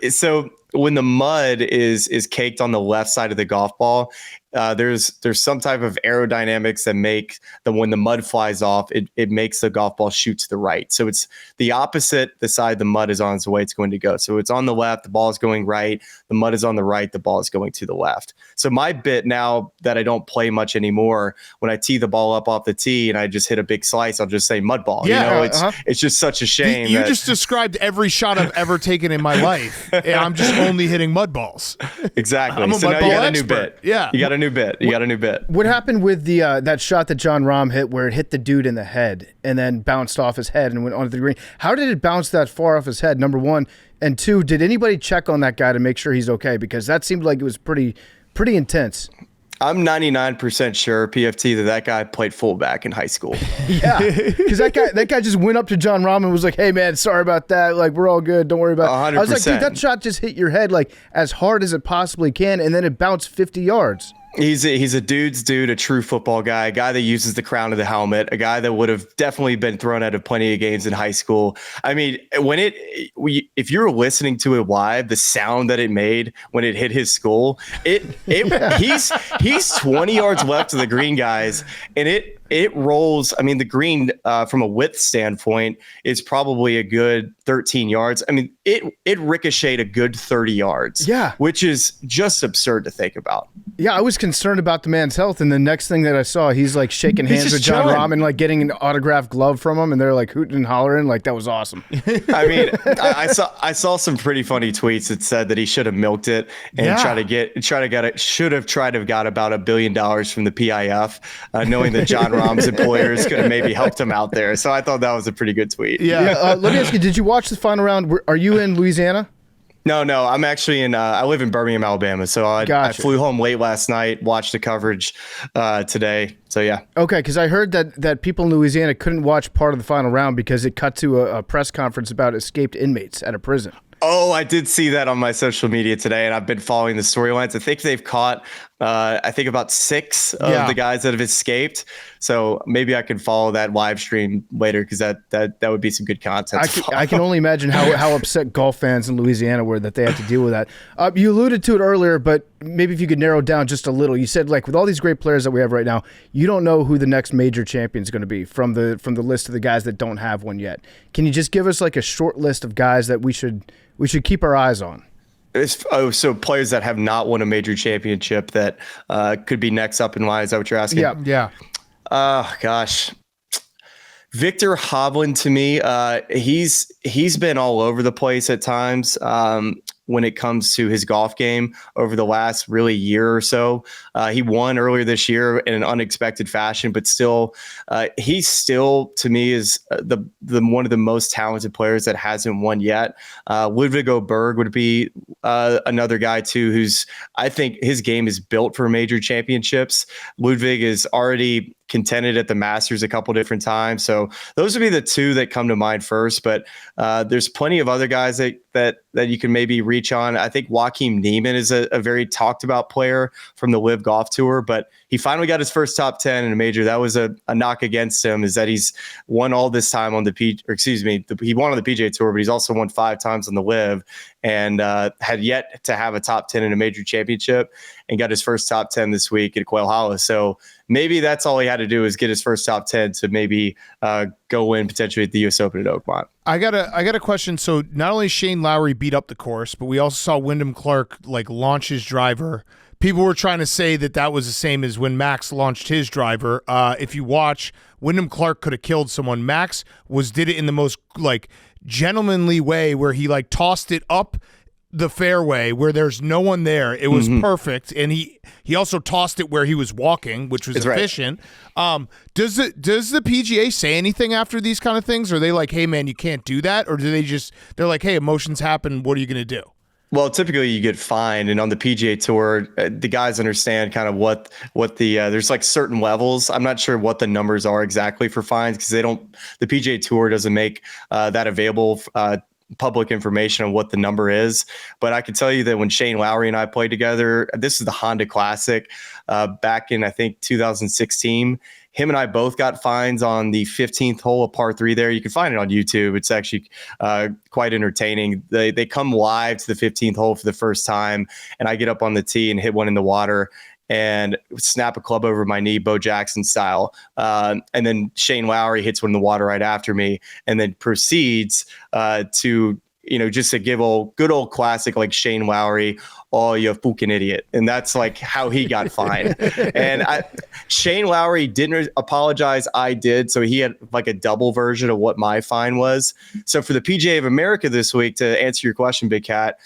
So when the mud is caked on the left side of the golf ball, there's some type of aerodynamics that make when the mud flies off, it makes the golf ball shoot to the right. So it's the opposite. The side the mud is on is the way it's going to go. So it's on the left, the ball is going right. The mud is on the right, the ball is going to the left. So my bit, now that I don't play much anymore, when I tee the ball up off the tee and I just hit a big slice, I'll just say mud ball. Yeah, it's just such a shame. You just described every shot I've ever taken in my life, and I'm just only hitting mud balls. Exactly. I'm a so mud now you ball got expert. a new bit. Yeah. You got a new bit. What happened with the that shot that John Rahm hit, where it hit the dude in the head and then bounced off his head and went onto the green? How did it bounce that far off his head, number one? And two, did anybody check on that guy to make sure he's okay? Because that seemed like it was pretty intense. I'm 99% sure, PFT, that guy played fullback in high school. Yeah, because that guy just went up to John Rahm and was like, "Hey man, sorry about that. Like, we're all good. Don't worry about it." 100%. I was like, dude, that shot just hit your head like as hard as it possibly can, and then it bounced 50 yards. He's a dude's dude, a true football guy, a guy that uses the crown of the helmet, a guy that would have definitely been thrown out of plenty of games in high school. I mean, if you were listening to it live, the sound that it made when it hit his skull, he's 20 yards left to the green, guys, and it rolls. I mean, the green from a width standpoint is probably a good 13 yards. I mean, it ricocheted a good 30 yards. Yeah. Which is just absurd to think about. Yeah, I was concerned about the man's health, and the next thing that I saw, he's like shaking hands with John Rahm and like getting an autographed glove from him, and they're like hooting and hollering, like that was awesome. I mean, I saw some pretty funny tweets that said that he should have milked it and should have tried to have got about $1 billion from the PIF, knowing that John Rahm's employers could have maybe helped him out there. So I thought that was a pretty good tweet. Yeah. Let me ask you, did you watch the final round? Are you in Louisiana? No, I'm actually I live in Birmingham, Alabama. So I flew home late last night, watched the coverage today. So, yeah. Okay, because I heard that people in Louisiana couldn't watch part of the final round because it cut to a press conference about escaped inmates at a prison. Oh, I did see that on my social media today, and I've been following the storylines. I think they've caught, about 6 of the guys that have escaped. So maybe I can follow that live stream later because that would be some good content. I can only imagine how upset golf fans in Louisiana were that they had to deal with that. You alluded to it earlier, but maybe if you could narrow it down just a little. You said, like, with all these great players that we have right now, you don't know who the next major champion is going to be from the list of the guys that don't have one yet. Can you just give us like a short list of guys that we should keep our eyes on? So players that have not won a major championship that could be next up in line. Is that what you're asking? Yeah. Oh, gosh. Victor Hovland, to me, he's been all over the place at times when it comes to his golf game over the last really year or so. He won earlier this year in an unexpected fashion, but still, he still, to me, is the one of the most talented players that hasn't won yet. Ludwig Oberg would be another guy, too, who's, I think his game is built for major championships. Ludwig is already contended at the Masters a couple different times. So those would be the two that come to mind first, but there's plenty of other guys that you can maybe reach on. I think Joaquin Niemann is a very talked about player from the Live Golf Tour, but he finally got his first top 10 in a major. That was a knock against him, is that he's won all this time on he won on the PGA Tour, but he's also won 5 times on the Live and had yet to have a top 10 in a major championship, and got his first top 10 this week at Quail Hollow. So maybe that's all he had to do, is get his first top 10 to maybe go win potentially at the US Open at Oakmont. I got a question. So not only Shane Lowry beat up the course, but we also saw Wyndham Clark like launch his driver. People were trying to say that was the same as when Max launched his driver. If you watch, Wyndham Clark could have killed someone. Max did it in the most like gentlemanly way, where he like tossed it up the fairway where there's no one there. It was perfect, and he also tossed it where he was walking, which was efficient. Right. Does the PGA say anything after these kind of things? Or are they like, hey man, you can't do that? Or do they're like, hey, emotions happen, what are you gonna do? Well, typically you get fined, and on the PGA Tour, the guys understand kind of what the there's like certain levels. I'm not sure what the numbers are exactly for fines, because the PGA Tour doesn't make that available. Public information on what the number is, but I can tell you that when Shane Lowry and I played together, this is the Honda Classic back in I think 2016. Him and I both got fines on the 15th hole of par 3 there. You can find it on YouTube. It's actually quite entertaining. They come live to the 15th hole for the first time, and I get up on the tee and hit one in the water and snap a club over my knee, Bo Jackson style. And then Shane Lowry hits one in the water right after me, and then proceeds to, just to give good old classic like Shane Lowry, oh, you fucking idiot. And that's like how he got fined. And Shane Lowry didn't apologize. I did. So he had like a double version of what my fine was. So for the PGA of America this week, to answer your question, Big Cat,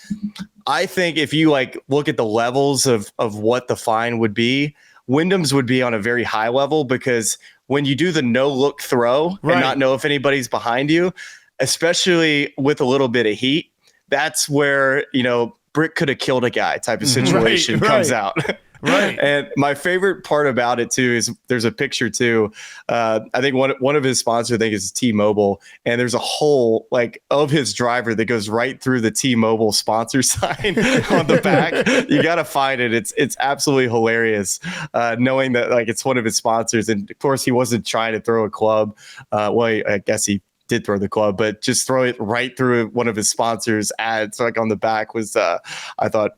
I think if you like look at the levels of what the fine would be, Wyndham's would be on a very high level, because when you do the no look throw and not know if anybody's behind you, especially with a little bit of heat, that's where, Brick could have killed a guy type of situation comes out. Right. And my favorite part about it too is there's a picture too. I think one of his sponsors, I think, is T-Mobile, and there's a hole like of his driver that goes right through the T-Mobile sponsor sign on the back. You got to find it. It's absolutely hilarious, knowing that like it's one of his sponsors, and of course he wasn't trying to throw a club. I guess he did throw the club, but just throw it right through one of his sponsors' ads, like on the back, was I thought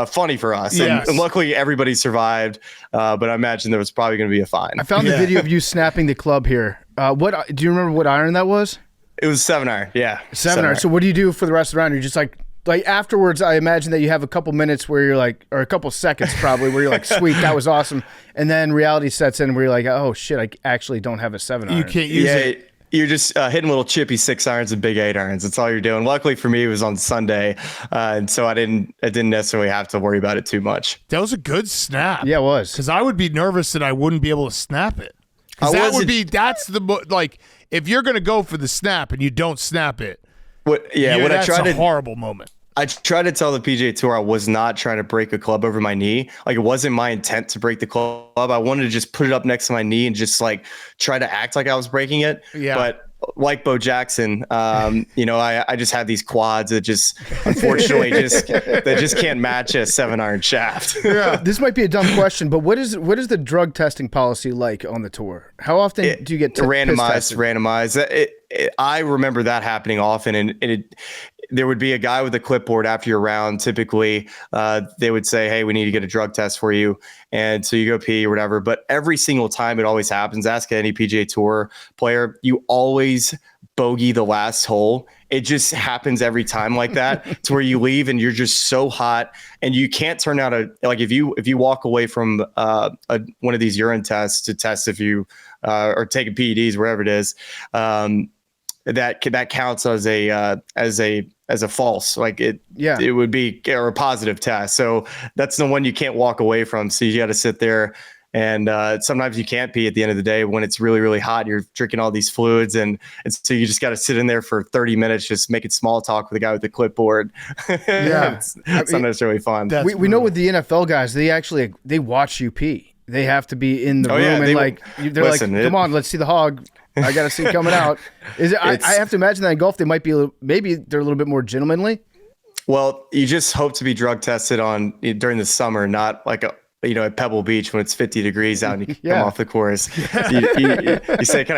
funny for us. Yes. And luckily everybody survived. But I imagine there was probably going to be a fine. I found the video of you snapping the club here. What do you remember what iron that was? It was 7-iron. Yeah. 7-iron. So what do you do for the rest of the round? You're just like afterwards, I imagine that you have a couple minutes where you're like, or a couple seconds probably, where you're like, sweet, that was awesome. And then reality sets in where you're like, oh shit, I actually don't have a 7-iron. You can't use it. You're just hitting little chippy 6-irons and big 8-irons. That's all you're doing. Luckily for me, it was on Sunday, and so I didn't necessarily have to worry about it too much. That was a good snap. Yeah, it was. Because I would be nervous that I wouldn't be able to snap it. That's like, if you're going to go for the snap and you don't snap it, that's a horrible moment. I tried to tell the PGA Tour I was not trying to break a club over my knee. Like, it wasn't my intent to break the club. I wanted to just put it up next to my knee and just like try to act like I was breaking it. Yeah. But like Bo Jackson, I just have these quads that just unfortunately just can't match a 7-iron shaft. Yeah. This might be a dumb question, but what is the drug testing policy like on the tour? How often do you get randomized? I remember that happening often, and there would be a guy with a clipboard after your round. Typically, they would say, hey, we need to get a drug test for you. And so you go pee or whatever. But every single time it always happens. Ask any PGA Tour player. You always bogey the last hole. It just happens every time like that. To where you leave and you're just so hot and you can't turn out if you walk away from one of these urine tests to test if you or taking PEDs, wherever it is, that counts as a false, it would be or a positive test. So that's the one you can't walk away from. So you got to sit there, and sometimes you can't pee at the end of the day when it's really, really hot. You're drinking all these fluids, and so you just got to sit in there for 30 minutes, just making small talk with the guy with the clipboard. Yeah, it's not necessarily fun. We know with the NFL guys, they watch you pee. They have to be in the room and they're like, come on, let's see the hog. I got to see it coming out. I have to imagine that in golf, they might be maybe they're a little bit more gentlemanly. Well, you just hope to be drug tested during the summer, not like at Pebble Beach when it's 50 degrees out and you come off the course. You say, can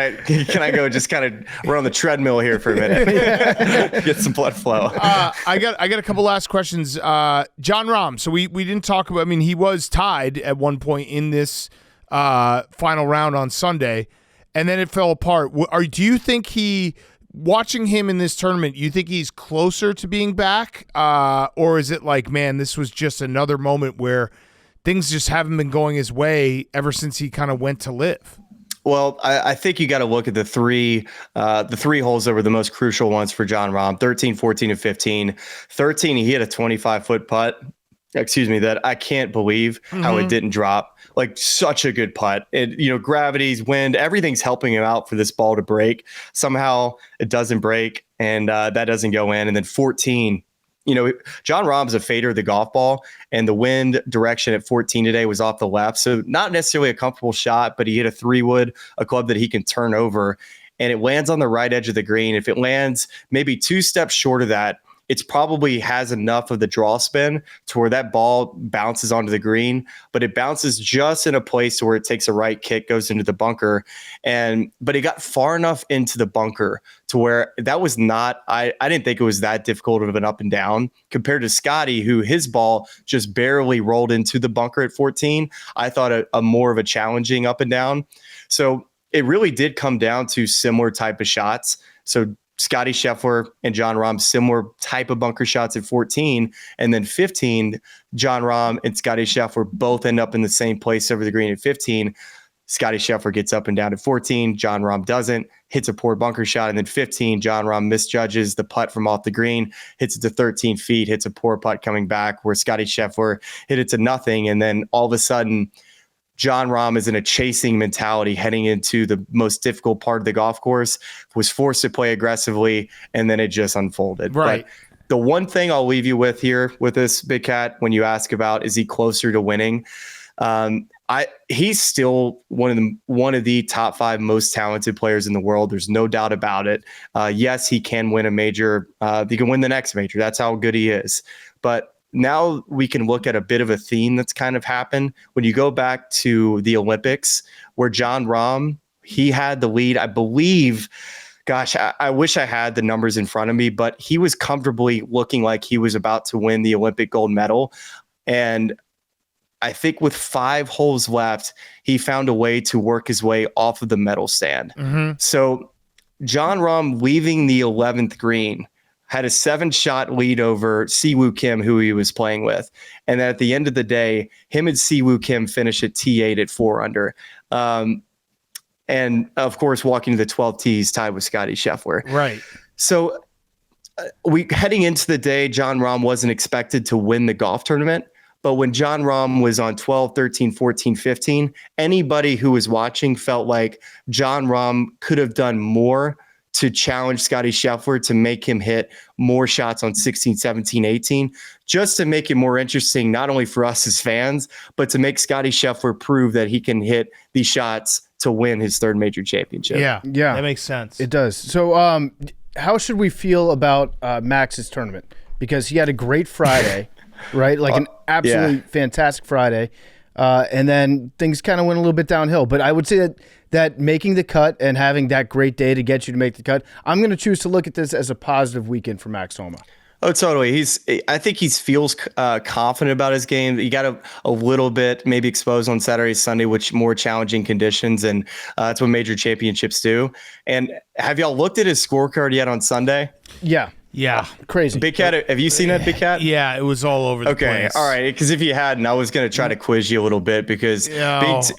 I go just kind of run on the treadmill here for a minute? Get some blood flow. I got a couple last questions. John Rahm. So we didn't talk about, he was tied at one point in this final round on Sunday, and then it fell apart. Do you think watching him in this tournament, you think he's closer to being back? Or is it like, man, this was just another moment where things just haven't been going his way ever since he kind of went to live? Well, I think you got to look at the three holes that were the most crucial ones for John Rahm: 13, 14, and 15. 13, he hit a 25-foot putt. That I can't believe how it didn't drop. Like, such a good putt. Gravity's, wind, everything's helping him out for this ball to break. Somehow it doesn't break, and that doesn't go in. And then 14. John Rahm's a fader of the golf ball, and the wind direction at 14 today was off the left. So not necessarily a comfortable shot, but he hit a 3-wood, a club that he can turn over, and it lands on the right edge of the green. If it lands maybe 2 steps short of that, it's probably has enough of the draw spin to where that ball bounces onto the green, but it bounces just in a place where it takes a right kick, goes into the bunker. But it got far enough into the bunker to where that was not, I didn't think it was that difficult of an up and down compared to Scottie, who his ball just barely rolled into the bunker at 14. I thought a more of a challenging up and down. So it really did come down to similar type of shots. So Scottie Scheffler and John Rahm, similar type of bunker shots at 14. And then 15, John Rahm and Scottie Scheffler both end up in the same place over the green at 15. Scottie Scheffler gets up and down at 14. John Rahm doesn't, hits a poor bunker shot. And then 15, John Rahm misjudges the putt from off the green, hits it to 13 feet, hits a poor putt coming back, where Scottie Scheffler hit it to nothing. And then all of a sudden, John Rahm is in a chasing mentality heading into the most difficult part of the golf course, was forced to play aggressively, and then it just unfolded. Right. But the one thing I'll leave you with here with this, Big Cat, when you ask about is he closer to winning, he's still one of the top 5 most talented players in the world. There's no doubt about it. Yes, he can win a major. He can win the next major. That's how good he is. But now we can look at a bit of a theme that's kind of happened. When you go back to the Olympics, where John Rahm, he had the lead, I believe. Gosh, I wish I had the numbers in front of me, but he was comfortably looking like he was about to win the Olympic gold medal. And I think with 5 holes left, he found a way to work his way off of the medal stand. So Jon Rahm, leaving the 11th green, had a 7-shot lead over Siwoo Kim, who he was playing with. And then at the end of the day, him and Siwoo Kim finish at T8 at 4 under. And of course, walking to the 12th tee, he's tied with Scottie Scheffler. Right. So heading into the day, Jon Rahm wasn't expected to win the golf tournament. But when Jon Rahm was on 12, 13, 14, 15, anybody who was watching felt like Jon Rahm could have done more to challenge Scottie Scheffler to make him hit more shots on 16, 17, 18, just to make it more interesting, not only for us as fans, but to make Scottie Scheffler prove that he can hit these shots to win his 3rd major championship. Yeah. Yeah. That makes sense. It does. So how should we feel about Max's tournament? Because he had a great Friday. Right, like an absolutely fantastic Friday, and then things kind of went a little bit downhill. But I would say that making the cut and having that great day to get you to make the cut, I'm going to choose to look at this as a positive weekend for Max Homa. Oh, totally. I think he feels confident about his game. He got a little bit maybe exposed on Saturday, Sunday, which more challenging conditions, and that's what major championships do. And have y'all looked at his scorecard yet on Sunday? Yeah. Yeah. Crazy. Big Cat, have you seen that, Big Cat? Yeah, it was all over the place. All right. Because if you hadn't, I was going to try to quiz you a little bit because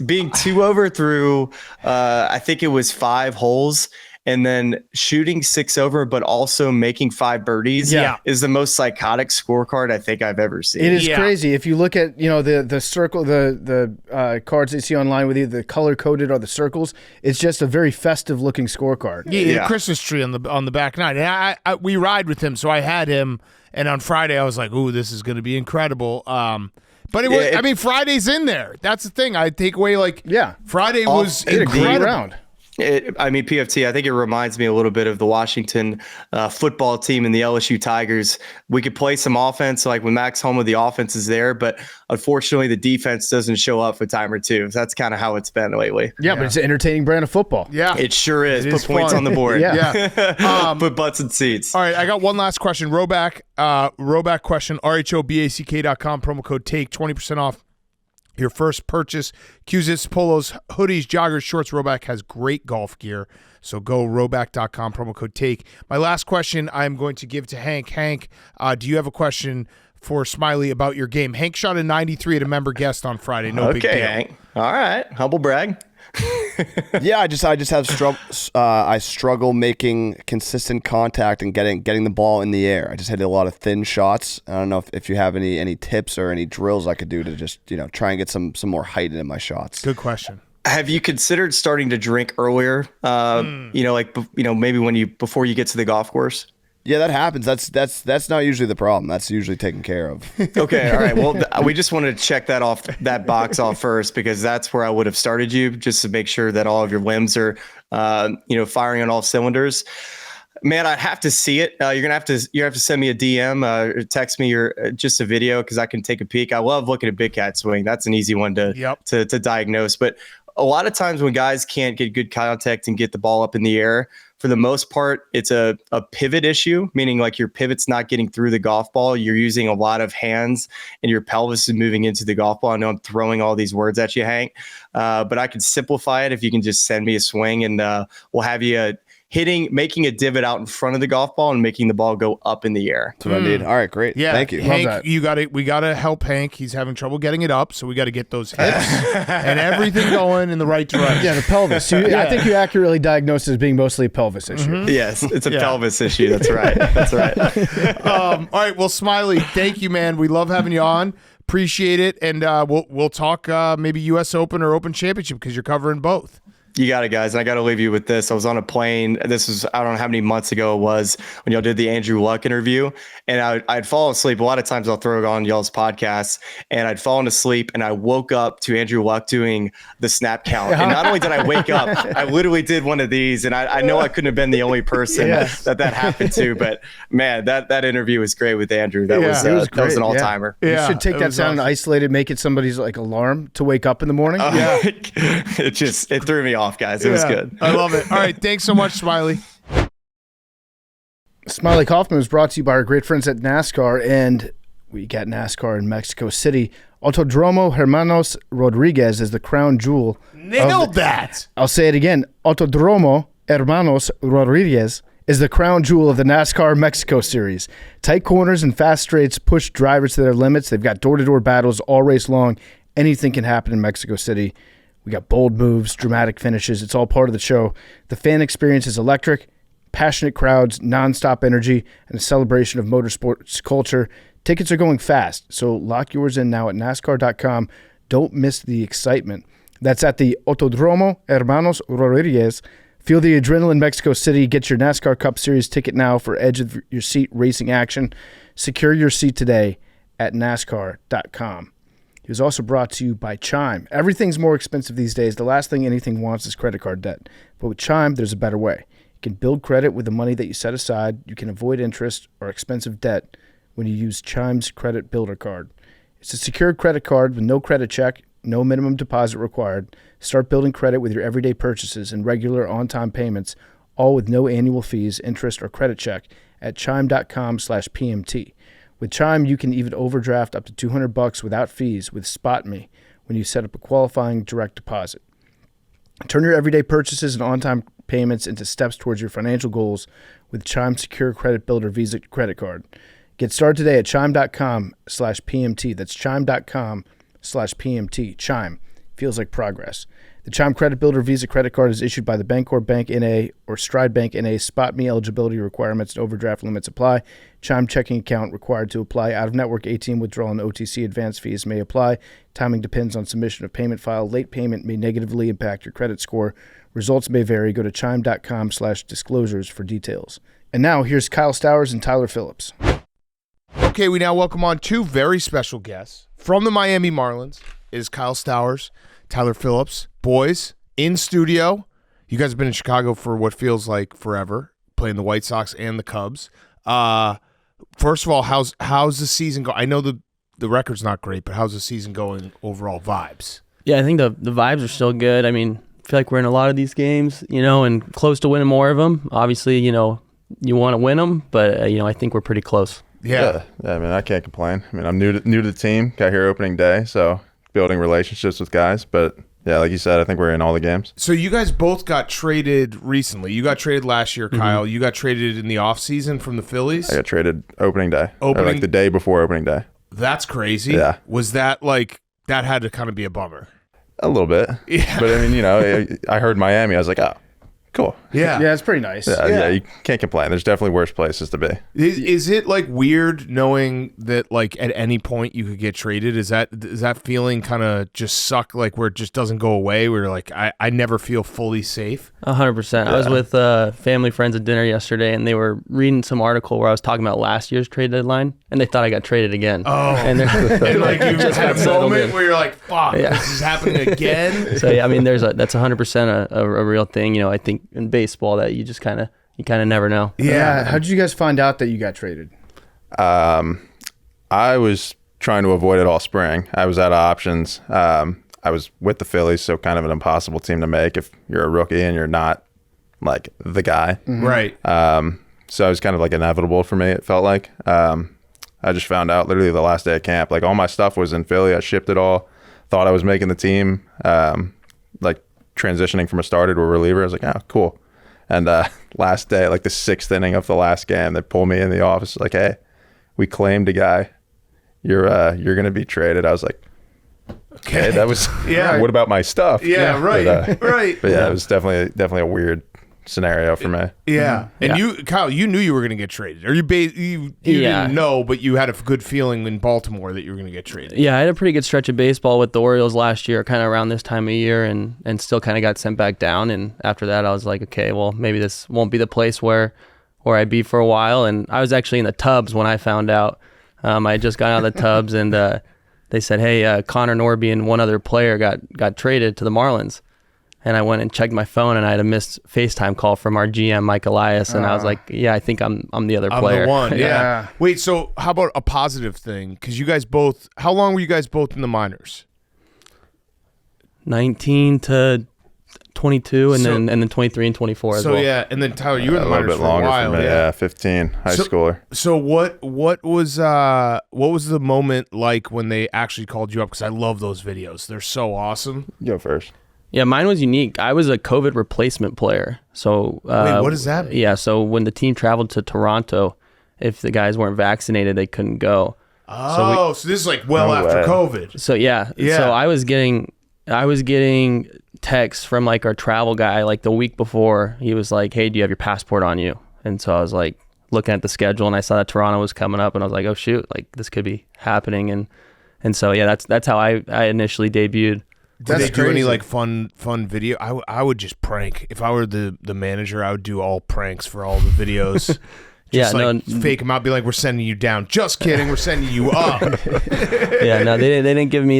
being 2 over through, I think it was 5 holes, and then shooting 6 over, but also making 5 birdies is the most psychotic scorecard I think I've ever seen. It is crazy. If you look at the circle, the cards that you see online with either the color coded or the circles, it's just a very festive looking scorecard. Yeah, Christmas tree on the back nine. And we ride with him, so I had him, and on Friday I was like, "Ooh, this is going to be incredible." But it was. I mean, Friday's in there. That's the thing. I take away Friday was incredible. Great round. PFT, I think it reminds me a little bit of the Washington football team and the LSU Tigers. We could play some offense, like when Max Homa, the offense is there, but unfortunately the defense doesn't show up for a time or two. So that's kind of how it's been lately. Yeah, but it's an entertaining brand of football. Yeah. It sure is. Put points on the board. Put butts in seats. All right, I got one last question. Roback question, RHOBACK.com, promo code TAKE, 20% off your first purchase. Q-Zips, polos, hoodies, joggers, shorts. Roback has great golf gear. So go roback.com, promo code TAKE. My last question I'm going to give to Hank. Hank, do you have a question for Smylie about your game? Hank shot a 93 at a member guest on Friday. No big deal. Okay, Hank. All right. Humble brag. Yeah, I just have I struggle making consistent contact and getting the ball in the air. I just hit a lot of thin shots. I don't know if you have any tips or any drills I could do to just try and get some more height in my shots. Good question. Have you considered starting to drink earlier? Maybe before you get to the golf course. Yeah, that happens. That's not usually the problem. That's usually taken care of. Okay, all right. Well, we just wanted to check that box off first, because that's where I would have started you, just to make sure that all of your limbs are, firing on all cylinders. Man, I'd have to see it. You have to send me a DM or text me just a video, because I can take a peek. I love looking at Big Cat swing. That's an easy one to diagnose. But a lot of times when guys can't get good contact and get the ball up in the air, for the most part, it's a pivot issue, meaning like your pivot's not getting through the golf ball. You're using a lot of hands and your pelvis is moving into the golf ball. I know I'm throwing all these words at you, Hank, but I can simplify it if you can just send me a swing, and we'll have you making a divot out in front of the golf ball and making the ball go up in the air. That's what I need. All right, great. Yeah, thank you. Hank, we got to help Hank. He's having trouble getting it up, so we got to get those hips and everything going in the right direction. Yeah, the pelvis. I think you accurately diagnosed it as being mostly a pelvis issue. Mm-hmm. Yes, it's a pelvis issue. That's right. That's right. All right, well, Smylie, thank you, man. We love having you on. Appreciate it, and we'll talk maybe U.S. Open or Open Championship, because you're covering both. You got it, guys. And I got to leave you with this. I was on a plane. This was, I don't know how many months ago it was, when y'all did the Andrew Luck interview. And I'd fall asleep. A lot of times I'll throw it on y'all's podcasts, and I'd fallen asleep, and I woke up to Andrew Luck doing the snap count. And not only did I wake up, I literally did one of these. And I know I couldn't have been the only person that happened to. But man, that interview was great with Andrew. That was an all-timer. You should take that sound and isolate it, make it somebody's like alarm to wake up in the morning. It threw me off, guys. It was good. I love it. All right. Thanks so much, Smylie. Smylie Kaufman was brought to you by our great friends at NASCAR. And we got NASCAR in Mexico City. Autodromo Hermanos Rodriguez is the crown jewel. Nailed that. I'll say it again. Autodromo Hermanos Rodriguez is the crown jewel of the NASCAR Mexico Series. Tight corners and fast straights push drivers to their limits. They've got door-to-door battles all race long. Anything can happen in Mexico City. We got bold moves, dramatic finishes. It's all part of the show. The fan experience is electric, passionate crowds, nonstop energy, and a celebration of motorsports culture. Tickets are going fast, so lock yours in now at NASCAR.com. Don't miss the excitement. That's at the Autodromo Hermanos Rodriguez. Feel the adrenaline, Mexico City. Get your NASCAR Cup Series ticket now for edge of your seat racing action. Secure your seat today at NASCAR.com. It was also brought to you by Chime. Everything's more expensive these days. The last thing anything wants is credit card debt. But with Chime, there's a better way. You can build credit with the money that you set aside. You can avoid interest or expensive debt when you use Chime's Credit Builder Card. It's a secured credit card with no credit check, no minimum deposit required. Start building credit with your everyday purchases and regular on-time payments, all with no annual fees, interest, or credit check at chime.com/PMT. With Chime, you can even overdraft up to $200 without fees with SpotMe when you set up a qualifying direct deposit. Turn your everyday purchases and on-time payments into steps towards your financial goals with Chime Secure Credit Builder Visa Credit Card. Get started today at chime.com/PMT. That's chime.com/PMT. Chime. Feels like progress. The Chime Credit Builder Visa Credit Card is issued by the Bancorp Bank N.A. or Stride Bank N.A. SpotMe eligibility requirements and overdraft limits apply. Chime checking account required to apply. Out-of-network ATM withdrawal and OTC advance fees may apply. Timing depends on submission of payment file. Late payment may negatively impact your credit score. Results may vary. Go to chime.com/disclosures for details. And now here's Kyle Stowers and Tyler Phillips. Okay, we now welcome on two very special guests. From the Miami Marlins is Kyle Stowers, Tyler Phillips. Boys, in studio. You guys have been in Chicago for what feels like forever, playing the White Sox and the Cubs. First of all, how's the season going? I know the record's not great, but how's the season going overall vibes? Yeah, I think the vibes are still good. I mean, I feel like we're in a lot of these games, and close to winning more of them. Obviously, you want to win them, but, I think we're pretty close. Yeah, I mean, I can't complain. I mean, I'm new to the team, got here opening day, so building relationships with guys, but yeah, like you said, I think we're in all the games. So you guys both got traded recently. You got traded last year, Kyle. You got traded in the offseason from the Phillies? I got traded opening day. Or like the day before opening day. That's crazy. Yeah. Was that that had to kind of be a bummer? A little bit. Yeah. But I mean, I heard Miami. I was like, oh, cool. Yeah. Yeah, it's pretty nice. Yeah, you can't complain. There's definitely worse places to be. Is it weird knowing that at any point you could get traded? Does that feeling kind of just suck, where it just doesn't go away, where you're I never feel fully safe? 100%. I was with family friends at dinner yesterday, and they were reading some article where I was talking about last year's trade deadline, and they thought I got traded again. Oh. And you just had a moment where you're like, fuck, this is happening again? So yeah, I mean, that's 100% a real thing. I think in baseball that you just kind of never know. Yeah. How did you guys find out that you got traded? I was trying to avoid it all spring. I was out of options. I was with the Phillies, so kind of an impossible team to make if you're a rookie and you're not the guy. Mm-hmm. Right. So it was kind of inevitable for me, it felt like. I just found out literally the last day of camp. All my stuff was in Philly. I shipped it all. Thought I was making the team. Transitioning from a starter to a reliever. I was like, oh, cool. And last day, the sixth inning of the last game, they pull me in the office hey, we claimed a guy. You're going to be traded. I was like, okay, that was what about my stuff? Yeah, right, right. But yeah, it was definitely a weird scenario for me. Yeah. And you, Kyle, you knew you were going to get traded, or you didn't know, but you had a good feeling in Baltimore that you were going to get traded. Yeah, I had a pretty good stretch of baseball with the Orioles last year, kind of around this time of year, and still kind of got sent back down. And after that, I was like, okay, well, maybe this won't be the place where I'd be for a while. And I was actually in the tubs when I found out. I had just got out of the tubs, and they said, hey, Connor Norby and one other player got traded to the Marlins. And I went and checked my phone, and I had a missed FaceTime call from our GM, Mike Elias, and I was like, yeah, I think I'm the other player. I'm the one, yeah. Wait, so how about a positive thing? Because you guys both, how long were you guys both in the minors? 19 to 22, and then 23 and 24 as well. So yeah, and then Tyler, you were in the a little minors bit for a longer while. for me. Yeah, 15, high schooler. So what was the moment like when they actually called you up? Because I love those videos; they're so awesome. Go first. Yeah, mine was unique. I was a COVID replacement player. So wait, what does that mean? Yeah, so when the team traveled to Toronto, if the guys weren't vaccinated, they couldn't go. Oh, so this is like after COVID. So yeah. So I was getting texts from like our travel guy like the week before. He was like, "Hey, do you have your passport on you?" And so I was like looking at the schedule, and I saw that Toronto was coming up, and I was like, "Oh shoot, like this could be happening." And so yeah, that's how I initially debuted. Did they do any like fun video? I would just prank. If I were the manager, I would do all pranks for all the videos. Just fake them out, be like, "We're sending you down." Just kidding, we're sending you up. Yeah, no, they didn't give me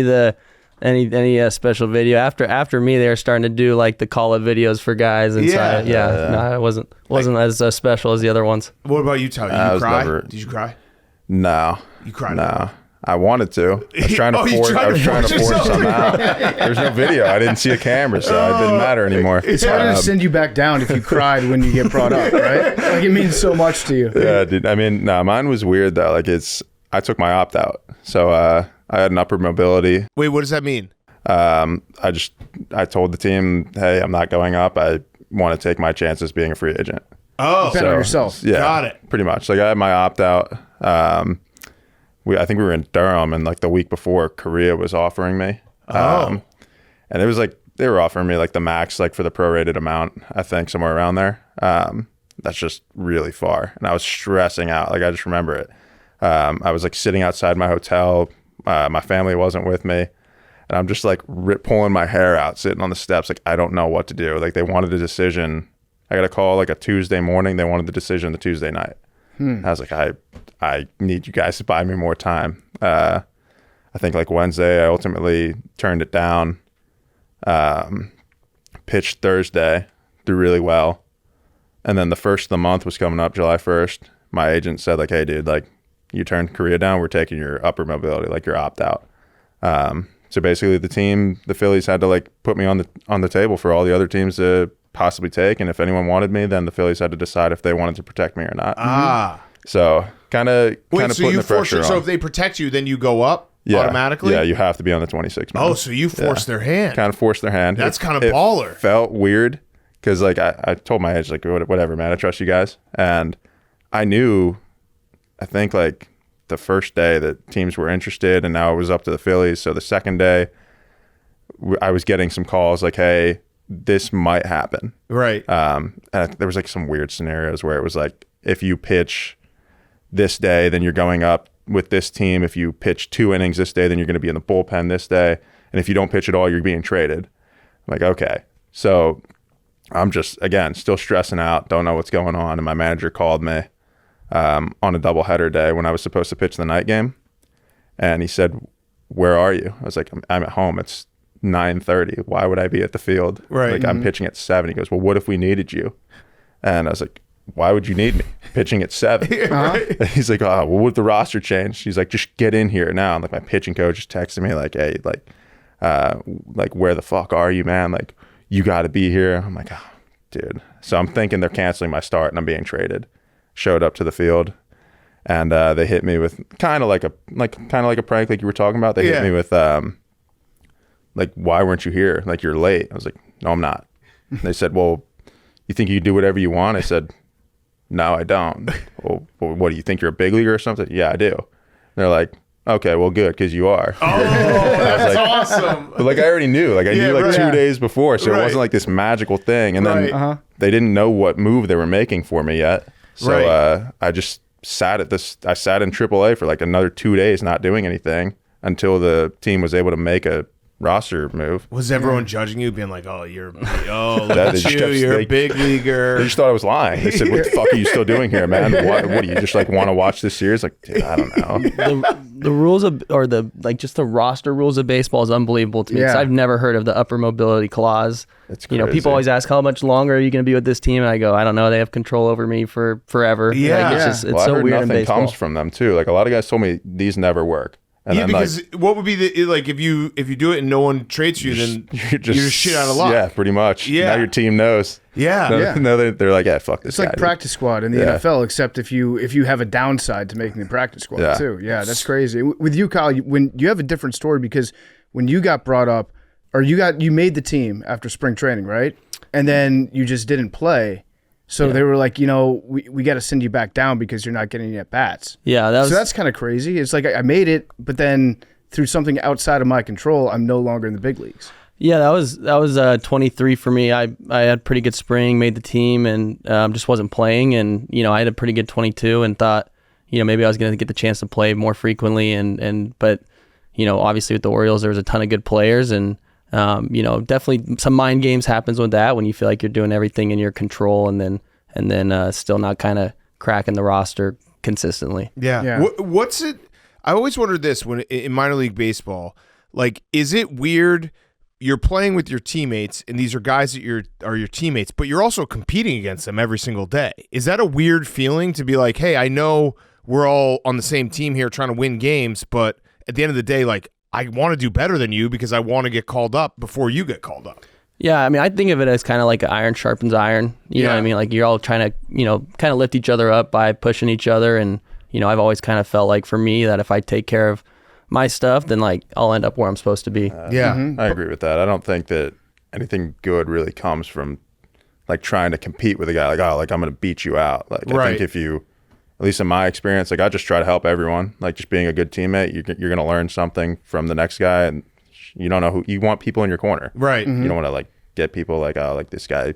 any special video. After me, they were starting to do like the call up videos for guys. And no, it wasn't as special as the other ones. What about you, Tyler? Did you cry? Did you cry? No. You cried? No. I wanted to. I was trying to force something out. There's no video. I didn't see a camera, so it didn't matter anymore. It's harder to send you back down if you cried when you get brought up, right? Like it means so much to you. Yeah, dude. I mean, mine was weird though. Like I took my opt out, so I had an upper mobility. Wait, what does that mean? I told the team, "Hey, I'm not going up. I want to take my chances being a free agent." Oh, depend on yourself. Yeah, got it. Pretty much. Like I had my opt out. I think we were in Durham, and like the week before, Korea was offering me. And it was like they were offering me like the max, like for the prorated amount. I think somewhere around there. That's just really far, and I was stressing out. Like I just remember it. I was like sitting outside my hotel. My family wasn't with me, and I'm just like pulling my hair out, sitting on the steps. Like I don't know what to do. Like they wanted a decision. I got a call like a Tuesday morning. They wanted the decision the Tuesday night. I was like, I need you guys to buy me more time. I think like Wednesday, I ultimately turned it down. Pitched Thursday, did really well. And then the first of the month was coming up, July 1st. My agent said like, "Hey dude, like you turned Korea down, we're taking your upper mobility, like your opt out." So basically the Phillies had to like put me on the table for all the other teams to possibly take. And if anyone wanted me, then the Phillies had to decide if they wanted to protect me or not. So kind of putting the pressure on. So if they protect you, then you go up automatically? Yeah, you have to be on the 26 man. Oh, so you forced their hand. Kind of forced their hand. That's kind of baller. It felt weird because like I told my agent, like, whatever, man, I trust you guys. And I knew, I think like the first day that teams were interested, and now it was up to the Phillies. So the second day I was getting some calls like, "Hey, this might happen." Right. And there was like some weird scenarios where it was like, if you pitch this day, then you're going up with this team. If you pitch 2 innings this day, then you're going to be in the bullpen this day. And if you don't pitch at all, you're being traded. I'm like, okay. So I'm just, again, still stressing out. Don't know what's going on. And my manager called me on a doubleheader day when I was supposed to pitch the night game. And he said, "Where are you?" I was like, I'm at home. It's 9:30. Why would I be at the field? Right. Like I'm pitching at 7. He goes, "Well, what if we needed you?" And I was like, "Why would you need me pitching at 7?" He's like, "Oh, well, would the roster change?" He's like, "Just get in here now." And like my pitching coach just texted me like, "Hey, like where the fuck are you, man? Like you got to be here." I'm like, "Oh, dude." So I'm thinking they're canceling my start and I'm being traded. Showed up to the field, and they hit me with kind of like a prank, like you were talking about. They hit me with like, "Why weren't you here? Like you're late." I was like, "No, I'm not." And they said, "Well, you think you can do whatever you want?" I said, "No, I don't." "Well, what do you think, you're a big leaguer or something?" "Yeah, I do." And they're like, "Okay, well, good, because you are." Oh, that's awesome. But like I already knew, like I knew like 2 days before, so it wasn't like this magical thing. And then they didn't know what move they were making for me yet, so I just sat in AAA for like another 2 days, not doing anything until the team was able to make a roster move. Was everyone judging you, being like, "Oh, you're a big leaguer"? They just thought I was lying. They said, "What the fuck are you still doing here, man? What do you just like want to watch this series?" Like, dude, I don't know. The rules just the roster rules of baseball is unbelievable to me. Yeah. I've never heard of the upper mobility clause. It's crazy. People always ask, "How much longer are you going to be with this team?" And I go, "I don't know. They have control over me for forever." Yeah. It's so weird in nothing baseball. comes from them too. Like a lot of guys told me these never work. And yeah, then, because what would be the like if you do it and no one trades you, then you're just shit out of luck. Yeah, pretty much. Yeah. Now your team knows. Yeah. No, they're like, yeah, fuck this It's guy. like practice squad in the NFL, except if you have a downside to making the practice squad too. Yeah, that's crazy. With you, Kyle, when you have a different story because when you got brought up, or you made the team after spring training, right? And then you just didn't play. So they were like, we got to send you back down because you're not getting any at bats. Yeah, so that's kind of crazy. It's like I made it, but then through something outside of my control, I'm no longer in the big leagues. Yeah, that was 23 for me. I had a pretty good spring, made the team, and just wasn't playing. And I had a pretty good 22, and thought maybe I was going to get the chance to play more frequently. But obviously with the Orioles, there was a ton of good players, and definitely some mind games happens with that when you feel like you're doing everything in your control, and then still not kind of cracking the roster consistently. Yeah. What's it? I always wondered this when in minor league baseball, like, is it weird? You're playing with your teammates, and these are guys that are your teammates, but you're also competing against them every single day. Is that a weird feeling to be like, hey, I know we're all on the same team here trying to win games, but at the end of the day, like, I want to do better than you because I want to get called up before you get called up. Yeah, I mean, I think of it as kind of like iron sharpens iron. You know what I mean? Like, you're all trying to, kind of lift each other up by pushing each other. And, I've always kind of felt like for me that if I take care of my stuff, then like I'll end up where I'm supposed to be. I agree with that. I don't think that anything good really comes from like trying to compete with a guy like, oh, like I'm going to beat you out. Like, I think if you, at least in my experience, like I just try to help everyone. Like just being a good teammate, you're going to learn something from the next guy, and you don't know who you want people in your corner. Right. You don't want to like get people like, oh, like this guy,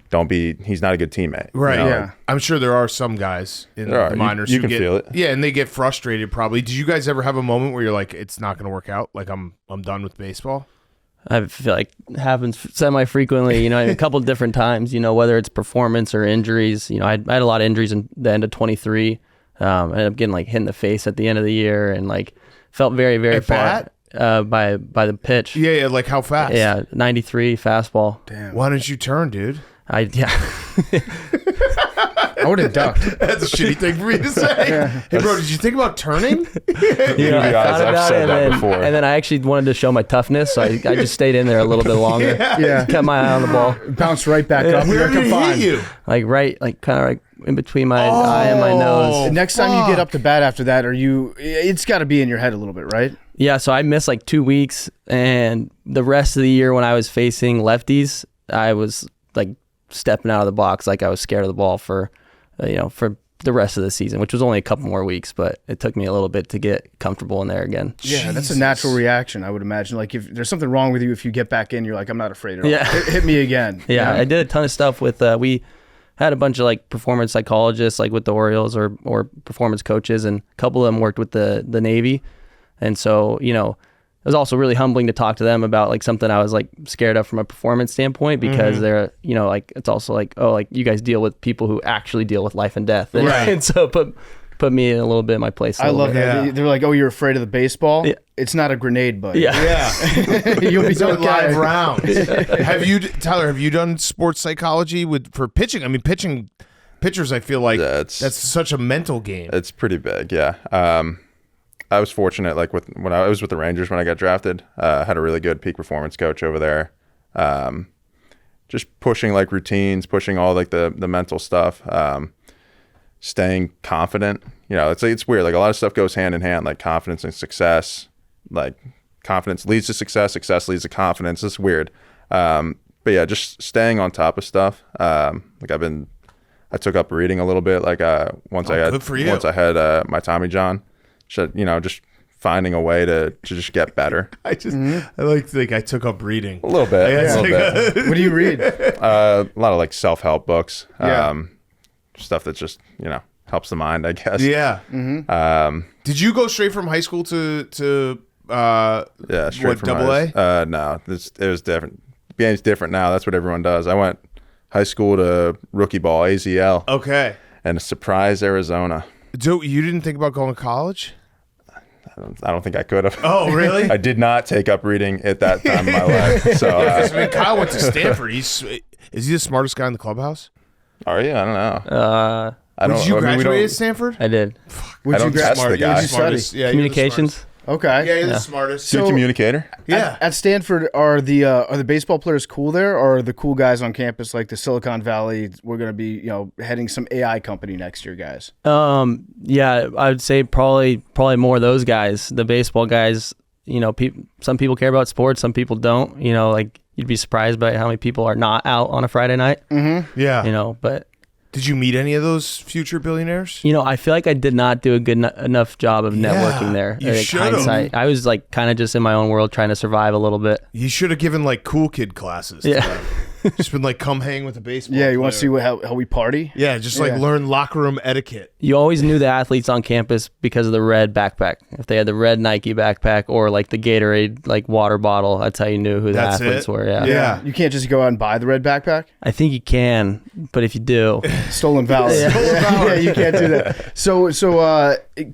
he's not a good teammate. Right. Like, I'm sure there are some guys in the minors you who can feel it. Yeah, and they get frustrated probably. Did you guys ever have a moment where you're like, it's not going to work out? Like I'm done with baseball? I feel like it happens semi-frequently, a couple different times, whether it's performance or injuries. I had a lot of injuries in the end of 23. I ended up getting like hit in the face at the end of the year, and like felt very, very far by the pitch. Yeah, like how fast? Yeah, 93 fastball. Damn. Why didn't you turn, dude? I would have ducked. That's a shitty thing for me to say. Hey, bro, did you think about turning? I thought about it, and then I actually wanted to show my toughness, so I just stayed in there a little bit longer. Kept my eye on the ball. Bounced right back up. Where did he hit you? Like kind of like in between my eye and my nose. Next time you get up to bat after that, it's got to be in your head a little bit, right? Yeah, so I missed like 2 weeks, and the rest of the year when I was facing lefties, I was like stepping out of the box like I was scared of the ball for the rest of the season, which was only a couple more weeks, but it took me a little bit to get comfortable in there again. Yeah, that's a natural reaction, I would imagine. Like if there's something wrong with you, if you get back in, you're like, I'm not afraid at all. Hit me again. Yeah, I did a ton of stuff with we had a bunch of like performance psychologists like with the Orioles or performance coaches, and a couple of them worked with the Navy. And so, it was also really humbling to talk to them about like something I was like scared of from a performance standpoint, because they're, like it's also like, oh, like you guys deal with people who actually deal with life and death. And, and so put me in a little bit in my place. I love that. Yeah. They're like, oh, you're afraid of the baseball? Yeah. It's not a grenade, buddy. Yeah. You'll be doing live rounds. Tyler, have you done sports psychology for pitching? I mean, pitchers, I feel like that's such a mental game. It's pretty big. Yeah. I was fortunate, like when I was with the Rangers when I got drafted, had a really good peak performance coach over there. Just pushing like routines, pushing all like the mental stuff, staying confident. It's weird. Like a lot of stuff goes hand in hand, like confidence and success. Like confidence leads to success, success leads to confidence. It's weird. But yeah, just staying on top of stuff. I took up reading a little bit. Like once I had my Tommy John. Just finding a way to just get better. I like to think I took up reading a little bit. What do you read? A lot of like self-help books. Stuff that just helps the mind, I guess. Yeah. Did you go straight from high school to straight from AA? No, it was different. The game's different now. That's what everyone does. I went high school to rookie ball, AZL. Okay. And Surprise, Arizona. So you didn't think about going to college? I don't think I could have. Oh, really? I did not take up reading at that time in my life. So Kyle went to Stanford. Is he the smartest guy in the clubhouse? Are you? I don't know. Did you graduate at Stanford? I did. I don't test the guy. What'd you study? Communications. Okay. Yeah, you're the smartest. Good communicator. Yeah. At Stanford, are the baseball players cool there, or are the cool guys on campus like the Silicon Valley? We're going to be heading some AI company next year, guys. Yeah, I would say probably more of those guys. The baseball guys, some people care about sports, some people don't. Like you'd be surprised by how many people are not out on a Friday night. Mm-hmm. Yeah. But did you meet any of those future billionaires? I feel like I did not do a good enough job of networking there. You should have. I was like kind of just in my own world trying to survive a little bit. You should have given like cool kid classes. to Yeah. them. Just been like, come hang with the baseball. Yeah, you want player. to see how we party? Yeah, just like learn locker room etiquette. You always knew the athletes on campus because of the red backpack. If they had the red Nike backpack or like the Gatorade like water bottle, that's how you knew who the That's athletes it? were. Yeah. Yeah. You can't just go out and buy the red backpack. I think you can, but if you do, Stolen valor. Yeah, you can't do that. So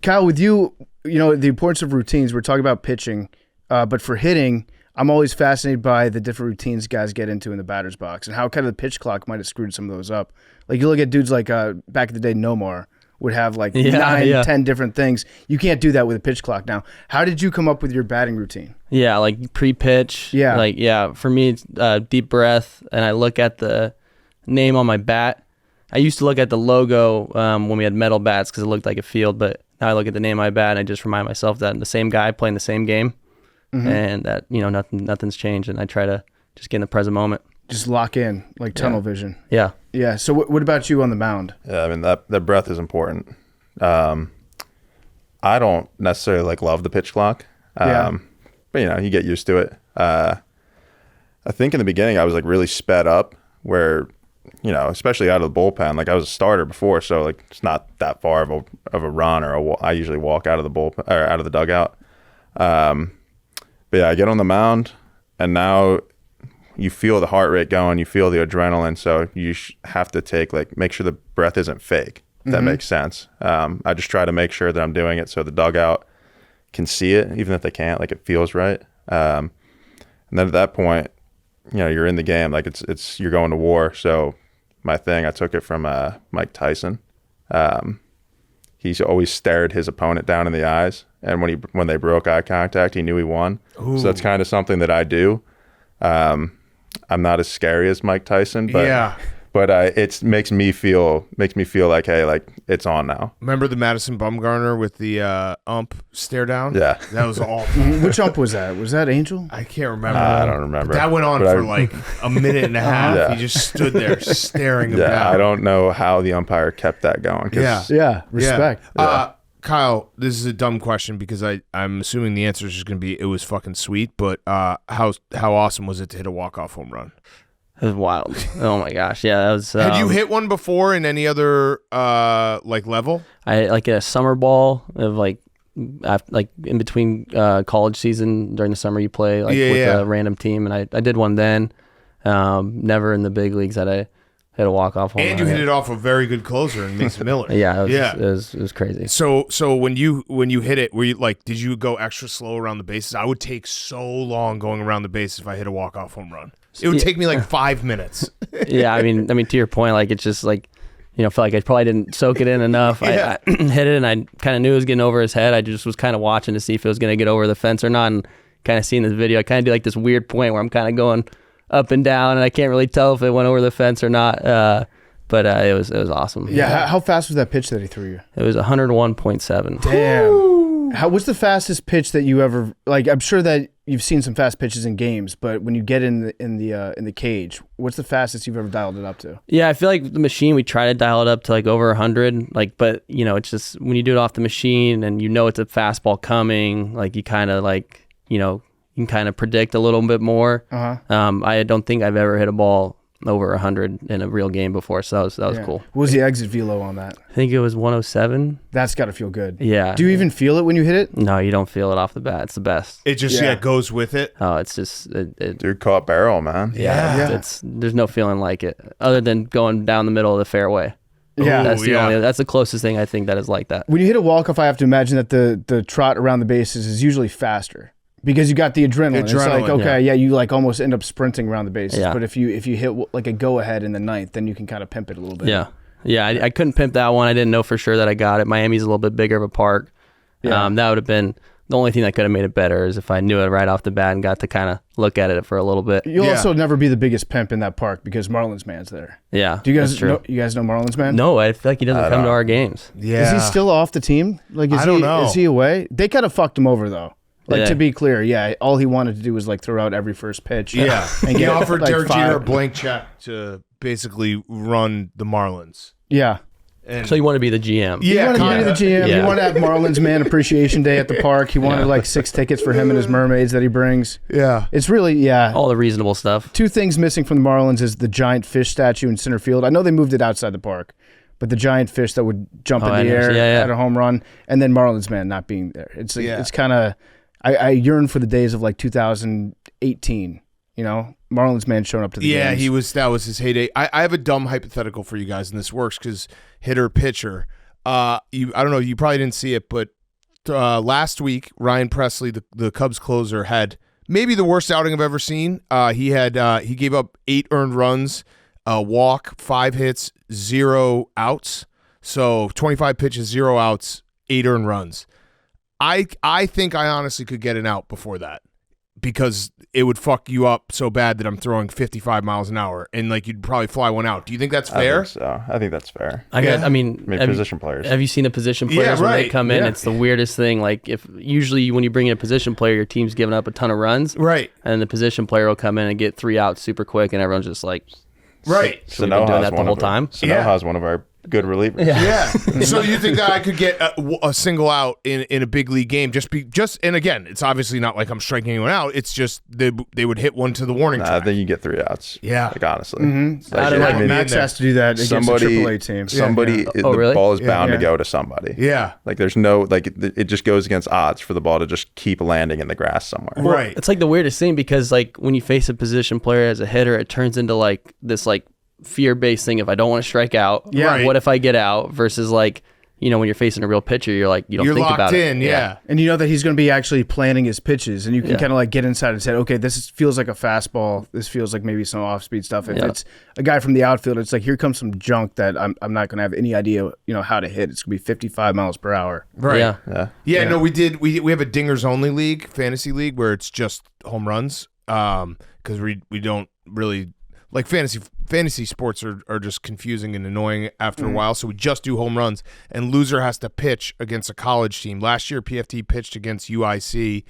Kyle, with you, the importance of routines. We're talking about pitching, but for hitting, I'm always fascinated by the different routines guys get into in the batter's box and how kind of the pitch clock might have screwed some of those up. Like you look at dudes like back in the day, Nomar would have like 9-10 different things. You can't do that with a pitch clock now. How did you come up with your batting routine? yeah, like pre-pitch. Yeah. For me, it's deep breath, and I look at the name on my bat. I used to look at the logo when we had metal bats because it looked like a field, but now I look at the name of my bat and I just remind myself that I'm the same guy playing the same game. Mm-hmm. And that nothing's changed, and I try to just get in the present moment. Just lock in, like tunnel vision. Yeah. Yeah. So what about you on the mound? Yeah, I mean that breath is important. I don't necessarily love the pitch clock, but you get used to it. I think in the beginning I was really sped up, where especially out of the bullpen. Like I was a starter before, so it's not that far of a run, or I usually walk out of the bullpen or out of the dugout. But yeah, I get on the mound, and now you feel the heart rate going, you feel the adrenaline, so you have to make sure the breath isn't fake, if that makes sense. I just try to make sure that I'm doing it so the dugout can see it, even if they can't, it feels right. And then at that point, you're in the game, you're going to war. So my thing, I took it from Mike Tyson. He's always stared his opponent down in the eyes, and when they broke eye contact, he knew he won. Ooh. So that's kind of something that I do. I'm not as scary as Mike Tyson, but it makes me feel like, hey, it's on now. Remember the Madison Bumgarner with the ump stare down? Yeah, that was awful. Which ump was that? Was that Angel? I can't remember. I don't remember. But that went on for a minute and a half. Yeah. He just stood there staring him Yeah, down. I don't know how the umpire kept that going. Respect. Yeah. Kyle, this is a dumb question because I'm assuming the answer is just going to be it was fucking sweet, but how awesome was it to hit a walk-off home run? It was wild. Oh my gosh, yeah, that was. Had you hit one before in any other level? I a summer ball of in between college season during the summer you play with a random team, and I did one then. Never in the big leagues that I hit a walk-off home run. And you hit it off a very good closer in Mason Miller. It was crazy. So when you hit it, were you did you go extra slow around the bases? I would take so long going around the bases if I hit a walk-off home run. It would take me 5 minutes. Yeah, I mean to your point, it's just felt like I probably didn't soak it in enough. I hit it, and I kind of knew it was getting over his head. I just was kind of watching to see if it was going to get over the fence or not, and kind of seeing this video, I kind of do this weird point where I'm kind of going up and down, and I can't really tell if it went over the fence or not. But it was awesome. Yeah. How fast was that pitch that he threw you? It was 101.7. Damn. What's the fastest pitch that you ever I'm sure that you've seen some fast pitches in games, but when you get in the cage, what's the fastest you've ever dialed it up to? Yeah, I feel like the machine, we try to dial it up to over 100. But it's just when you do it off the machine and it's a fastball coming, you kind of you can kind of predict a little bit more. I don't think I've ever hit a ball over 100 in a real game before, so that was cool. What was the exit velo on that? I think it was 107. That's got to feel good. Yeah. Do you even feel it when you hit it? No, you don't feel it off the bat. It's the best. It just goes with it. Oh, it's just dude caught barrel, man. Yeah. There's no feeling like it other than going down the middle of the fairway. Yeah, that's the closest thing I think that is like that. When you hit a walk-off, I have to imagine that the trot around the bases is usually faster. Because you got the adrenaline. It's you almost end up sprinting around the bases. Yeah. But if you hit a go-ahead in the ninth, then you can kind of pimp it a little bit. Yeah. I couldn't pimp that one. I didn't know for sure that I got it. Miami's a little bit bigger of a park. That would have been the only thing that could have made it better is if I knew it right off the bat and got to kind of look at it for a little bit. You'll also never be the biggest pimp in that park because Marlins man's there. Yeah, Do you that's guys true. know? You guys know Marlins man? No, I feel like he doesn't come to our games. Yeah. Is he still off the team? Like, I don't know. Is he away? They kind of fucked him over though. Like Yeah. to be clear, yeah. All he wanted to do was like throw out every first pitch. Yeah. and He offered like, Derek Jeter a 5. blank check to basically run the Marlins. Yeah. And So you want to be the GM? He wanted to be the GM. Yeah. He wanted to have Marlins Man Appreciation Day at the park. He wanted like 6 tickets for him and his mermaids that he brings. Yeah. It's really, all the reasonable stuff. 2 things missing from the Marlins is the giant fish statue in center field. I know they moved it outside the park, but the giant fish that would jump in the air at a home run, and then Marlins Man not being there. It's like, it's kind of, I yearn for the days of like 2018. You know, Marlins Man showing up to the games. That was his heyday. I have a dumb hypothetical for you guys, and this works because hitter pitcher. I don't know, you probably didn't see it, but last week Ryan Presley, the Cubs closer, had maybe the worst outing I've ever seen. He gave up 8 earned runs, a walk, 5 hits, 0 outs. So 25 pitches, 0 outs, 8 earned runs. I think I honestly could get an out before that, because it would fuck you up so bad that I'm throwing 55 miles an hour and like you'd probably fly one out. Do you think that's fair? I think that's fair. I mean, position players. Have you seen the position players when they come in? Yeah. It's the weirdest thing. Like if usually when you bring in a position player, your team's giving up a ton of runs, right? And the position player will come in and get 3 outs super quick, and everyone's just like, right. So we've been doing that the whole time. Sanoja's one of our good relievers. Yeah. So you think that I could get a single out in a big league game? And again, it's obviously not like I'm striking anyone out. It's just they would hit one to the warning track. I think you get 3 outs. Yeah. Like honestly. Max has to do that against a AAA team. The ball is bound to go to somebody. Yeah. Like there's no, like it just goes against odds for the ball to just keep landing in the grass somewhere. Well, it's like the weirdest thing because like when you face a position player as a hitter, it turns into like this like fear-based thing. If I don't want to strike out, what if I get out? Versus like, you know, when you're facing a real pitcher, you're like, you don't think about it. You're locked in, yeah. And you know that he's going to be actually planning his pitches, and you can kind of like get inside and say, okay, feels like a fastball. This feels like maybe some off-speed stuff. If it's a guy from the outfield, it's like, here comes some junk that I'm not going to have any idea, you know, how to hit. It's going to be 55 miles per hour. Right. Yeah. No, we have a dingers only league, fantasy league, where it's just home runs. Because we don't really like fantasy sports are just confusing and annoying after a while. So we just do home runs, and loser has to pitch against a college team. Last year, PFT pitched against UIC,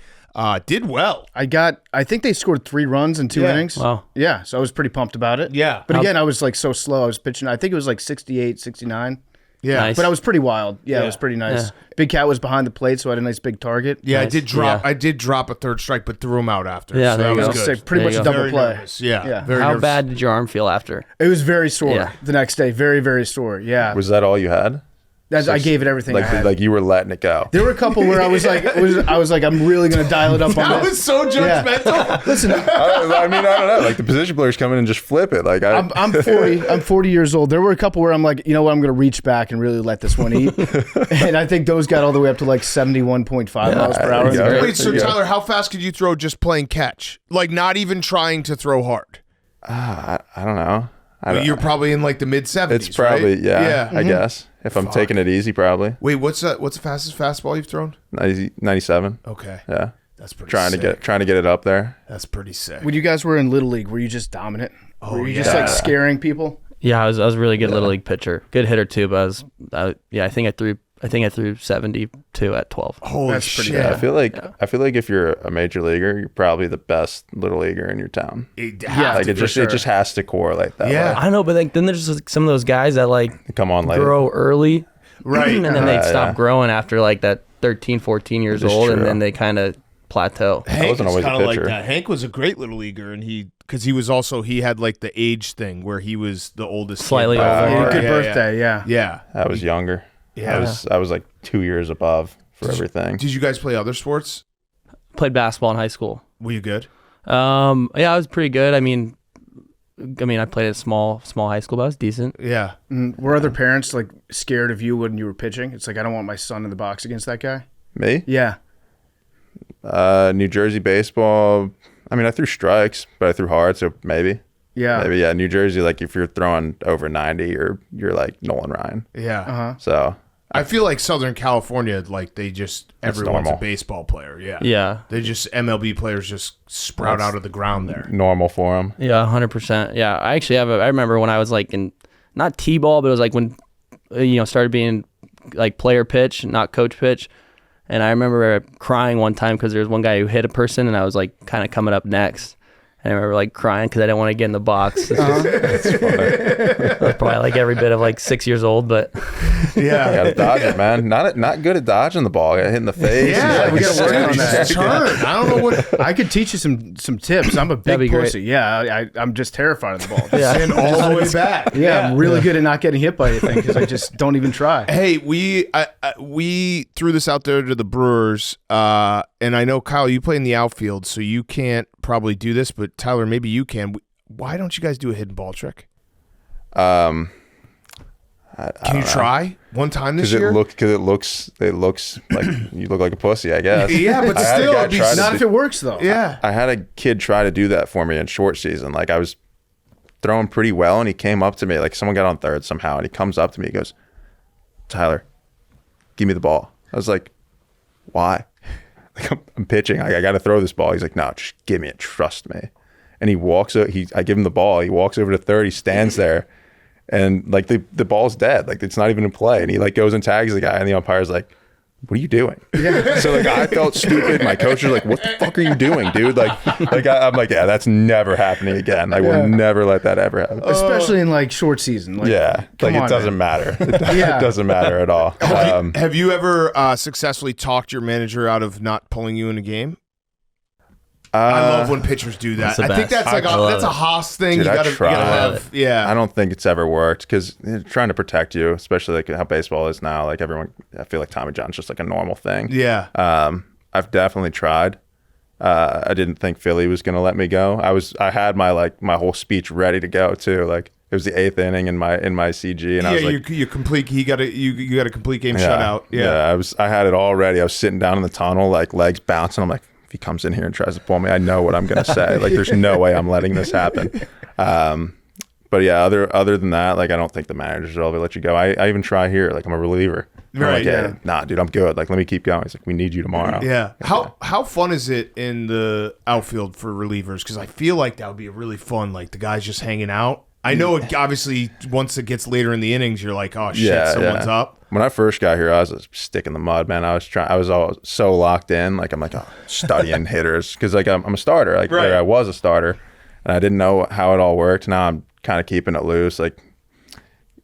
did well. I think they scored 3 runs in 2 innings. Wow. Yeah. So I was pretty pumped about it. Yeah. But again, I was like so slow. I was pitching, I think it was like 68, 69. Yeah. Nice. But I was pretty wild. Yeah, it was pretty nice. Yeah. Big Cat was behind the plate, so I had a nice big target. Yeah, Nice. I did drop a third strike, but threw him out after. Yeah, so there that you was go. good. Sick. Pretty There much you a go. double Very play. nervous. Yeah. Yeah. Very How nervous. bad did your arm feel after? It was very sore Yeah. the next day. Very, very sore. Yeah. Was that all you had? I gave it everything I had. Like you were letting it go. There were a couple where I was like, I'm really going to dial it up on That this. was so judgmental. Listen, I mean, I don't know. Like the position players come in and just flip it. Like I'm 40. I'm 40 years old. There were a couple where I'm like, you know what? I'm going to reach back and really let this one eat. And I think those got all the way up to like 71.5 miles per hour. Yeah. Wait, so Tyler, how fast could you throw just playing catch? Like not even trying to throw hard? I don't know. You're probably in like the mid 70s. It's probably right? yeah. I guess if I'm taking it easy, probably. Wait, what's the fastest fastball you've thrown? 97. Okay. Yeah. That's pretty trying sick. to get it up there. That's pretty sick. When you guys were in Little League, were you just dominant? Were you just like scaring people? Yeah, I was a really good little league pitcher, good hitter too. But I think I threw 72 at 12. Holy That's pretty shit! good. I feel like if you're a major leaguer, you're probably the best little leaguer in your town. It just has to correlate that Yeah. way. I know, but like, then there's just some of those guys that like Come on, late. grow early, Right. and then they stop yeah. growing after like that 13, 14 years That is old, and true. then they kind of plateau. Hank wasn't was always a kind of like pitcher. that. Hank was a great little leaguer, and because he had like the age thing where he was the oldest, kid Slightly by over. far. Good birthday, yeah. Yeah. I was younger. Yeah. I was like 2 years above for everything. Did you guys play other sports? Played basketball in high school. Were you good? Yeah, I was pretty good. I mean, I played at a small high school, but I was decent. Yeah. Were other parents like scared of you when you were pitching? It's like, I don't want my son in the box against that guy. Me? Yeah. New Jersey baseball. I mean, I threw strikes, but I threw hard, so maybe. Yeah. Maybe, yeah. New Jersey, like if you're throwing over 90, you're like Nolan Ryan. Yeah. Uh-huh. So I feel like Southern California, like they just everyone's a normal. baseball player. Yeah. Yeah. They just MLB players just sprout out of the ground there. Normal for them. Yeah, 100%. Yeah, I actually I remember when I was like in not T-ball, but it was like when started being like player pitch, not coach pitch. And I remember crying one time because there was one guy who hit a person, and I was like kind of coming up next. And I remember like crying because I didn't want to get in the box. That's funny. I was probably like every bit of like 6 years old, but yeah, you gotta dodge it, man. Not good at dodging the ball. Got hit in the face. Yeah, we gotta work on that. Turn. I don't know what. I could teach you some tips. I'm a big pussy. Yeah, I'm just terrified of the ball. Yeah. And all the way back. Yeah, I'm really good at not getting hit by anything because I just don't even try. Hey, we threw this out there to the Brewers, and I know Kyle, you play in the outfield, so you can't probably do this, but Tyler, maybe you can. Why don't you guys do a hidden ball trick? I Can you try one time this year? Because it looks like you look like a pussy, I guess. Yeah, but I had a still, guy it'd be try to Not do- if it works though. Yeah. I had a kid try to do that for me in short season. Like I was throwing pretty well, and he came up to me, like someone got on third somehow, and he comes up to me, he goes, "Tyler, give me the ball." I was like, "Why?" Like I'm pitching. I got to throw this ball. He's like, "No, just give me it. Trust me." And he walks. I give him the ball. He walks over to third. He stands there, and like the ball's dead. Like it's not even in play. And he like goes and tags the guy, and the umpire's like, "What are you doing?" Yeah. So like I felt stupid. My coach was like, "What the fuck are you doing, dude?" I'm like, yeah, that's never happening again. I will never let that ever happen. Especially in like short season. Like, Yeah, come like on, it doesn't man. matter. It doesn't matter at all. Have you ever successfully talked your manager out of not pulling you in a game? I love when pitchers do that. That's the I think best. that's like that's a Haas thing. Dude, you I gotta tried. have. Yeah. I don't think it's ever worked because trying to protect you, especially like how baseball is now. Like everyone, I feel like Tommy John's just like a normal thing. Yeah. I've definitely tried. I didn't think Philly was gonna let me go. I had my whole speech ready to go too. Like it was the 8th inning in my CG, and I was like, you complete. You got a complete game shutout. Yeah. I had it all ready. I was sitting down in the tunnel, like legs bouncing. I'm like, if he comes in here and tries to pull me, I know what I'm gonna say. Like there's no way I'm letting this happen. But yeah, other than that, like I don't think the managers will ever let you go. I even try here. Like I'm a reliever. I'm Right, like, yeah. Nah, dude, I'm good. Like let me keep going. He's like, we need you tomorrow. Yeah. How fun is it in the outfield for relievers? Because I feel like that would be really fun. Like the guys just hanging out. I know it, obviously once it gets later in the innings, you're like, oh shit, someone's up. When I first got here, I was a stick in the mud, man. I was all so locked in. Like I'm like, studying hitters because like I'm a starter. Like I was a starter, and I didn't know how it all worked. Now I'm kind of keeping it loose. Like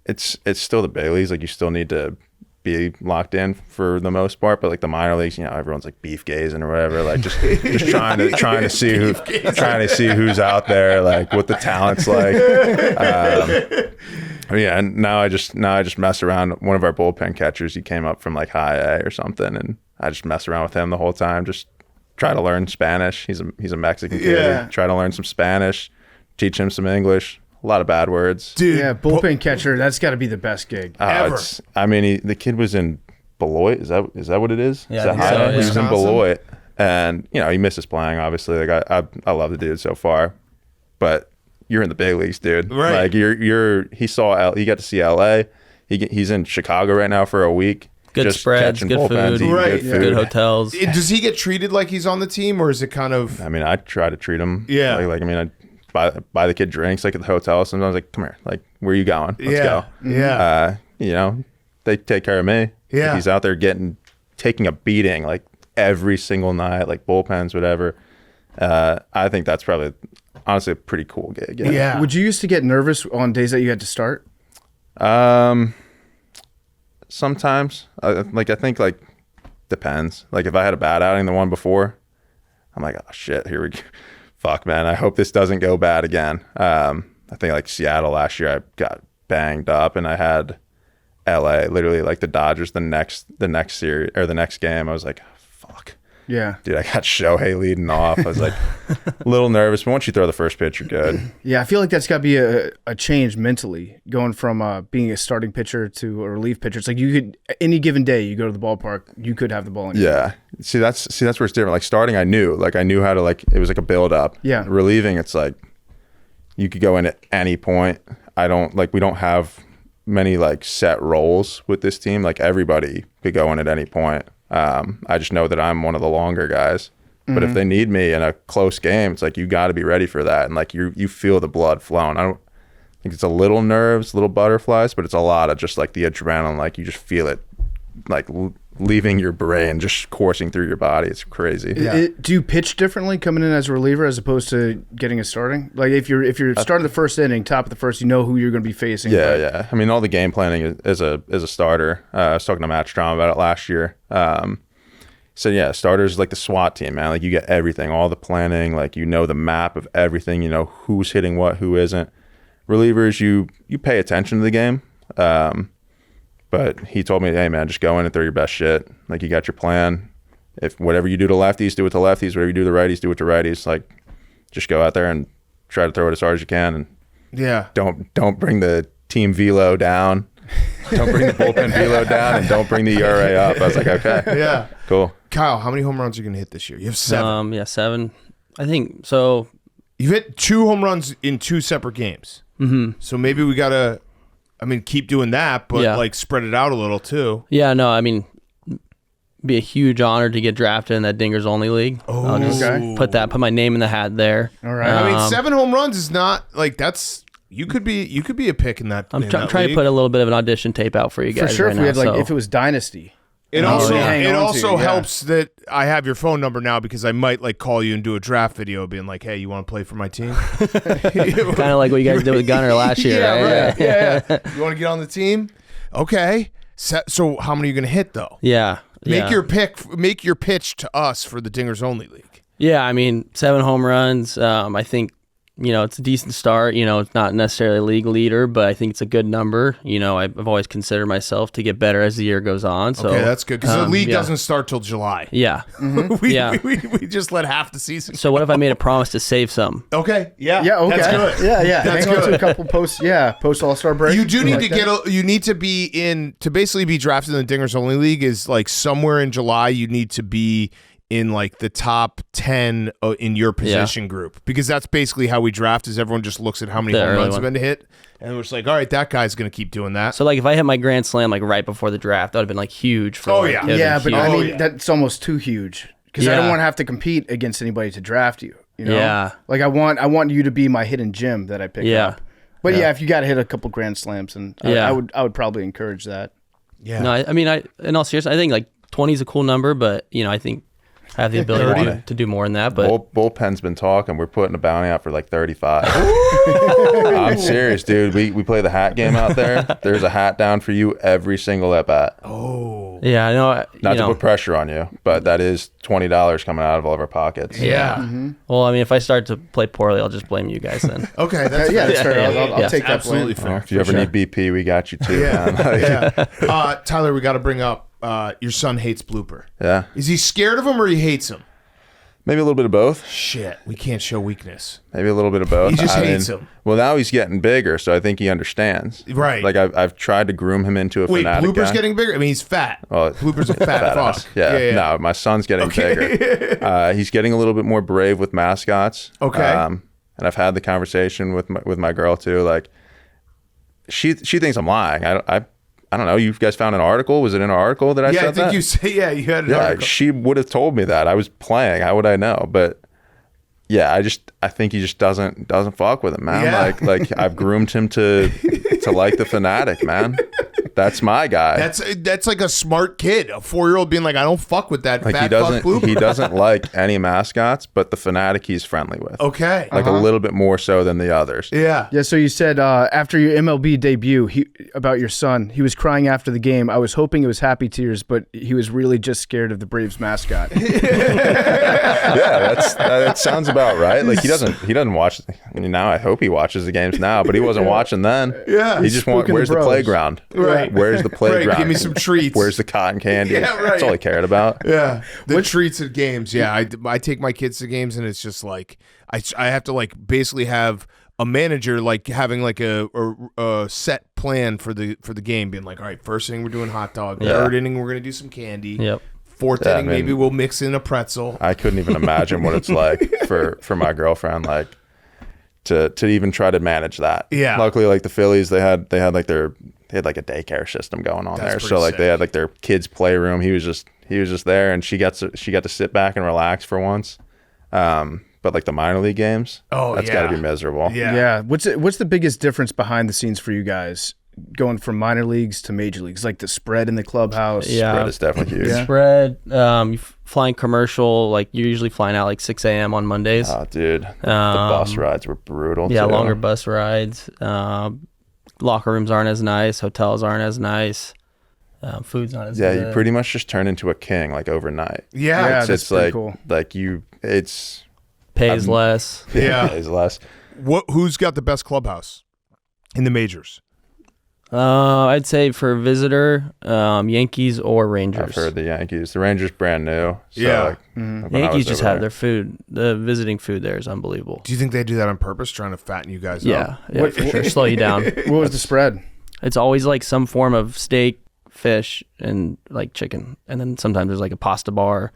it's still the big leagues. Like you still need to be locked in for the most part, but like the minor leagues, everyone's like beef gazing or whatever, like just trying to see who's out there, like what the talent's like. Yeah, and now I just mess around. One of our bullpen catchers, he came up from like high A or something, and I just mess around with him the whole time. Just try to learn Spanish. He's a Mexican kid. Yeah. Try to learn some Spanish, teach him some English. A lot of bad words. Dude. Yeah, bullpen catcher, that's got to be the best gig. Ever. The kid was in Beloit. Is that what it is? Yeah, Is that I think so, high? He was in Wisconsin? Beloit, and he misses playing. Obviously, like I love the dude so far, but you're in the big leagues, dude. Right. Like he got to see LA. He's in Chicago right now for a week. good just spreads, catching good bullpens, food, eating Right. good hotels. Does he get treated like he's on the team, or is it kind of? I mean, I try to treat him. Yeah. I buy the kid drinks like at the hotel. Sometimes like, come here, like where are you going? Let's go. Yeah. They take care of me. Yeah. Like, he's out there taking a beating like every single night, like bullpens, whatever. I think that's probably honestly a pretty cool gig. Yeah. Would you used to get nervous on days that you had to start? Sometimes I think like depends. Like if I had a bad outing the one before, I'm like, oh shit, here we go. Fuck, man, I hope this doesn't go bad again. I think like Seattle last year, I got banged up, and I had LA literally like the Dodgers the next series or the next game. I was like, fuck. Yeah. Dude, I got Shohei leading off. I was like a little nervous, but once you throw the first pitch, you're good. Yeah, I feel like that's got to be a change mentally, going from being a starting pitcher to a relief pitcher. It's like you could, any given day, you go to the ballpark, you could have the ball in your hand. Yeah. See, that's where it's different. Like starting, I knew how to it was like a build up. Yeah. Relieving, it's like you could go in at any point. We don't have many like set roles with this team. Like everybody could go in at any point. I just know that I'm one of the longer guys. But if they need me in a close game, it's like you got to be ready for that. And like you feel the blood flowing. I don't think it's a little nerves, little butterflies, but it's a lot of just like the adrenaline. Like you just feel it like leaving your brain, just coursing through your body. It's crazy. Do you pitch differently coming in as a reliever as opposed to getting a starting? Like if you're starting the first inning, top of the first, you know who you're going to be facing. Yeah. I mean, all the game planning is a starter. I was talking to Matt Strom about it last year. So yeah, starters like the SWAT team, man. Like you get everything, all the planning, like you know the map of everything, you know who's hitting what, who isn't. Relievers, you pay attention to the game. But he told me, hey man, just go in and throw your best shit. Like you got your plan. If whatever you do to lefties, do it to lefties. Whatever you do to righties, do it to righties. Like just go out there and try to throw it as hard as you can. And don't bring the team velo down. Don't bring the bullpen velo down, and don't bring the ERA up. I was like, okay. Yeah. Cool. Kyle, how many home runs are you going to hit this year? You have 7. Yeah, 7. I think so. You've hit 2 home runs in 2 separate games. Mm-hmm. So maybe we got to, keep doing that, but like spread it out a little too. Yeah, no, be a huge honor to get drafted in that Dingers Only League. Oh, I'll just put my name in the hat there. All right. 7 home runs is not like that's. You could be a pick in that. I'm trying to put a little bit of an audition tape out for you guys. For sure, right if we had now, if it was Dynasty. It also helps that I have your phone number now because I might like call you and do a draft video being like, hey, you want to play for my team? Kind of like what you guys did with Gunner last year, right? Right. Yeah. You want to get on the team? Okay. So how many are you going to hit though? Yeah. Make your pick. Make your pitch to us for the Dingers Only League. Yeah, 7 home runs. I think it's a decent start. It's not necessarily a league leader, but I think it's a good number. I've always considered myself to get better as the year goes on. So okay, that's good because the league doesn't start till July. Yeah. Mm-hmm. We just let half the season. So what if I made a promise to save some? Okay. Yeah. Yeah. Okay. That's good. Yeah. That's Hang on good. to a couple post All-Star break. You do need you need to be in to basically be drafted in the Dingers Only League is like somewhere in July. You need to be in like the top 10 in your position group because that's basically how we draft is everyone just looks at how many home runs have been hit and we're just like, all right, that guy's going to keep doing that. So like if I hit my grand slam like right before the draft, that would have been like huge for but that's almost too huge because I don't want to have to compete against anybody to draft you. Yeah. Like I want you to be my hidden gem that I pick up. But if you got to hit a couple grand slams and I would probably encourage that. Yeah. No, in all seriousness, I think like 20 is a cool number, but I think I have the ability to do more than that, but bullpen's been talking. We're putting a bounty out for like 35. I'm serious, dude. We play the hat game out there. There's a hat down for you every single at bat. Oh, yeah, I know. Not to put pressure on you, but that is $20 coming out of all of our pockets. Yeah. Mm-hmm. Well, if I start to play poorly, I'll just blame you guys then. Okay, that's that's fair. I'll take that absolutely blame. fair. If you ever need BP, we got you too. Yeah. Tyler, we got to bring up your son hates Blooper. Yeah. Is he scared of him or he hates him? Maybe a little bit of both. Shit, we can't show weakness. Maybe a little bit of both. He just hates him. Well, now he's getting bigger, so I think he understands. Right. Like I've tried to groom him into a fanatic Blooper's guy. getting bigger? He's fat. Well, Blooper's a fat fuck. ass. Yeah. No, my son's getting bigger. He's getting a little bit more brave with mascots. Okay. And I've had the conversation with my girl too. Like, she thinks I'm lying. I don't know. You guys found an article? Was it in an article that I said that? Yeah, I think you say, you had an article. She would have told me that. I was playing. How would I know? But yeah, I think he just doesn't fuck with him, man. Yeah. Like I've groomed him to like the fanatic, man. That's my guy. That's like a smart kid, a 4-year-old being like, I don't fuck with that fat fuck Blooper. He doesn't like any mascots, but the fanatic he's friendly with. Okay. Like a little bit more so than the others. Yeah. Yeah, so you said after your MLB debut about your son, he was crying after the game. I was hoping it was happy tears, but he was really just scared of the Braves mascot. Yeah, that sounds about right. Like he doesn't watch. Now I hope he watches the games now, but he wasn't watching then. Yeah. He just where's the playground? Right. Where's the playground? Right, give me some treats. Where's the cotton candy? Yeah, right. That's all he cared about. Yeah, the treats at games. Yeah, I take my kids to games, and it's just like I have to like basically have a manager like having like a set plan for the game, being like, all right, first inning we're doing hot dog. Third inning we're gonna do some candy. Yep. Fourth inning maybe we'll mix in a pretzel. I couldn't even imagine what it's like for my girlfriend. Like to even try to manage that. Yeah. Luckily, like the Phillies, they had like a daycare system going on there. So like they had like their kids' playroom. He was just there, and she got to sit back and relax for once. But like the minor league games, that's got to be miserable. Yeah. What's the biggest difference behind the scenes for you guys going from minor leagues to major leagues? Like the spread in the clubhouse. Yeah, spread is definitely huge. Yeah. Spread, flying commercial, like you're usually flying out like 6 a.m. on Mondays. Oh, dude, the bus rides were brutal. Yeah, too. longer bus rides. Locker rooms aren't as nice. Hotels aren't as nice. Food's not as good. Yeah, you pretty much just turn into a king like overnight. Yeah, it's like cool. Pays less. Yeah, pays less. Who's got the best clubhouse in the majors? I'd say for visitor, Yankees or Rangers. I've heard the Yankees. The Rangers brand new. So yeah, Yankees just have their food. The visiting food there is unbelievable. Do you think they do that on purpose, trying to fatten you guys up? Yeah, for sure. Slow you down. What was the spread? It's always like some form of steak, fish, and like chicken, and then sometimes there's like a pasta bar,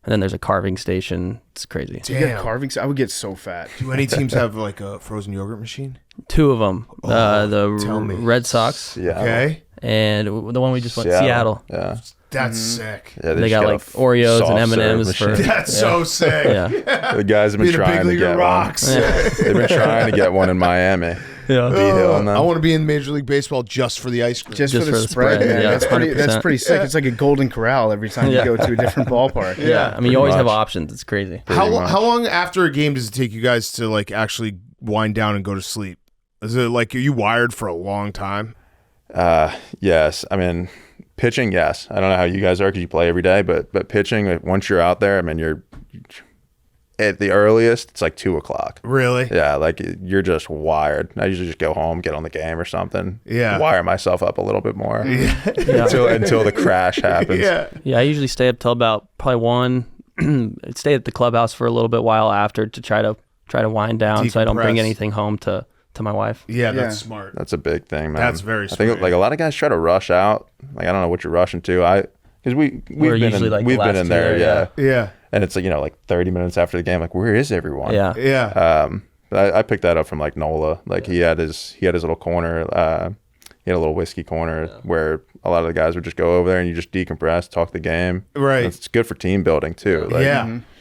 and then there's a carving station. It's crazy. Do you get carvings? I would get so fat. Do any teams have like a frozen yogurt machine? 2 of them. The Red Sox. Yeah. Okay. And the one we just went, Seattle. Yeah. That's sick. Yeah, they got like Oreos and M&Ms for. That's so sick. Yeah. The guys have been trying to get rocks. one. Yeah. They've been trying to get one in Miami. Yeah. I want to be in Major League Baseball just for the ice cream. Just for the spread, man. Yeah, that's pretty sick. It's like a golden corral every time you go to a different ballpark. Yeah. I mean, you always have options. It's crazy. How long after a game does it take you guys to like actually wind down and go to sleep? Is it like, are you wired for a long time? Yes. I mean, pitching, yes. I don't know how you guys are because you play every day, but pitching, once you're out there, I mean, you're at the earliest, it's like 2:00. Really? Yeah, like you're just wired. I usually just go home, get on the game or something. Yeah. Wire myself up a little bit more until the crash happens. Yeah, I usually stay up till about probably 1. I'd stay at the clubhouse for a little bit while after to try to wind down so I don't bring anything home to my wife. Yeah, that's smart. That's a big thing, man. That's very smart. I think like a lot of guys try to rush out. Like I don't know what you're rushing to. Because we've been in there, yeah. And it's like, like 30 minutes after the game, like where is everyone? Yeah. But I picked that up from like Nola. Like he had his little corner. He had a little whiskey corner where a lot of the guys would just go over there and you just decompress, talk the game. Right. And it's good for team building too. Like,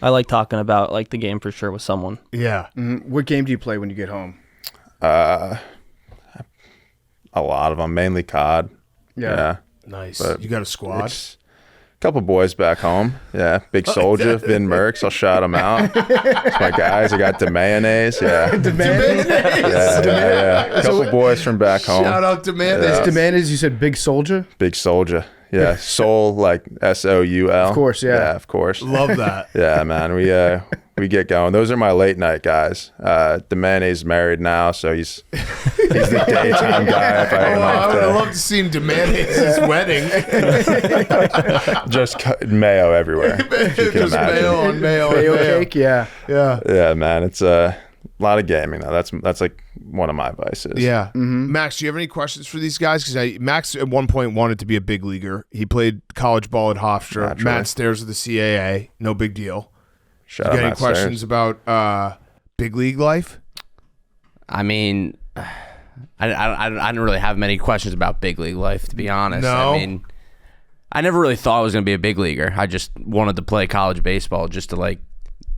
I like talking about like the game for sure with someone. Yeah. What game do you play when you get home? A lot of them, mainly COD. Yeah. Nice. But you got a squad? Couple boys back home. Yeah. Big Soldier, Vin Merckx. I'll shout them out. It's my guys. I got DeMayonnaise. Yeah. DeMayonnaise? Yeah. Couple boys from back home. Shout out DeMayonnaise. Yeah. DeMayonnaise, you said Big Soldier? Big Soldier. Yeah. Soul, like Soul. Of course, yeah. Yeah, of course. Love that. Yeah, man. We get going. Those are my late night guys. DeMayonnaise is married now, so he's the daytime guy. If I would love to see him DeMayonaise wedding. Just mayo everywhere. Just mayo on mayo. Mayo cake, yeah. Yeah, man. It's a lot of gaming though. That's like one of my vices. Yeah. Max, do you have any questions for these guys? Because Max at one point wanted to be a big leaguer. He played college ball at Hofstra. Naturally. Matt Stairs with the CAA. No big deal. Shout you out got any Matt questions Stairs. about big league life? I mean, I didn't really have many questions about big league life, to be honest. No? I mean, I never really thought I was going to be a big leaguer. I just wanted to play college baseball just to like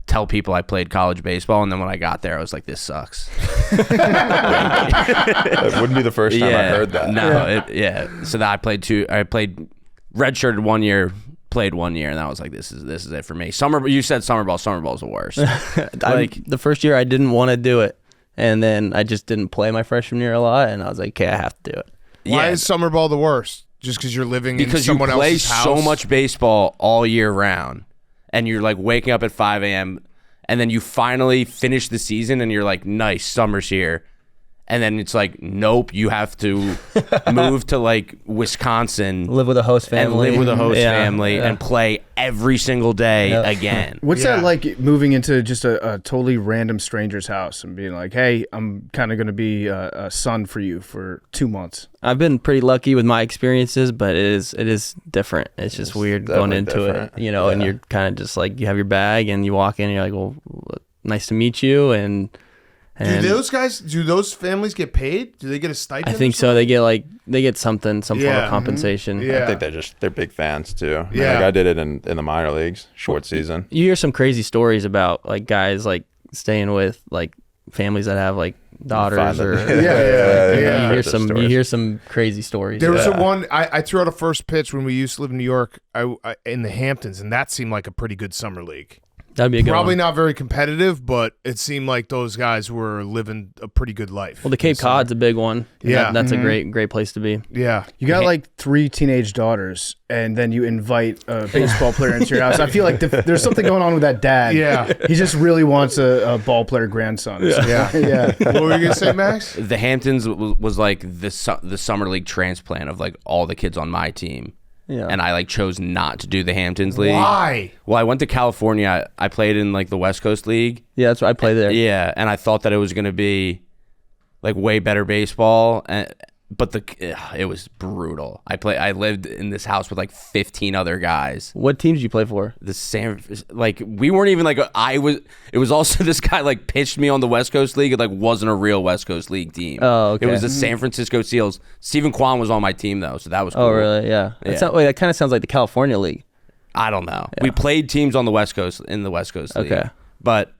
tell people I played college baseball, and then when I got there, I was like, this sucks. That wouldn't be the first time I heard that. No, So that I played redshirted 1 year, played 1 year, and I was like, this is it for me. You said summer ball. Summer ball's the worst. The first year I didn't want to do it, and then I just didn't play my freshman year a lot, and I was like, okay, I have to do it. Why is summer ball the worst? Just because you're living in someone else's house? Because you play so much baseball all year round, and you're like waking up at 5 a.m., and then you finally finish the season, and you're like, nice, summer's here. And then it's like, nope, you have to move to like Wisconsin, live with a host family, and play every single day again. What's that like, moving into just a totally random stranger's house and being like, hey, I'm kind of going to be a son for you for 2 months? I've been pretty lucky with my experiences, but it is different. It's just weird going into it, and you're kind of just like, you have your bag and you walk in and you're like, well, nice to meet you. And And do those families get paid? Do they get a stipend? I think so. They get some form of compensation. Yeah. I think they're big fans too. I mean, Yeah. like I did it in the minor leagues, short season. You hear some crazy stories about like guys like staying with like families that have like daughters or you hear some crazy stories. There was one I threw out a first pitch when we used to live in New York, I in the Hamptons, and that seemed like a pretty good summer league. That'd be a good Probably one. not very competitive, but it seemed like those guys were living a pretty good life. Well, the Cape Cod's a big one. Yeah. That's a great place to be. Yeah. You got like 3 teenage daughters, and then you invite a baseball player into your house. I feel like there's something going on with that dad. Yeah. He just really wants a ball player grandson. So, yeah. What were you gonna say, Max? The Hamptons was like the summer league transplant of like all the kids on my team. Yeah. And I like chose not to do the Hamptons League. Why? Well, I went to California. I played in like the West Coast League. Yeah, that's what I played there. Yeah, and I thought that it was going to be like way better baseball, but it was brutal. I lived in this house with like 15 other guys. What team did you play for? We weren't even like it was also this guy like pitched me on the West Coast League. It like wasn't a real West Coast League team. Oh, okay. It was the San Francisco Seals. Stephen Kwan was on my team though, so that was cool. Oh, really? Yeah. That kind of sounds like the California League. I don't know. Yeah. We played teams on the West Coast in the West Coast League. Okay. But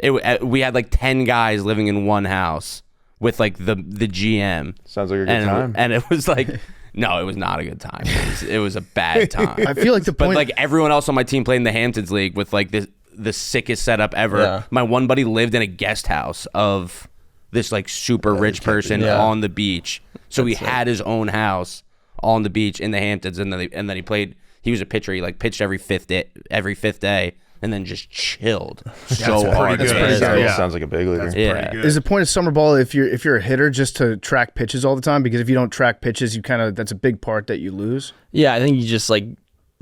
we had like 10 guys living in one house with like the GM. Sounds like a good time. And it was like, no, it was not a good time. It was a bad time. I feel like the point. But like everyone else on my team played in the Hamptons League with like the sickest setup ever. Yeah. My one buddy lived in a guest house of this like super rich person on the beach. So he had his own house on the beach in the Hamptons, and then he played. He was a pitcher. He like pitched every fifth day. And then just chilled so hard. That's pretty good. Yeah. Sounds like a big leaguer. Yeah. Is the point of summer ball if you're a hitter just to track pitches all the time? Because if you don't track pitches, that's a big part that you lose. Yeah, I think you just like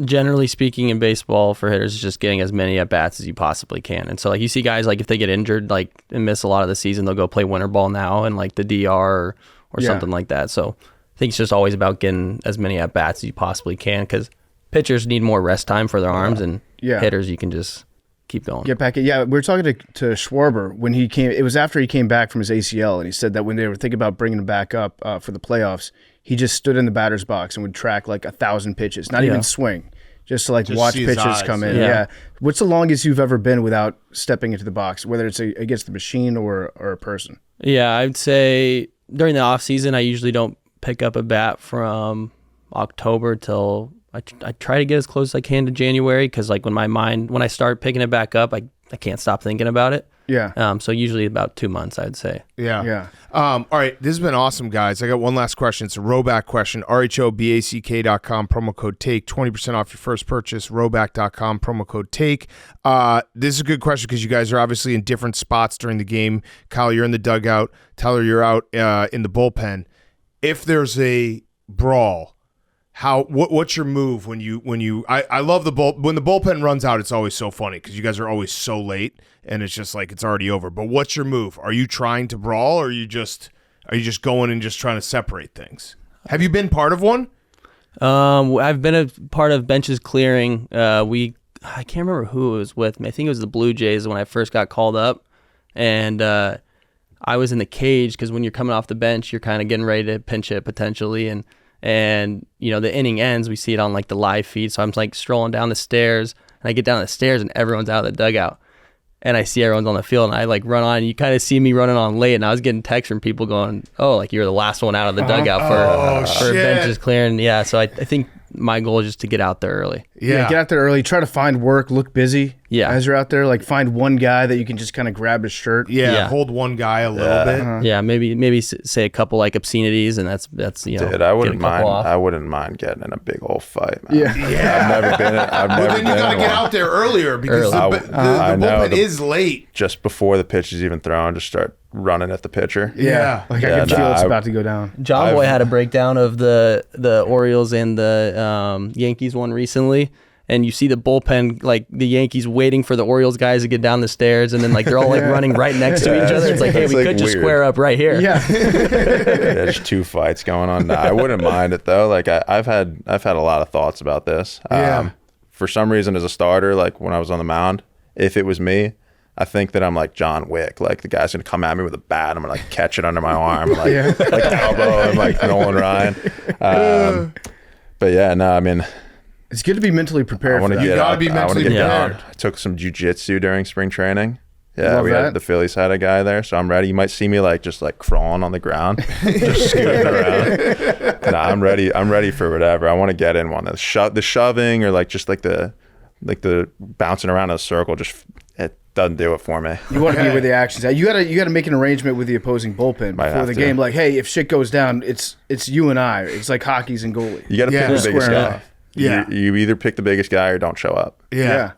generally speaking in baseball for hitters is just getting as many at bats as you possibly can. And so like you see guys like if they get injured like and miss a lot of the season, they'll go play winter ball now and like the DR or something like that. So I think it's just always about getting as many at bats as you possibly can because pitchers need more rest time for their arms and hitters you can just keep going. Get back. Yeah, we were talking to Schwarber when he came. It was after he came back from his ACL, and he said that when they were thinking about bringing him back up for the playoffs, he just stood in the batter's box and would track like 1,000 pitches, not even swing, just to watch see his pitches eyes. come in. Yeah. Yeah. What's the longest you've ever been without stepping into the box, whether it's against the machine or a person? Yeah, I would say during the off season, I usually don't pick up a bat from October till I try to get as close as I can to January because like when I start picking it back up, I can't stop thinking about it. Yeah. So usually about 2 months, I'd say. Yeah. Yeah. All right. This has been awesome, guys. I got one last question. It's a Roback question. RHOBACK.com, promo code TAKE, 20% off your first purchase. Roback.com, promo code TAKE. This is a good question because you guys are obviously in different spots during the game. Kyle, you're in the dugout. Tyler, you're out in the bullpen. If there's a brawl, what's your move when you I love when the bullpen runs out. It's always so funny because you guys are always so late and it's just like it's already over. But what's your move? Are you trying to brawl or are you just going and just trying to separate things? Have you been part of one? I've been a part of benches clearing. I can't remember who it was with. I think it was the Blue Jays when I first got called up, and I was in the cage because when you're coming off the bench, you're kind of getting ready to pinch hit potentially, and you know the inning ends. We see it on like the live feed, so I'm like strolling down the stairs, and I get down the stairs, and everyone's out of the dugout, and I see everyone's on the field, and I like run on, and you kind of see me running on late, and I was getting texts from people going, "Oh, like you're the last one out of the dugout for benches clearing." Yeah, so I think my goal is just to get out there early. Yeah, get out there early. Try to find work. Look busy. Yeah, as you're out there, like find one guy that you can just kind of grab his shirt. Yeah, hold one guy a little bit. Yeah, maybe say a couple like obscenities, and that's Dude, I wouldn't mind. I wouldn't mind getting in a big old fight, man. Yeah. I've never been. But then you got to get out there earlier because the bullpen is late. Just before the pitch is even thrown, just start running at the pitcher. Yeah. Like I can feel it's about to go down. John Boy had a breakdown of the Orioles and the Yankees one recently, and you see the bullpen, like the Yankees waiting for the Orioles guys to get down the stairs, and then like they're all like running right next to each other. It's like, hey, we could just square up right here. Yeah. There's two fights going on now. I wouldn't mind it though. Like I've had a lot of thoughts about this. For some reason, as a starter, like when I was on the mound, if it was me, I think that I'm like John Wick. Like the guy's gonna come at me with a bat. I'm gonna like catch it under my arm, like elbow him like Nolan Ryan. But yeah, no, I mean, it's good to be mentally prepared. I want to get gotta be mentally prepared. I took some jiu-jitsu during spring training. Yeah, Love that. the Phillies had a guy there, so I'm ready. You might see me like just like crawling on the ground, just scooting around. Nah, I'm ready. I'm ready for whatever. I want to get in one. The shoving or like just like the bouncing around in a circle, just it doesn't do it for me. You want to be where the action's at. You gotta make an arrangement with the opposing bullpen before the game. Like, hey, if shit goes down, it's you and I. It's like hockey's and goalie. You got to pick the biggest guy. Yeah. You either pick the biggest guy or don't show up. Yeah.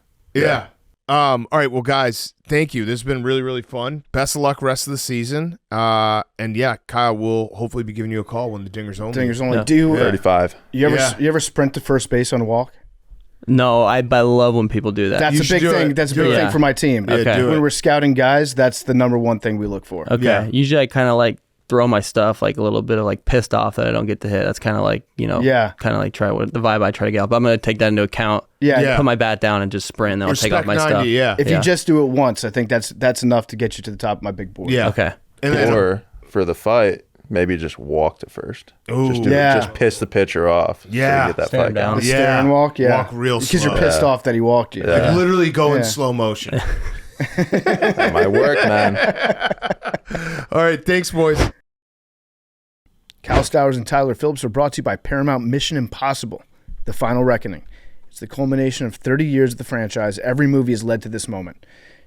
All right, well, guys, thank you. This has been really, really fun. Best of luck rest of the season. And yeah, Kyle will hopefully be giving you a call when the Dinger's only. Dinger's only. Do 35. You ever sprint to first base on a walk? No, I love when people do that. That's a big thing. That's a big thing for my team. Okay. When we're scouting guys, that's the number one thing we look for. Okay. Yeah. Usually I kind of like throw my stuff like a little bit of like pissed off that I don't get to hit. That's kind of like, kind of like the vibe I try to get out. But I'm going to take that into account. Yeah. Put my bat down and just sprint, and then I'll take off my 90, stuff. Yeah. If you just do it once, I think that's enough to get you to the top of my big board. Yeah. Okay. Or for the fight, maybe just walk to first. Ooh. Just piss the pitcher off. Yeah. So you get that Stand fight down. The stare and walk. Yeah. Walk real slow. Because you're pissed off that he walked you. Like literally go in slow motion. That might work, man. All right, thanks, boys. Cal Stowers and Tyler Phillips are brought to you by Paramount Mission Impossible: The Final Reckoning. It's the culmination of 30 years of the franchise. Every movie has led to this moment.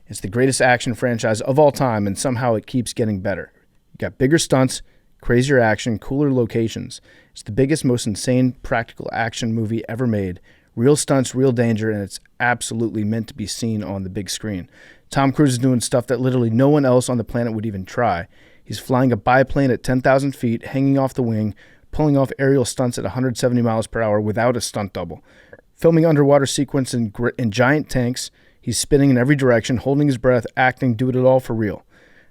It's the greatest action franchise of all time, and somehow it keeps getting better. You got bigger stunts, crazier action, cooler locations. It's the biggest, most insane practical action movie ever made. Real stunts, real danger, and it's absolutely meant to be seen on the big screen. Tom Cruise is doing stuff that literally no one else on the planet would even try. He's flying a biplane at 10,000 feet, hanging off the wing, pulling off aerial stunts at 170 miles per hour without a stunt double. Filming underwater sequence in giant tanks. He's spinning in every direction, holding his breath, acting, doing it all for real.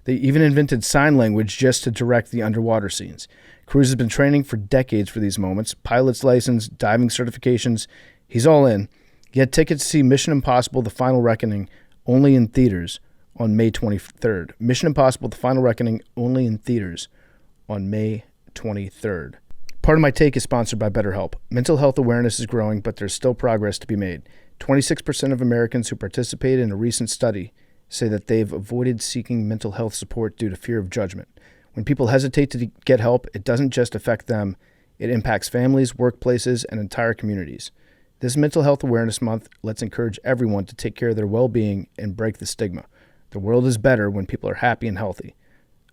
They even invented sign language just to direct the underwater scenes. Cruise has been training for decades for these moments. Pilot's license, diving certifications. He's all in. Get tickets to see Mission Impossible: The Final Reckoning only in theaters on May 23rd. Mission Impossible: The Final Reckoning only in theaters on May 23rd. Part of My Take is sponsored by BetterHelp. Mental health awareness is growing, but there's still progress to be made. 26% of Americans who participated in a recent study say that they've avoided seeking mental health support due to fear of judgment. When people hesitate to get help, it doesn't just affect them. It impacts families, workplaces, and entire communities. This Mental Health Awareness Month lets encourage everyone to take care of their well-being and break the stigma. The world is better when people are happy and healthy.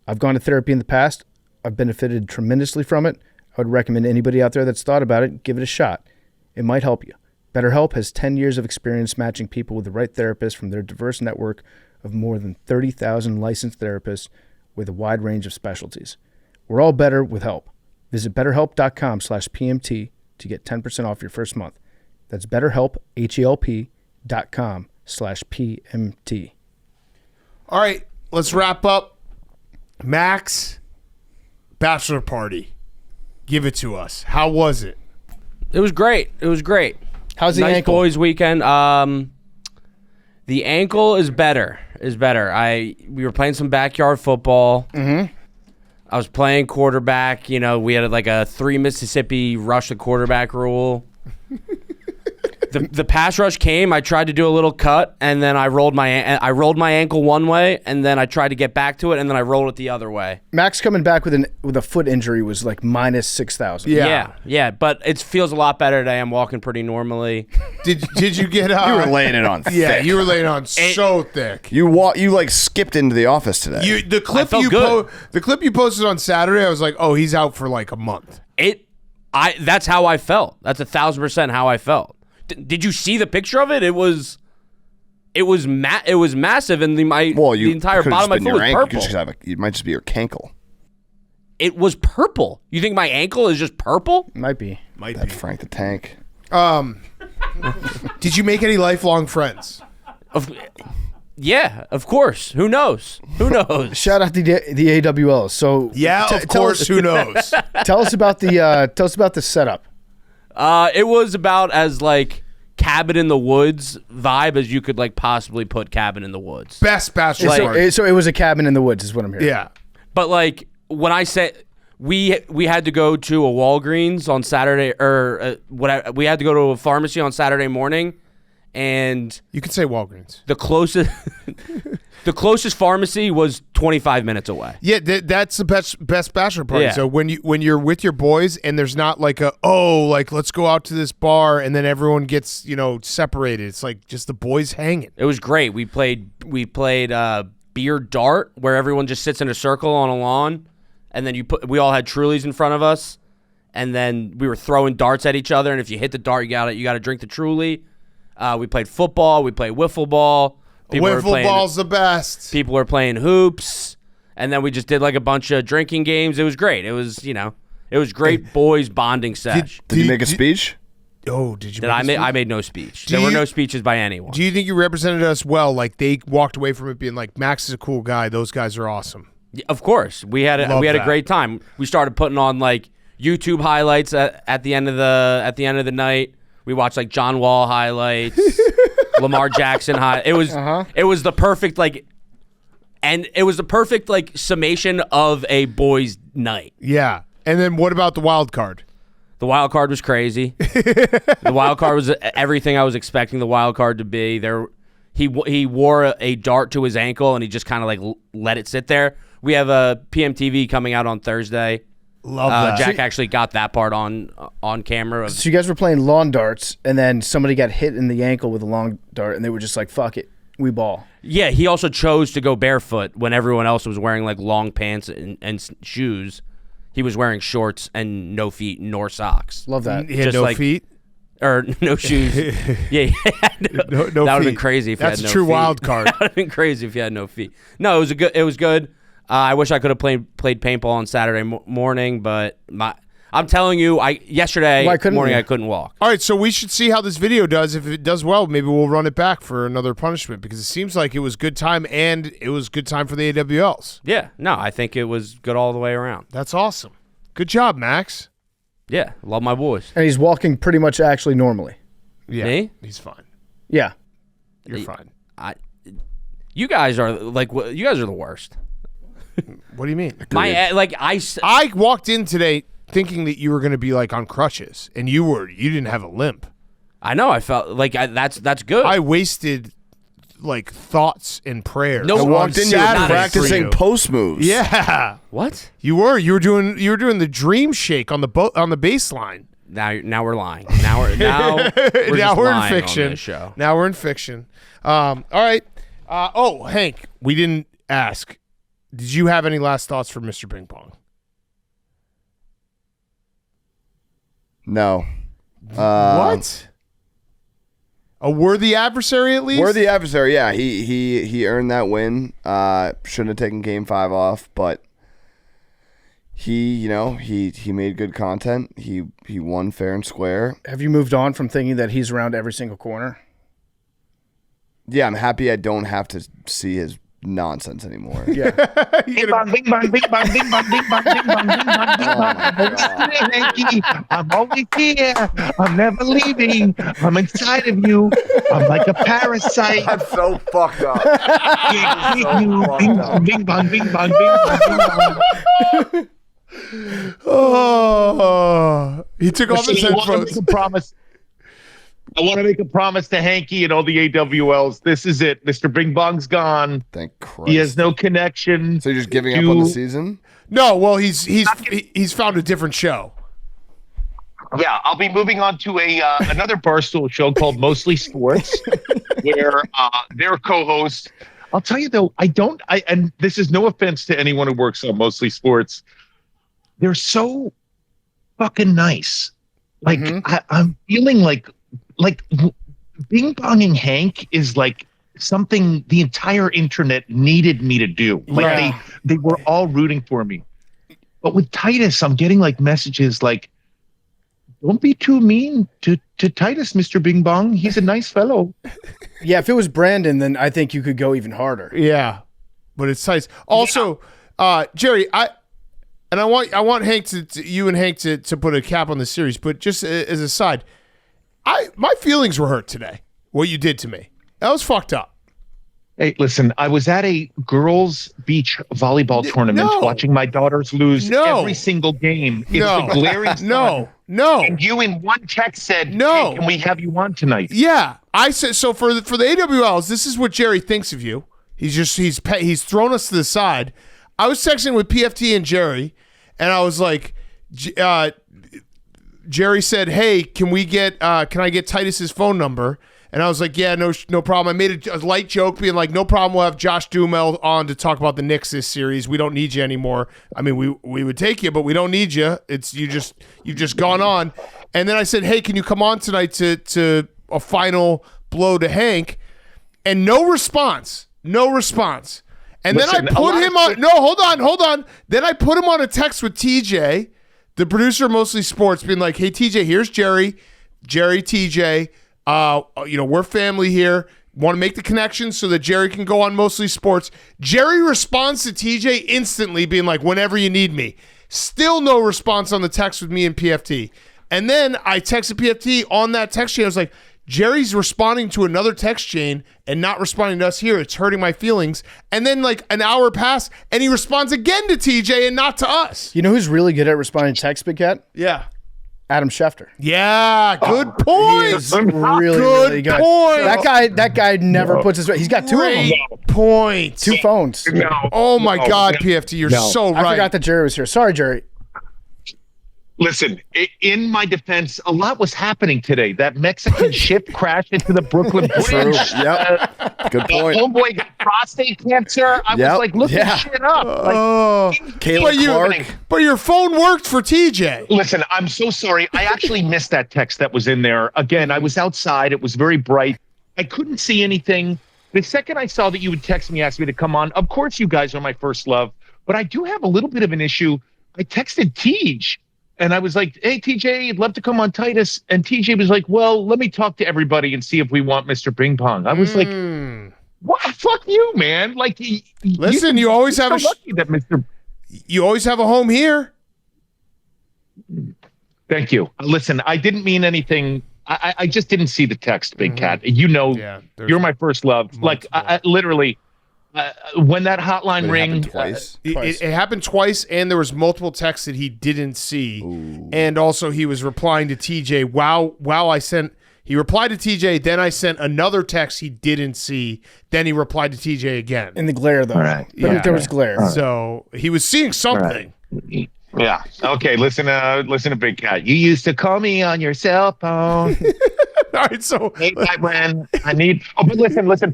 I've gone to therapy in the past. I've benefited tremendously from it. I would recommend anybody out there that's thought about it, give it a shot. It might help you. BetterHelp has 10 years of experience matching people with the right therapist from their diverse network of more than 30,000 licensed therapists with a wide range of specialties. We're all better with help. Visit BetterHelp.com/PMT to get 10% off your first month. That's BetterHelp, HELP.com/PMT. All right, let's wrap up. Max, bachelor party. Give it to us. How was it? It was great. How's the nice ankle? boys weekend. The ankle is better. We were playing some backyard football. Mm-hmm. I was playing quarterback. We had like a 3 Mississippi rush the quarterback rule. The pass rush came. I tried to do a little cut, and then I rolled my ankle one way, and then I tried to get back to it, and then I rolled it the other way. Max coming back with a foot injury was like minus 6,000. Yeah, but it feels a lot better today. I'm walking pretty normally. Did you get? You were laying it on thick. Yeah, you were laying on so thick. You like skipped into the office today. The clip you posted on Saturday, I was like, oh, he's out for like a month. That's how I felt. That's 1,000% how I felt. Did you see the picture of it? It was massive, and the entire bottom of my foot was purple. It might just be your cankle. It was purple. You think my ankle is just purple? Might be. Frank the Tank. Did you make any lifelong friends? Yeah, of course. Who knows? Shout out to the AWL. So of course. Who knows? Tell us about the setup. It was about as like cabin in the woods vibe as you could like possibly put cabin in the woods. Best bachelor party. So it was a cabin in the woods, is what I'm hearing. Yeah. But like when I said we had to go to a Walgreens on Saturday, or we had to go to a pharmacy on Saturday morning, and you could say Walgreens. The closest pharmacy was 25 minutes away. Yeah, that's the best bachelor party. Yeah. So when you're with your boys and there's not like let's go out to this bar and then everyone gets separated. It's like just the boys hanging. It was great. We played beer dart where everyone just sits in a circle on a lawn, and then we all had Trulies in front of us, and then we were throwing darts at each other. And if you hit the dart, you got to drink the Truly. We played football. We played wiffle ball. Wiffle ball's the best. People were playing hoops, and then we just did like a bunch of drinking games. It was great. It was it was great boys bonding sesh. Did you make a speech? Oh, did you? I made no speech. There were no speeches by anyone. Do you think you represented us well? Like they walked away from it being like, Max is a cool guy. Those guys are awesome. Yeah, of course, we had a great time. We started putting on like YouTube highlights at the end of the night. We watched like John Wall highlights, Lamar Jackson It was the perfect summation of a boys' night. Yeah. And then what about the wild card? The wild card was crazy. The wild card was everything I was expecting the wild card to be. He wore a dart to his ankle and he just kind of like let it sit there. We have a PMTV coming out on Thursday. Love that. Jack actually got that part on camera. So you guys were playing lawn darts, and then somebody got hit in the ankle with a long dart, and they were just like, "Fuck it, we ball." Yeah, he also chose to go barefoot when everyone else was wearing like long pants and shoes. He was wearing shorts and no feet nor socks. Love that. He had no feet or no shoes. Yeah, no that would have been crazy if That's he had no feet. That's a true wild card. That would have been crazy if he had no feet. No, it was good. I wish I could have played paintball on Saturday morning, but I'm telling you, yesterday morning I couldn't walk. All right, so we should see how this video does. If it does well, maybe we'll run it back for another punishment because it seems like it was good time and it was good time for the AWLs. Yeah, no, I think it was good all the way around. That's awesome. Good job, Max. Yeah, love my boys. And he's walking pretty much actually normally. Yeah, Me? He's fine. Yeah, you're fine. You guys are the worst. What do you mean? I walked in today thinking that you were going to be like on crutches, and you didn't have a limp. I know. I felt like that's good. I wasted like thoughts and prayers. I walked in, you were practicing post moves. Yeah. What? You were doing the dream shake on the baseline. Now we're lying. Now we're in fiction. On this show. Now we're in fiction. All right. Hank, we didn't ask. Did you have any last thoughts for Mr. Bing Bong? No. What? A worthy adversary, at least? Worthy adversary, yeah. He earned that win. Shouldn't have taken Game 5 off, but he made good content. He won fair and square. Have you moved on from thinking that he's around every single corner? Yeah, I'm happy I don't have to see his nonsense anymore. Yeah. Bing bong, bing bong, bing bong, bing bong, bing bong, bing bong, bing bong, bing bong. Hanky, I'm always here. I'm never leaving. I'm inside of you. I'm like a parasite. That's so fucked up. Bing bong, bing bong, bing bong, bing bong, bing bong. Oh, he took off his headphones. I want to make a promise to Hanky and all the AWLs. This is it. Mr. Bing Bong's gone. Thank Christ. He has no connection. So you're just giving up on the season? No, well, he's found a different show. Yeah, I'll be moving on to another Barstool show called Mostly Sports, where their co-host. I'll tell you though, and this is no offense to anyone who works on Mostly Sports. They're so fucking nice. Like I'm feeling like Bing Bonging Hank is like something the entire internet needed me to do. Like they were all rooting for me. But with Titus, I'm getting like messages like, don't be too mean to Titus, Mr. Bing Bong. He's a nice fellow. Yeah, if it was Brandon, then I think you could go even harder. Yeah, but it's Titus. Also, Jerry, I want Hank you and Hank to put a cap on the series, but just as a side, my feelings were hurt today. What you did to me. That was fucked up. Hey, listen, I was at a girls' beach volleyball tournament watching my daughters lose every single game. It was a glaring sun. No. And you in one text said, hey, can we have you on tonight? Yeah. I said, so for the AWLs, this is what Jerry thinks of you. He's thrown us to the side. I was texting with PFT and Jerry, and I was like, Jerry said, hey, can I get Titus's phone number? And I was like, yeah, no problem. I made a light joke being like, no problem. We'll have Josh Duhamel on to talk about the Knicks this series. We don't need you anymore. I mean, we would take you, but we don't need you. You've just gone on. And then I said, hey, can you come on tonight to a final blow to Hank? And no response. And then I put him on. No, hold on. Then I put him on a text with TJ, the producer of Mostly Sports, being like, hey, TJ, here's Jerry, TJ. We're family here. Want to make the connection so that Jerry can go on Mostly Sports. Jerry responds to TJ instantly, being like, whenever you need me. Still no response on the text with me and PFT. And then I texted PFT on that text chain. I was like, Jerry's responding to another text chain and not responding to us here. It's hurting my feelings. And then like an hour passed, and he responds again to TJ and not to us. You know who's really good at responding to text, Big Cat? Yeah. Adam Schefter. Yeah, good point. He is really good. Point. That guy never puts his. He's got two of them. Point. 2 phones. Oh my God, PFT, you're so right. I forgot that Jerry was here. Sorry, Jerry. Listen, in my defense, a lot was happening today. That Mexican ship crashed into the Brooklyn Bridge. True. Yep. Good point. Homeboy got prostate cancer. I was like, look this shit up. But your phone worked for TJ. Listen, I'm so sorry. I actually missed that text that was in there. Again, I was outside. It was very bright. I couldn't see anything. The second I saw that you would text me, ask me to come on, of course you guys are my first love. But I do have a little bit of an issue. I texted Tej. And I was like, hey, TJ, I'd love to come on Titus. And TJ was like, well, let me talk to everybody and see if we want Mr. Bing Bong. I was like, what? Fuck you, man. Like, listen, you always have you always have a home here. Thank you. Listen, I didn't mean anything. I just didn't see the text, Big Cat. You know, you're my first love. Like, I literally... when that hotline rang, it happened twice, and there was multiple texts that he didn't see. And also he was replying to TJ. He replied to TJ, then I sent another text he didn't see, then he replied to TJ again. In the glare, though. All right. But there was glare. Right. So he was seeing something. Right. Yeah. Okay, listen to Big Cat. You used to call me on your cell phone. All right, so when I need but listen.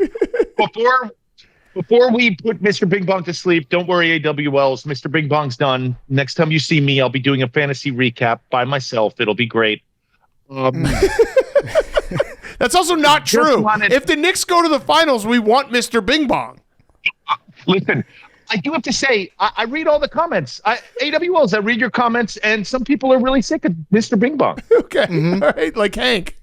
Before we put Mr. Bing Bong to sleep, don't worry, AWLs. Mr. Bing Bong's done. Next time you see me, I'll be doing a fantasy recap by myself. It'll be great. That's also not true. If the Knicks go to the finals, we want Mr. Bing Bong. Listen, I do have to say, I read all the comments. AWLs, I read your comments, and some people are really sick of Mr. Bing Bong. Okay. All right, like Hank.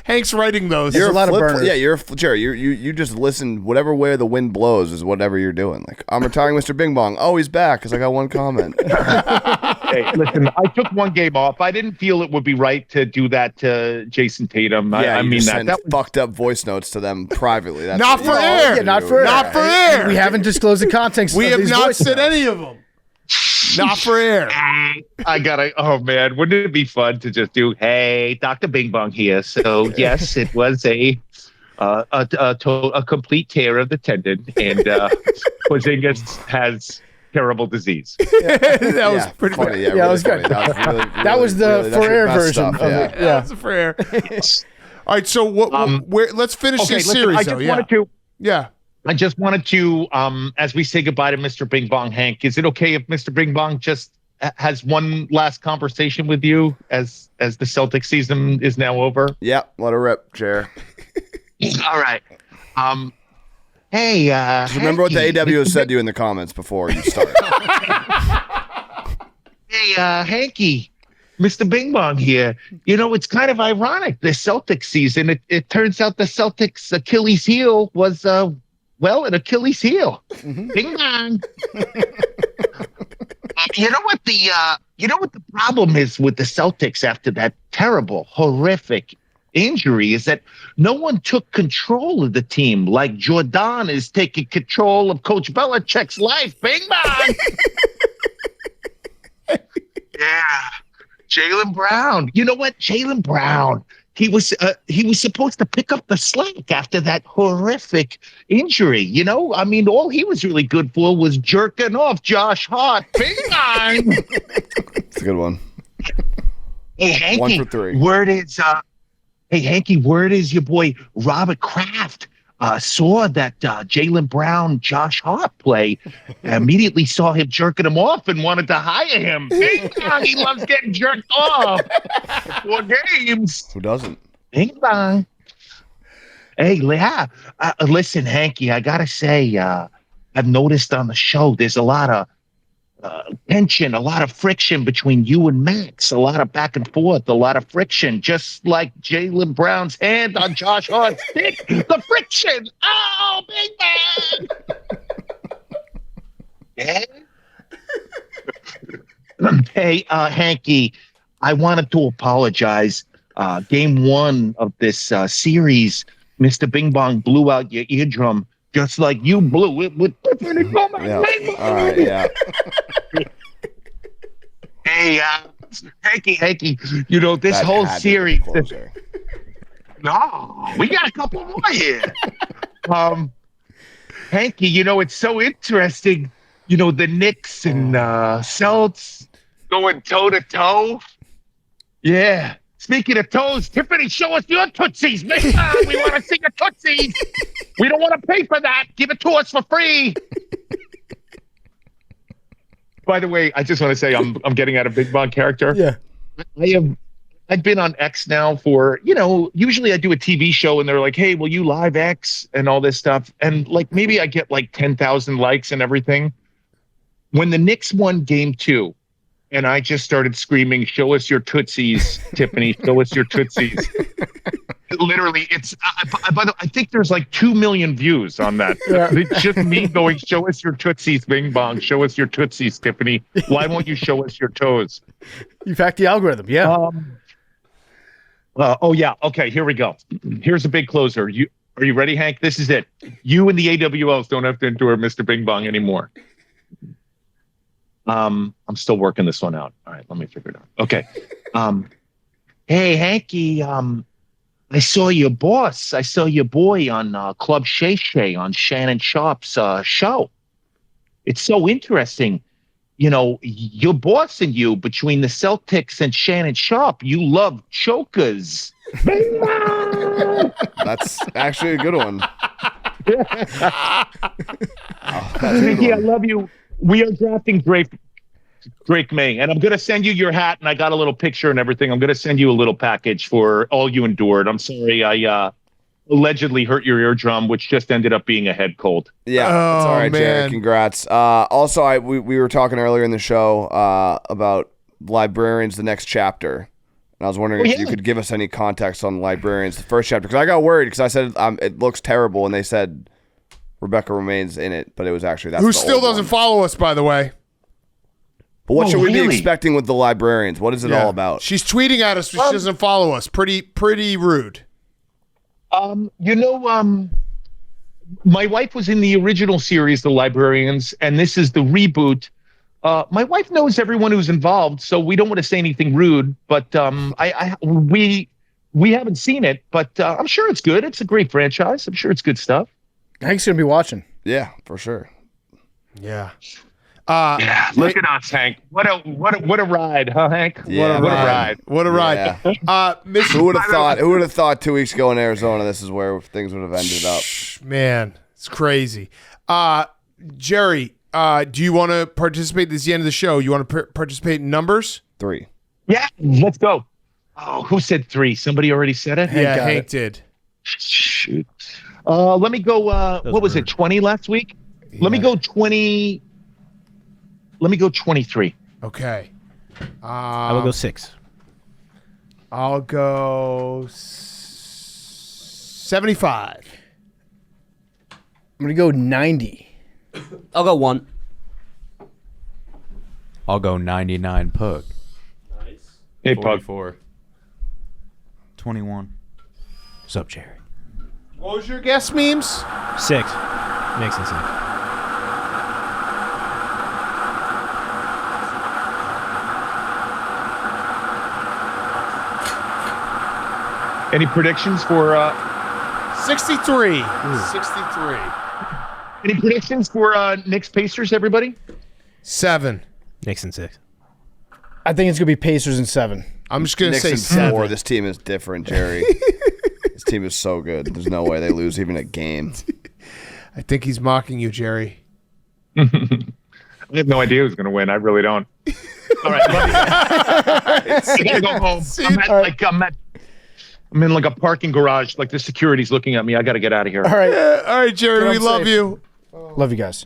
Hank's writing those. You're a lot of burners. Yeah, Jerry. You just listen. Whatever way the wind blows is whatever you're doing. Like, I'm retiring Mr. Bing Bong. Oh, he's back because I got one comment. Hey, listen. I took one game off. I didn't feel it would be right to do that to Jason Tatum. I mean that was fucked up voice notes to them privately. That's not for air. Yeah, not for air. And we haven't disclosed the context. We have not said any of them. Not for air. Oh man, wouldn't it be fun to just do, hey, Dr. Bing Bong here. So yes, it was a complete tear of the tendon, and Porzingis has terrible disease. That was pretty funny. Bad. Yeah, it was good. That was the for air version of it. Yeah, that's for air. All right, so let's finish this series. I just wanted to, as we say goodbye to Mr. Bing Bong, Hank, is it okay if Mr. Bing Bong just has one last conversation with you as the Celtics season is now over? Yeah, let her rip, Jer. All right. Hey, just remember what the AW said to you in the comments before you start. Hey, Hanky, Mr. Bing Bong here. You know, it's kind of ironic, the Celtics season. It turns out the Celtics' Achilles heel was, an Achilles heel. Bing Bong. You know what the problem is with the Celtics after that terrible, horrific injury is that no one took control of the team like Jordan is taking control of Coach Belichick's life. Bing bong. Yeah. Jaylen Brown. You know what? Jaylen Brown. He was supposed to pick up the slack after that horrific injury. You know, I mean, all he was really good for was jerking off Josh Hart. Bing bong. It's a good one. Hey, Hanky. 1 for 3. Word is your boy Robert Kraft saw that Jaylen Brown, Josh Hart play, immediately saw him jerking him off and wanted to hire him. Bing bong, he loves getting jerked off before games. Who doesn't? Bing bong. Hey, yeah. Listen, Hanky, I got to say, I've noticed on the show there's a lot of tension, a lot of friction between you and Max, a lot of back and forth, a lot of friction, just like Jaylen Brown's hand on Josh Hart's stick. The friction. Oh, big man. Yeah. Hey, Hanky, I wanted to apologize. Game 1 of this series, Mr. Bing Bong blew out your eardrum just like you blew it with Tiffany. Yeah. All right, yeah. Hey, Hanky, you know, this That whole had to be series. closer. No, we got a couple more here. Hanky, you know, it's so interesting. You know, the Knicks and Celtics going toe-to-toe. Yeah. Speaking of toes, Tiffany, show us your Tootsies. We want to see your Tootsies. We don't want to pay for that. Give it to us for free. By the way, I just want to say I'm getting out of Big Bong character. Yeah. I've been on X now for, you know, usually I do a TV show and they're like, hey, will you live X and all this stuff? And like maybe I get like 10,000 likes and everything. When the Knicks won game 2, and I just started screaming, show us your Tootsies, Tiffany, show us your Tootsies. Literally, it's, by the way, I think there's like 2 million views on that. Yeah. It's just me going, show us your Tootsies, Bing Bong, show us your Tootsies, Tiffany. Why won't you show us your toes? You've hacked the algorithm, yeah. Oh, yeah. Okay, here we go. Here's a big closer. Are you ready, Hank? This is it. You and the AWLs don't have to endure Mr. Bing Bong anymore. I'm still working this one out. All right, let me figure it out. Okay. Hey, Hanky, I saw your boss. I saw your boy on Club Shay Shay on Shannon Sharp's show. It's so interesting. You know, your boss and you, between the Celtics and Shannon Sharp, you love chokers. That's actually a good one. Hanky, I love you. We are drafting Drake May, and I'm going to send you your hat, and I got a little picture and everything. I'm going to send you a little package for all you endured. I'm sorry I allegedly hurt your eardrum, which just ended up being a head cold. Yeah, it's all right, Jared. Congrats. Also, we were talking earlier in the show about Librarians, the next chapter. And I was wondering if you could give us any context on Librarians, the first chapter, because I got worried because I said it looks terrible, and they said Rebecca Romaine's in it, but it was actually that's who the still old doesn't one. follow us, by the way. But what should we be expecting with the Librarians? What is it all about? She's tweeting at us, but she doesn't follow us. Pretty rude. You know, my wife was in the original series, The Librarians, and this is the reboot. My wife knows everyone who's involved, so we don't want to say anything rude. But we haven't seen it, but I'm sure it's good. It's a great franchise. I'm sure it's good stuff. Hank's gonna be watching. Yeah, for sure. Yeah. Look at us, Hank. What a ride, huh, Hank? Yeah, what a ride. What a ride. Who would have thought? Who would have thought 2 weeks ago in Arizona, this is where things would have ended up? Man, it's crazy. Jerry, do you want to participate? This is the end of the show. You want to participate in numbers? 3. Yeah, let's go. Oh, who said 3? Somebody already said it? Yeah, Hank did. Shoot. Let me go. What was it? 20 last week? Yeah. Let me go 20. Let me go 23. Okay. I will go 6. I'll go 75. I'm gonna go 90. I'll go 1. I'll go 99 Pug. Hey, Pug. 44. 21. What's up, Jerry? What was your guess, memes? 6. Knicks and 6. Any predictions for 63. 63. any predictions for Knicks Pacers, everybody? 7. Knicks and 6. I think it's gonna be Pacers in 7. I'm just gonna Knicks say in 7. 4. This team is different, Jerry. This team is so good. There's no way they lose even a game. I think he's mocking you, Jerry. I have no idea who's going to win. I really don't. All right, love you guys. I gotta go home. I'm in like a parking garage. Like the security's looking at me. I got to get out of here. All right, Jerry. Get We home love safe. you. Love you guys.